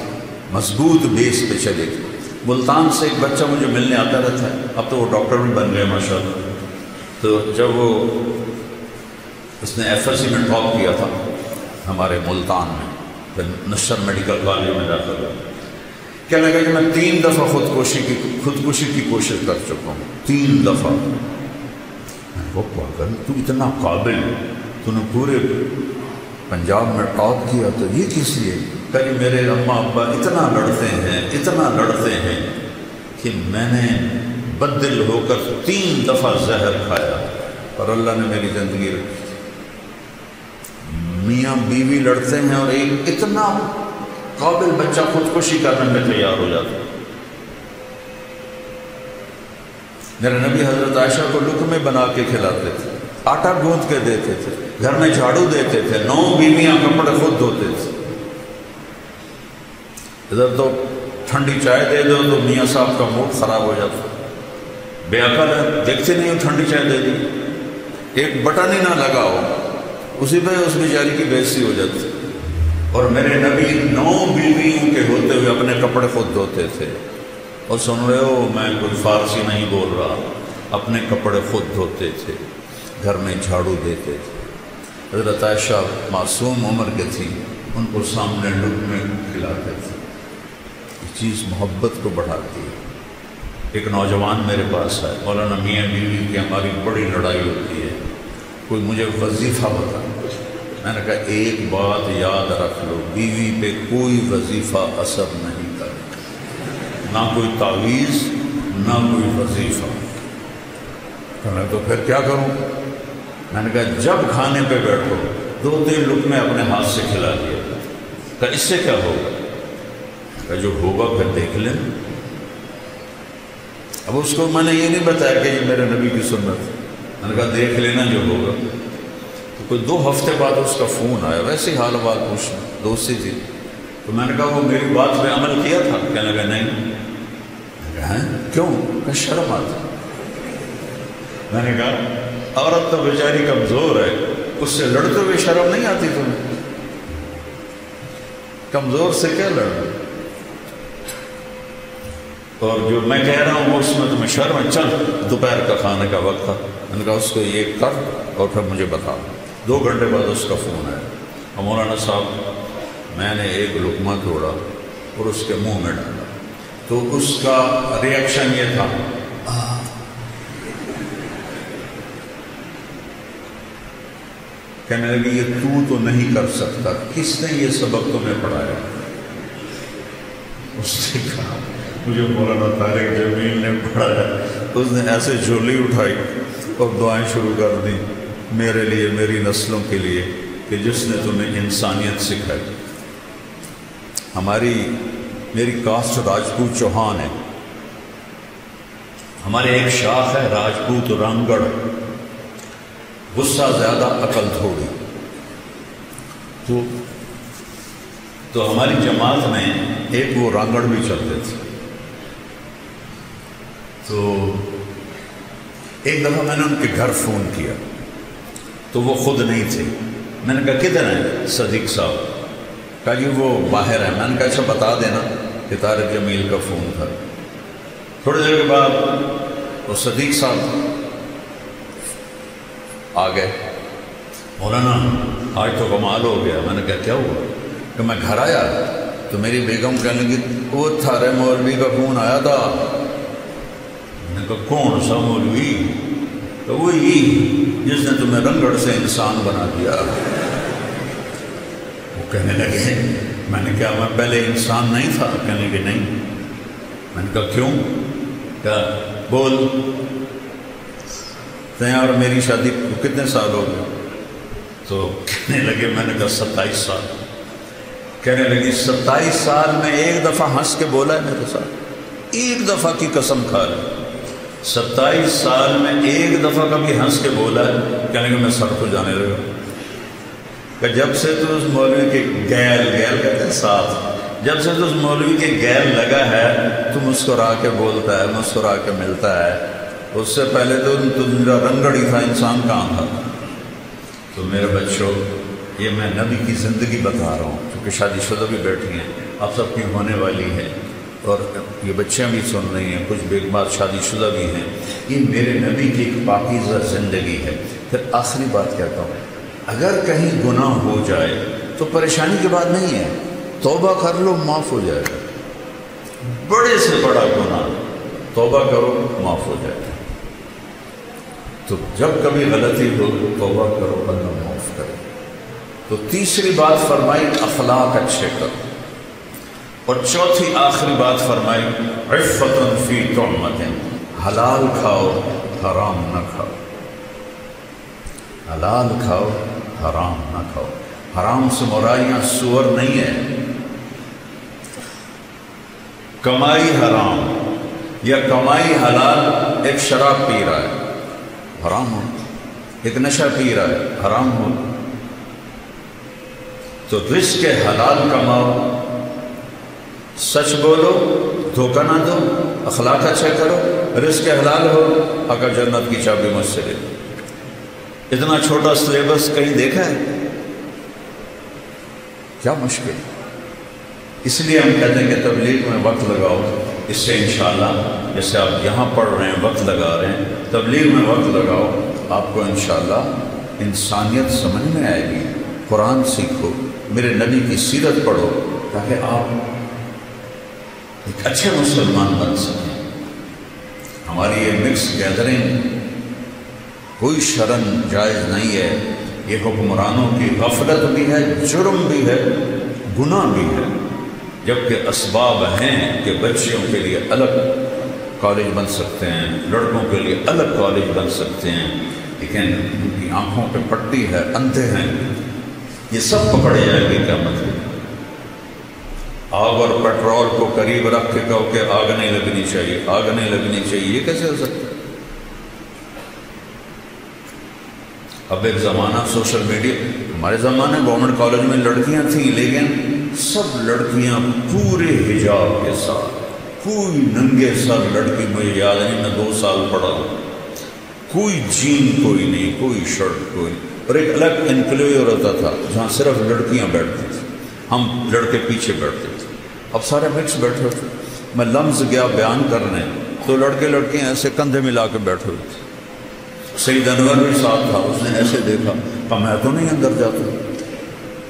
مضبوط بیس پہ چلے گی۔ ملتان سے ایک بچہ مجھے ملنے آتا رہتا ہے، اب تو وہ ڈاکٹر بھی بن گئے ماشاءاللہ۔ تو جب وہ اس نے FSC میں ٹاپ کیا تھا ہمارے ملتان میں، پھر نشر میڈیکل کالج میں داخل ہوا، کہنے لگا کہ میں 3 دفعہ خودکشی کی کوشش کر چکا ہوں، 3 دفعہ۔ وہ پاگل، تو اتنا قابل، تو نے پورے پنجاب میں ٹاپ کیا، تو یہ کس لیے؟ کہ میرے اماں ابا اتنا لڑتے ہیں کہ میں نے بدل ہو کر 3 دفعہ زہر کھایا، اور اللہ نے میری زندگی رکھی۔ میاں بیوی لڑتے ہیں اور ایک اتنا قابل بچہ خودکشی کرنے میں تیار ہو جاتا ہے۔ میرے نبی حضرت عائشہ کو لقمے بنا کے کھلاتے تھے، آٹا گوندھ کے دیتے تھے، گھر میں جھاڑو دیتے تھے، 9 بیویاں کپڑے خود دھوتے تھے۔ ادھر تو ٹھنڈی چائے دے دو تو میاں صاحب کا موڈ خراب ہو جاتا، بے عقل ہے، دیکھتے نہیں ہو ٹھنڈی چائے دے دی، ایک بٹن ہی نہ لگاؤ، اسی پہ اس بیچاری کی بے عزتی ہو جاتی۔ اور میرے نبی 9 بیویوں کے ہوتے ہوئے اپنے کپڑے خود دھوتے تھے۔ اور سن رہے ہو، میں کوئی فارسی نہیں بول رہا، اپنے کپڑے خود دھوتے تھے، گھر میں جھاڑو دیتے تھے۔ حضرت عائشہ معصوم عمر کے تھیں، ان کو سامنے لقمے کھلاتے تھے۔ یہ چیز محبت کو بڑھاتی ہے۔ ایک نوجوان میرے پاس ہے، مولانا میاں بیوی کی ہماری بڑی لڑائی ہوتی ہے، کوئی مجھے وظیفہ بتا۔ میں نے کہا ایک بات یاد رکھ لو، بیوی پہ کوئی وظیفہ اثر نہیں کرے، نہ کوئی تعویذ نہ کوئی وظیفہ۔ تو پھر کیا کروں؟ میں نے کہا جب کھانے پہ بیٹھو 2-3 لقمے اپنے ہاتھ سے کھلا دیا۔ کہا اس سے کیا ہوگا؟ کہا جو ہوگا پھر دیکھ لیں۔ اب اس کو میں نے یہ نہیں بتایا کہ یہ میرے نبی کی سنت ہے، میں نے کہا دیکھ لینا جو ہوگا۔ تو کوئی 2 ہفتے بعد اس کا فون آیا، ویسے حال بات پوچھنا، دوستی تھی۔ تو میں نے کہا وہ میری بات پہ عمل کیا تھا؟ کہنے لگا نہیں۔ میں کہا کیوں؟ کہ شرم آتی۔ میں نے کہا عورت تو بیچاری کمزور ہے، اس سے لڑتے ہوئے شرم نہیں آتی تمہیں؟ کمزور سے کیا لڑنا؟ اور جو میں کہہ رہا ہوں اس میں تمہیں شرم ہے؟ چل دوپہر کا کھانے کا وقت تھا، میں نے کہا اس کو یہ کر اور پھر مجھے بتا۔ 2 گھنٹے بعد اس کا فون آیا، اور مولانا صاحب میں نے ایک لقمہ توڑا اور اس کے منہ میں ڈالا، تو اس کا ریئیکشن یہ تھا کہنے لگی یہ تو نہیں کر سکتا، کس نے یہ سبق تمہیں پڑھایا؟ اس نے کہا مجھے مولانا طارق جمیل نے پڑھایا۔ اس نے ایسے جھولی اٹھائی اور دعائیں شروع کر دی میرے لیے، میری نسلوں کے لیے، کہ جس نے تمہیں انسانیت سکھائی۔ میری کاسٹ راجپوت چوہان ہے، ہمارے ایک شاخ ہے راجپوت رنگڑ، غصہ زیادہ عقل تھوڑی۔ تو ہماری جماعت میں ایک وہ رنگڑ بھی چلتے تھے۔ تو ایک دفعہ میں نے ان کے گھر فون کیا تو وہ خود نہیں تھے۔ میں نے کہا کدھر ہیں صدیق صاحب؟ کہا جی وہ باہر ہیں۔ میں نے کہا اچھا بتا دینا کہ طارق جمیل کا فون تھا۔ تھوڑی دیر کے بعد وہ صدیق صاحب آ گئے، مولانا آج تو کمال ہو گیا۔ میں نے کہا کیا ہوا؟ کہ میں گھر آیا تو میری بیگم کہنے لگی وہ تھارے مولوی کا فون آیا تھا۔ میں نے کہا کون سا مولوی؟ تو وہی جس نے تمہیں رنگڑ سے انسان بنا دیا۔ وہ کہنے لگے میں نے کہا میں پہلے انسان نہیں تھا؟ کہنے کہ نہیں۔ میں نے کہا کیوں؟ کہا بول تین اور میری شادی کو کتنے سال ہو گئے؟ تو کہنے لگے، میں نے کہا 27 سال۔ کہنے لگی 27 سال میں ایک دفعہ ہنس کے بولا ہے میرے ساتھ؟ ایک دفعہ کی قسم کھا رہی؟ 27 سال میں ایک دفعہ کبھی ہنس کے بولا ہے؟ کہنے کہ میں سر کو جانے لگا کہ جب سے تو اس مولوی کے گیل کہتے ہیں ساتھ، جب سے تو اس مولوی کے گیل لگا ہے تو مسکرا کے بولتا ہے، مسکرا کے ملتا ہے۔ اس سے پہلے تو میرا رنگڑی تھا، انسان کہاں تھا؟ تو میرے بچوں، یہ میں نبی کی زندگی بتا رہا ہوں، کیونکہ شادی شدہ بھی بیٹھی ہیں، آپ سب کی ہونے والی ہے، اور یہ بچیاں بھی سن رہی ہیں، کچھ بے بعد شادی شدہ بھی ہیں۔ یہ میرے نبی کی ایک پاکیزہ زندگی ہے۔ پھر آخری بات کہتا ہوں، اگر کہیں گناہ ہو جائے تو پریشانی کی بات نہیں ہے، توبہ کر لو معاف ہو جائے گا۔ بڑے سے بڑا گناہ توبہ کرو معاف ہو جائے گا۔ تو جب کبھی غلطی ہو توبہ کرو، اللہ معاف کرے۔ تو تیسری بات فرمائی اخلاق اچھے کرو، اور چوتھی آخری بات فرمائی عفت فی طعمۃ، حلال کھاؤ حرام نہ کھاؤ، حلال کھاؤ حرام نہ کھاؤ۔ حرام سے مراد یہاں سور نہیں ہے، کمائی حرام یا کمائی حلال۔ ایک شراب پی رہا ہے حرام ہو، ایک نشہ پی رہا ہے حرام ہو۔ تو رزق حلال کماؤ، سچ بولو، دھوکہ نہ دو، اخلاق اچھا کرو، رزق حلال ہو، اگر جنت کی چابی مجھ سے لے لو۔ اتنا چھوٹا سلیبس کہیں دیکھا ہے؟ کیا مشکل۔ اس لیے ہم کہتے ہیں کہ تبلیغ میں وقت لگاؤ، اس سے انشاءاللہ جیسے آپ یہاں پڑھ رہے ہیں وقت لگا رہے ہیں، تبلیغ میں وقت لگاؤ، آپ کو انشاءاللہ انسانیت سمجھ میں آئے گی۔ قرآن سیکھو، میرے نبی کی سیرت پڑھو، تاکہ آپ ایک اچھے مسلمان بن سکیں۔ ہماری یہ مکس گیدرنگ کوئی شرن جائز نہیں ہے، یہ حکمرانوں کی غفلت بھی ہے، جرم بھی ہے، گناہ بھی ہے، جبکہ اسباب ہیں کہ بچیوں کے لیے الگ کالج بن سکتے ہیں، لڑکوں کے لیے الگ کالج بن سکتے ہیں، لیکن ان کی آنکھوں پہ پٹی ہے، اندھے ہیں، یہ سب پکڑے جائے گی کیا مطلب؟ آگ اور پیٹرول کو قریب رکھ کے کہو کہ آگ نہیں لگنی چاہیے، آگ نہیں لگنی چاہیے، یہ کیسے ہو سکتا ہے؟ اب ایک زمانہ سوشل میڈیا، ہمارے زمانے گورنمنٹ کالج میں لڑکیاں تھیں، لیکن سب لڑکیاں پورے حجاب کے ساتھ، کوئی ننگے سر لڑکی، مجھے یاد نہیں، میں 2 سال پڑھا ہوں، کوئی جین کوئی نہیں، کوئی شرٹ کوئی نہیں، اور ایک الگ انکلیور ہوتا تھا جہاں صرف لڑکیاں بیٹھتی تھیں، ہم لڑکے پیچھے بیٹھتے تھے، اب سارے مکس بیٹھے ہوتے۔ میں لمز گیا بیان کرنے تو لڑکے لڑکیاں ایسے کندھے ملا کے بیٹھے ہوئے تھے۔ سید انور بھی ساتھ تھا، اس نے ایسے دیکھا، کہا میں تو نہیں اندر جاتا۔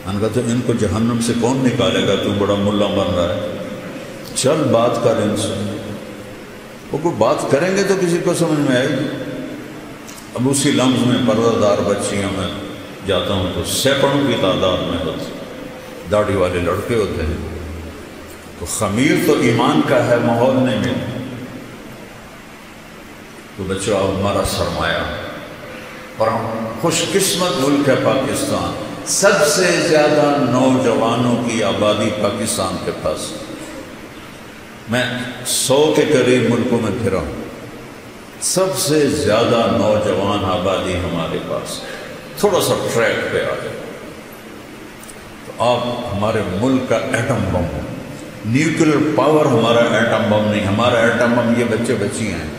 میں نے کہا تو ان کو جہنم سے کون نکالے گا، تو بڑا ملا بن رہا ہے، چل بات کر ان سے۔ وہ کوئی بات کریں گے تو کسی کو سمجھ میں آئے گی۔ اب اسی لمز میں پردہ دار بچیاں میں جاتا ہوں تو سینکڑوں کی تعداد میں ہوتی، داڑھی والے لڑکے ہوتے ہیں، تو خمیر تو ایمان کا ہے، ماحول نہیں ملتا۔ تو بچوں اب ہمارا سرمایہ، اور ہم خوش قسمت ملک ہے پاکستان، سب سے زیادہ نوجوانوں کی آبادی پاکستان کے پاس۔ میں 100 کے قریب ملکوں میں پھرا ہوں، سب سے زیادہ نوجوان آبادی ہمارے پاس۔ تھوڑا سا ٹریک پہ آ جائے تو آپ ہمارے ملک کا ایٹم بم ہو، نیوکلیر پاور ہمارا ایٹم بم نہیں، ہمارا ایٹم بم یہ بچے بچیاں ہیں۔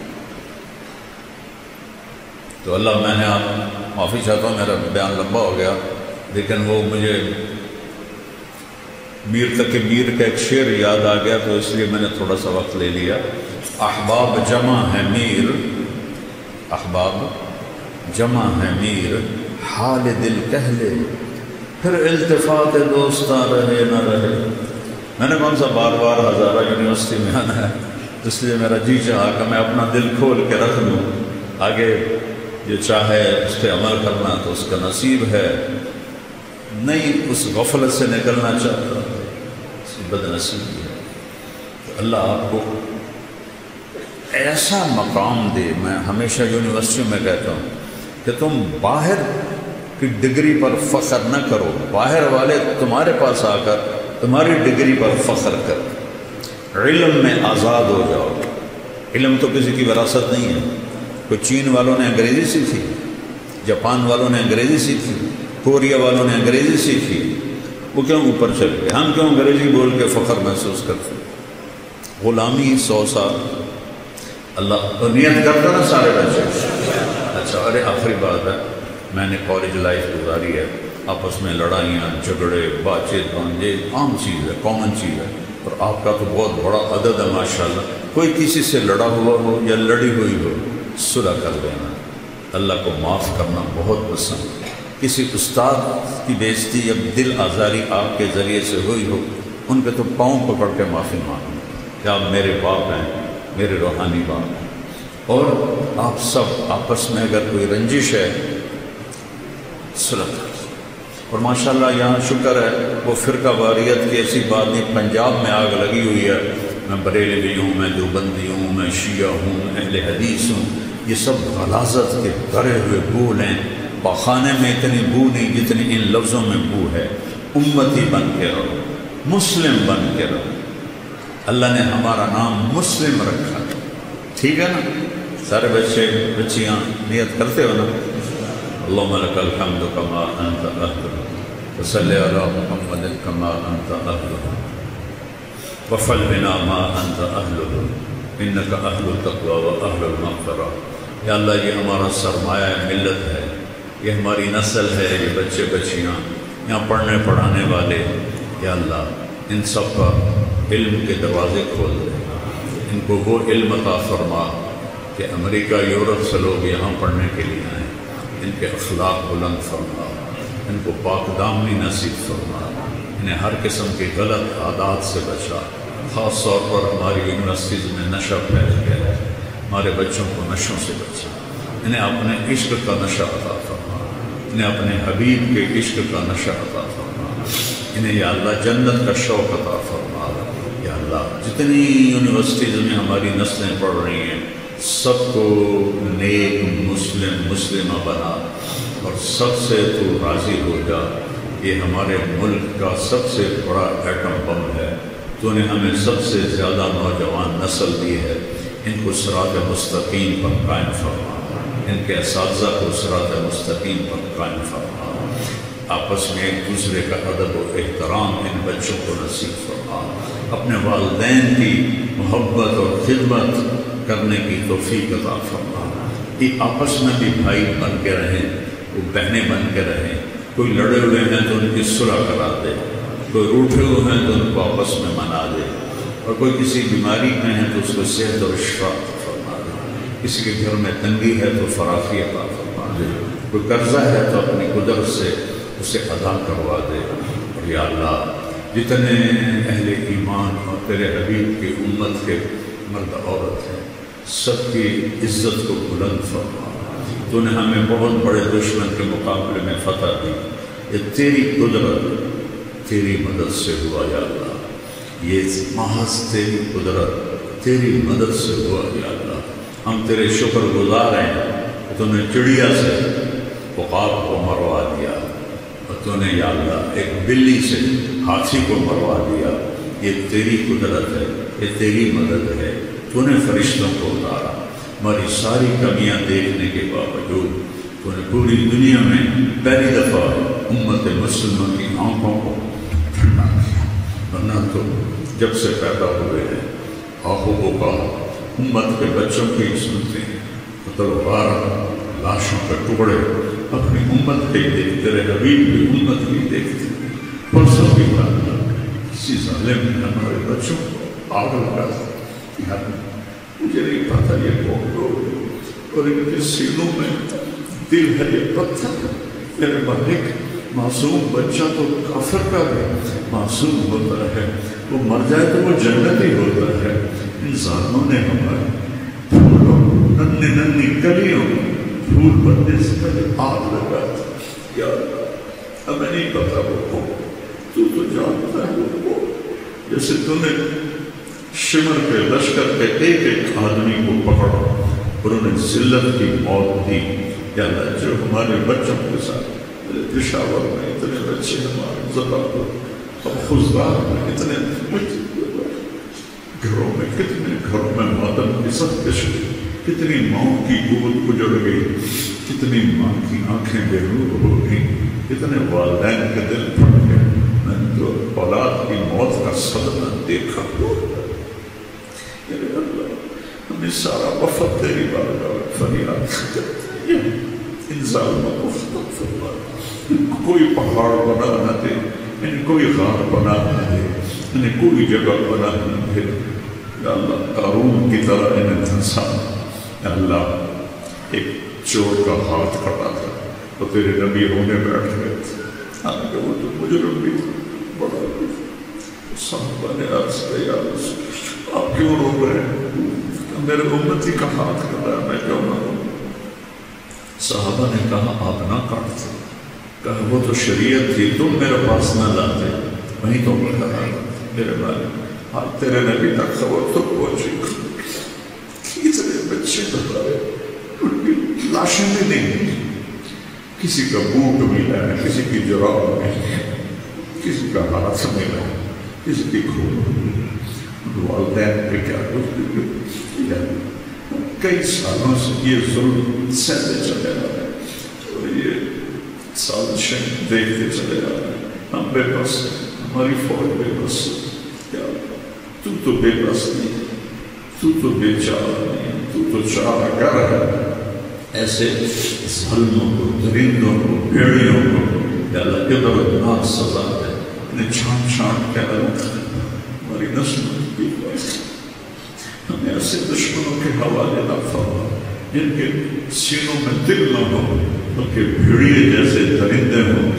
تو اللہ، میں نے آپ معافی چاہتا ہوں، میرا بیان لمبا ہو گیا، لیکن وہ مجھے میر تک میر کا ایک شعر یاد آ گیا تو اس لیے میں نے تھوڑا سا وقت لے لیا. احباب جمع ہے میر، احباب جمع ہے میر، حال دل کہہ لے پھر التفات دوستاں رہے نہ رہے. میں نے کون سا بار بار ہزارہ یونیورسٹی میں آنا ہے، اس لیے میرا جی چاہا کہ میں اپنا دل کھول کے رکھ لوں، آگے جو چاہے اس پہ عمل کرنا تو اس کا نصیب ہے، نہیں اس غفلت سے نکلنا چاہتا اس کی بد نصیبی ہے. تو اللہ آپ کو ایسا مقام دے. میں ہمیشہ یونیورسٹی میں کہتا ہوں کہ تم باہر کی ڈگری پر فخر نہ کرو، باہر والے تمہارے پاس آ کر تمہاری ڈگری پر فخر کر، علم میں آزاد ہو جاؤ. علم تو کسی کی وراثت نہیں ہے. کوئی چین والوں نے انگریزی سیکھی، جاپان والوں نے انگریزی سیکھی، کوریا والوں نے انگریزی سیکھی، وہ کیوں اوپر چل گئے؟ ہم کیوں انگریزی بول کے فخر محسوس کرتے؟ غلامی 100 سال اللہ نیت کرتا نا سارے بچے. اچھا، ارے آخری بات ہے، میں نے کالج لائف گزاری ہے، آپس میں لڑائیاں جھگڑے بات چیت بانجے عام چیز ہے، کامن چیز ہے. اور آپ کا تو بہت بڑا عدد ہے ماشاءاللہ. کوئی کسی سے لڑا ہوا ہو یا لڑی ہوئی ہو، صلح کر دینا. اللہ کو معاف کرنا بہت پسند. کسی استاد کی بےعزتی یا دل آزاری آپ کے ذریعے سے ہوئی ہو، ان کے تو پاؤں پکڑ کے معافی مانگو کہ آپ میرے باپ ہیں، میرے روحانی باپ ہیں. اور آپ سب آپس میں اگر کوئی رنجش ہے صلح کریں. اور ماشاءاللہ یہاں شکر ہے وہ فرقہ واریت کی ایسی بات نہیں. پنجاب میں آگ لگی ہوئی ہے، میں بریلوی ہوں، میں دیوبندی ہوں، میں شیعہ ہوں، اہل حدیث ہوں. یہ سب غلاظت کے بھرے ہوئے بول ہیں. پاخانے میں اتنی بو نہیں جتنی ان لفظوں میں بو ہے. امتی بن کے رہو، مسلم بن کے رہو. اللہ نے ہمارا نام مسلم رکھا، ٹھیک ہے نا؟ سارے بچے بچیاں نیت کرتے ہو نا؟ اللہم لک الحمد کما انت اہل وصلی علی محمد کما انت اہل وفعل بنا ما انت اہل انک اہل التقوی و اہل المغفرہ. یا اللہ یہ ہمارا سرمایہ ملت ہے، یہ ہماری نسل ہے، یہ بچے بچیاں یہاں پڑھنے پڑھانے والے. یا اللہ ان سب کا علم کے دروازے کھول دے، ان کو وہ علم عطا فرما کہ امریکہ یورپ سے لوگ یہاں پڑھنے کے لیے آئیں. ان کے اخلاق بلند فرما، ان کو پاک دامنی نصیب فرما، انہیں ہر قسم کے غلط عادات سے بچا. خاص طور پر ہماری یونیورسٹیز میں نشہ پھیل گیا ہے، ہمارے بچوں کو نشوں سے بچا. انہیں اپنے عشق کا نشہ عطا فرما، انہیں اپنے حبیب کے عشق کا نشہ عطا فرما. انہیں یا اللہ جنت کا شوق عطا فرما. یا اللہ جتنی یونیورسٹیز میں ہماری نسلیں پڑھ رہی ہیں سب کو نیک مسلمہ بنا اور سب سے تو راضی ہو جا. یہ ہمارے ملک کا سب سے بڑا ایٹم بم ہے. تو نے ہمیں سب سے زیادہ نوجوان نسل دی ہے. ان کو صراط مستقیم پر قائم فرما، ان کے اساتذہ کو صراط مستقیم پر قائم فرما. آپس میں ایک دوسرے کا ادب و احترام ان بچوں کو نصیب فرما. اپنے والدین کی محبت اور خدمت کرنے کی توفیق عطا فرما. یہ آپس میں بھی بھائی بن کے رہیں، وہ بہنیں بن کے رہیں. کوئی لڑے ہوئے ہیں تو ان کی صلح کرا دے، کوئی روٹھے ہوئے ہیں تو ان کو آپس میں منا دے، اور کوئی کسی بیماری میں ہے تو اس کو صحت اور شفا فرما دے. کسی کے گھر میں تنگی ہے تو فراخی عطا فرما دے. کوئی قرضہ ہے تو اپنی قدرت سے اسے ادا کروا دے. اور یا اللہ جتنے اہل ایمان اور تیرے حبیب کی امت کے مرد عورت ہیں سب کی عزت کو بلند فرما. تو نے ہمیں بہت بڑے دشمن کے مقابلے میں فتح دی. یہ تیری قدرت تیری مدد سے ہوا یا اللہ. یہ محض تیری قدرت تیری مدد سے ہوا یا اللہ. ہم تیرے شکر گزار ہیں کہ تو نے چڑیا سے عقاب کو مروا دیا، اور تو نے یا اللہ ایک بلی سے ہاتھی کو مروا دیا. یہ تیری قدرت ہے، یہ تیری مدد ہے. تو نے فرشتوں کو اتارا. ہماری ساری کمیاں دیکھنے کے باوجود تو نے پوری دنیا میں پہلی دفعہ امت مسلمہ کی آنکھوں کو ٹھنڈا کیا. ورنہ تو جب سے پیدا ہوئے ہیں آنکھوں کا امت کے بچوں کی سنتے ہیں، تلوار لاشوں کے ٹکڑے اپنی امت کے دیکھتے رہے، حبیب کی امت کی دیکھتے ہیں. پرسوں کی بات کسی ظالم نے ہمارے بچوں کو آگ لگا دیا، مجھے نہیں پتا یہ کون لوگ، اور ان کے سینوں میں دل ہے یہ پتھر، میرے مالک معصوم بچہ تو کافر کا بھی معصوم ہوتا ہے، وہ مر جائے تو وہ جنتی ہوتا ہے، ان ظالموں نے ہمارے پھولوں ننھی ننھی کلیوں پھول بننے سے پہلے آگ لگا دی۔ یا اللہ ہمیں نہیں پتا وہ کون، تو جانتا ہے وہ کون، جیسے تو نے شمر کے لشکر کے ایک ایک آدمی کو پکڑا اور انہیں ذلت کی موت دی۔ یا اللہ جو ہمارے بچوں کے ساتھ پشاور میں اتنے بچے ہمارے زبان اب خزدار میں اتنے گھروں میں، کتنے گھروں میں ماتم کی سب کشی، کتنی ماں کی گود اجڑ گئی، کتنی ماں کی آنکھیں بے روح ہو گئی، کتنے والدین کے دل پھٹ گئے۔ میں نے تو اولاد کی موت کا صدمہ دیکھا، میرے اللہ ہمیں سارا وفد تیری بارگاہ میں فریاد کرتے ہیں، ان ظالموں کو ختم فرما، کوئی پہاڑ بنا نہ دے، انہیں کوئی غار بنا نہ دے، انہیں کوئی جگہ بنا نہ دے۔ یا اللہ قارون کی طرح انہیں دھنسا۔ یا اللہ ایک چور کا ہاتھ کٹا تھا تو تیرے نبی رونے بیٹھ گئے تھے، وہ تو مجرم بھی تھا، بڑا بھی تھا۔ صحابہ نے عرض کیا یا رسول آپ کیوں رو رہے ہیں؟ میرے امتی کا ہاتھ کٹا ہے، میں کیوں نہ رو؟ صحابہ نے کہا آپ نہ کاٹتے، کہا وہ تو شریعت تھی، تم میرے پاس نہ لاتے، وہیں تو برقرار میرے بارے آج تیرے نبی تک خبر تو پہنچی، کتنے بچے ہمارے ان کی لاشیں بھی نہیں، کسی کا بوٹ ملا ہے، کسی کی جراب ملی ہے، کسی کا ہاتھ ملا ہے، کسی کی خون، والدین پہ کیا گزری، کئی سالوں سے یہ ظلم سہتے چلے آ رہے ہیں اور یہ سازشیں دیکھتے چلے آ رہے ہیں۔ ہم بے بس ہیں، ہماری فوج بے بس ہے۔ تو بے بس نہیں، تو بے چارہ نہیں، تو چارہ گر ہے۔ ایسے ظلموں کو، درندوں کو، بھیڑیوں کو یا اللہ عبرتناک سزا دے، انہیں چھانٹ چھانٹ کے الگ ہماری نسلوں کی بات، ہمیں ایسے دشمنوں کے حوالے نہ فرما جن کے سینوں میں دل نہ ہو، بلکہ بھیڑیے جیسے درندے ہوں،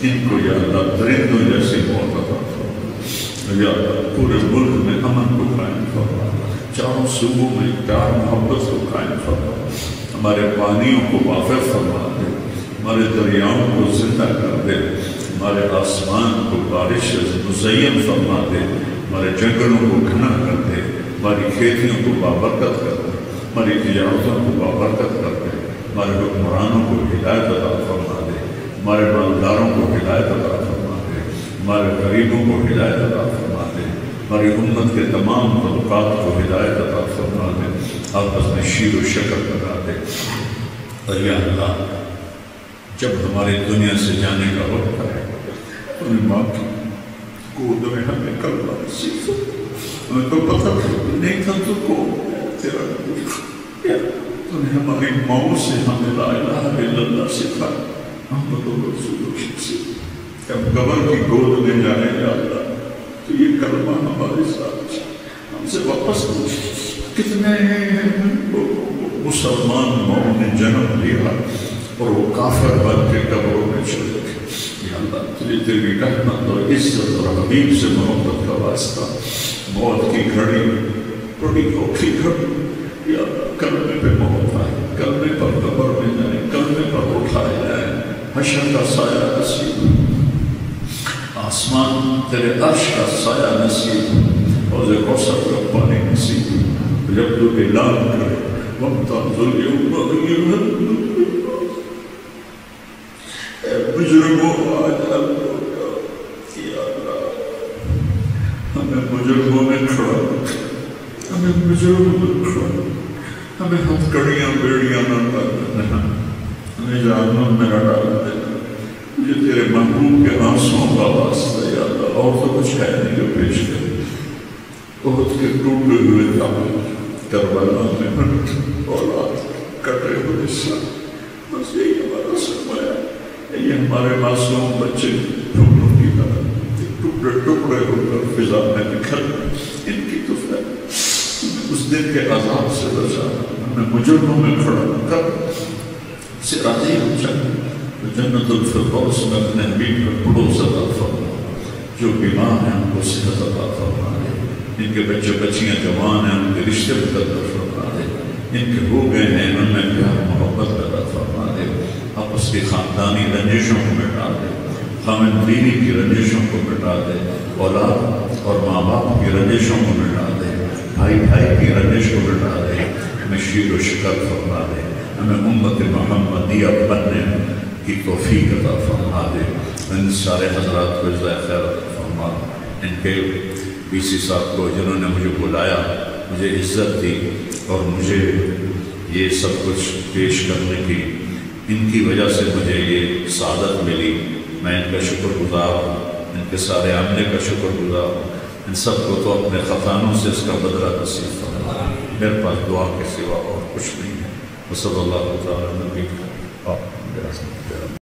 ان کو یا اللہ درندوں جیسی موت عطا فرما۔ یا اللہ پورے ملک میں امن کو قائم فرما، چاروں صوبوں میں پیار محبت کو قائم فرما، ہمارے پانیوں کو وافر فرما دے، ہمارے دریاؤں کو زندہ کر دے، ہمارے آسمان کو بارش سے مزین فرما دے، ہمارے جنگلوں کو گھنا کر دے، ہماری کھیتیوں کو بابرکت کر دے، ہماری تجارتوں کو بابرکت کر دے، ہمارے حکمرانوں کو ہدایت عطا فرما دے، ہمارے مالداروں کو ہدایت عطا فرما دے، ہمارے غریبوں کو ہدایت عطا فرما دے، ہماری امت کے تمام طبقات کو ہدایت عطا فرما دے، آپس میں شیر و شکر بنا دے۔ اور یا اللہ جب ہماری دنیا سے جانے کا وقت ہے، اپنی ماں کی گود میں ہمیں کلمہ نصیب فرما۔ ہمیں تو پتہ نہیں تھا تو کون تیرا تو نے ہماری ماؤں سے ہمیں لا الہ الا اللہ سکھا، محمد رسول اللہ سے ہم قبر کی گود میں جائیں یا اللہ تو یہ کلمہ ہمارے ساتھ ہم سے واپس پوچھ۔ کتنے مسلمان ماؤں نے جنم لیا اور وہ کافر بن کے قبروں میں چلے گئے، یا اللہ تجھے تیری رحمت اور عزت اور حبیب سے محبت کا واسطہ، موت کی گھڑی بڑی اوکھی گھڑی، یا کلمے پہ موت آئے، کلمے پر قبر میں جائیں، کلمے پر اٹھائے جائیں، حشر کا سایہ نصیب، آسمان تیرے عرش کا سایہ نصیب، حوض کوثر کا پانی نصیب، جب تو اعلان کرے وَامْتَازُ الْيَوْمَ أَيُّهَا الْمُجْرِمُونَ، اے مجرموں آج اللہ یا اللہ ہمیں مجرموں میں کھڑا رکھے، ہمیں مجرموں میں کھڑا رکھے، ہمیں ہتھ کڑیاں بیڑیاں نہ ڈال دینا، ہمیں جہنم میں نہ ڈال دینا، مجھے تیرے محبوب کے آنسوؤں کا واسطہ یا اللہ، اور تو کچھ ہے نہیں جو پیش کرے، بہت کے ٹوٹے ہوئے جامع کربلا میں اولاد کٹے ہوئے ساتھ، بس یہی ہمارا سرمایہ ہے، یہ ہمارے معصوم بچے ٹکڑوں کی طرح ٹکڑے ٹکڑے ہو کر فضا میں بکھر ان کی تو اس دن کے عذاب سے بچا، ہمیں مجرموں میں کھڑا کر سے راضی ہو جائے، جنت الفردوس میں اپنے حبیب پر پڑوس عطا فرما، جو بیمار ہیں ان کو صحت عطا فرما دے، ان کے بچے بچیاں جوان ہیں ان کے رشتے مقدر فرما دے، ان کے ہو گئے ہیں ان میں پیار محبت پیدا فرما دے، آپس کی خاندانی رنجشوں کو مٹا دے، خامن بیوی کی رنجشوں کو مٹا دے، اولاد اور ماں باپ کی رنجشوں کو مٹا دے، بھائی بھائی کی رنجش کو مٹا دے، ہمیں شیر و شکر فرما دے، ہمیں امت محمدیہ بننے کی توفیق عطا فرما دے، ان سارے حضرات کو جزائے خیر عطا فرما، ان کے بی سی صاحب کو جنہوں نے مجھے بلایا، مجھے عزت دی اور مجھے یہ سب کچھ پیش کرنے کی، ان کی وجہ سے مجھے یہ سعادت ملی، میں ان کا شکر گزار ہوں، ان کے سارے عملے کا شکر گزار ہوں، ان سب کو تو اپنے خطانوں سے اس کا بدلہ نصیب فرما، میرے پاس دعا کے سوا اور کچھ نہیں ہے۔ وصلی اللہ تعالی علیہ وسلم۔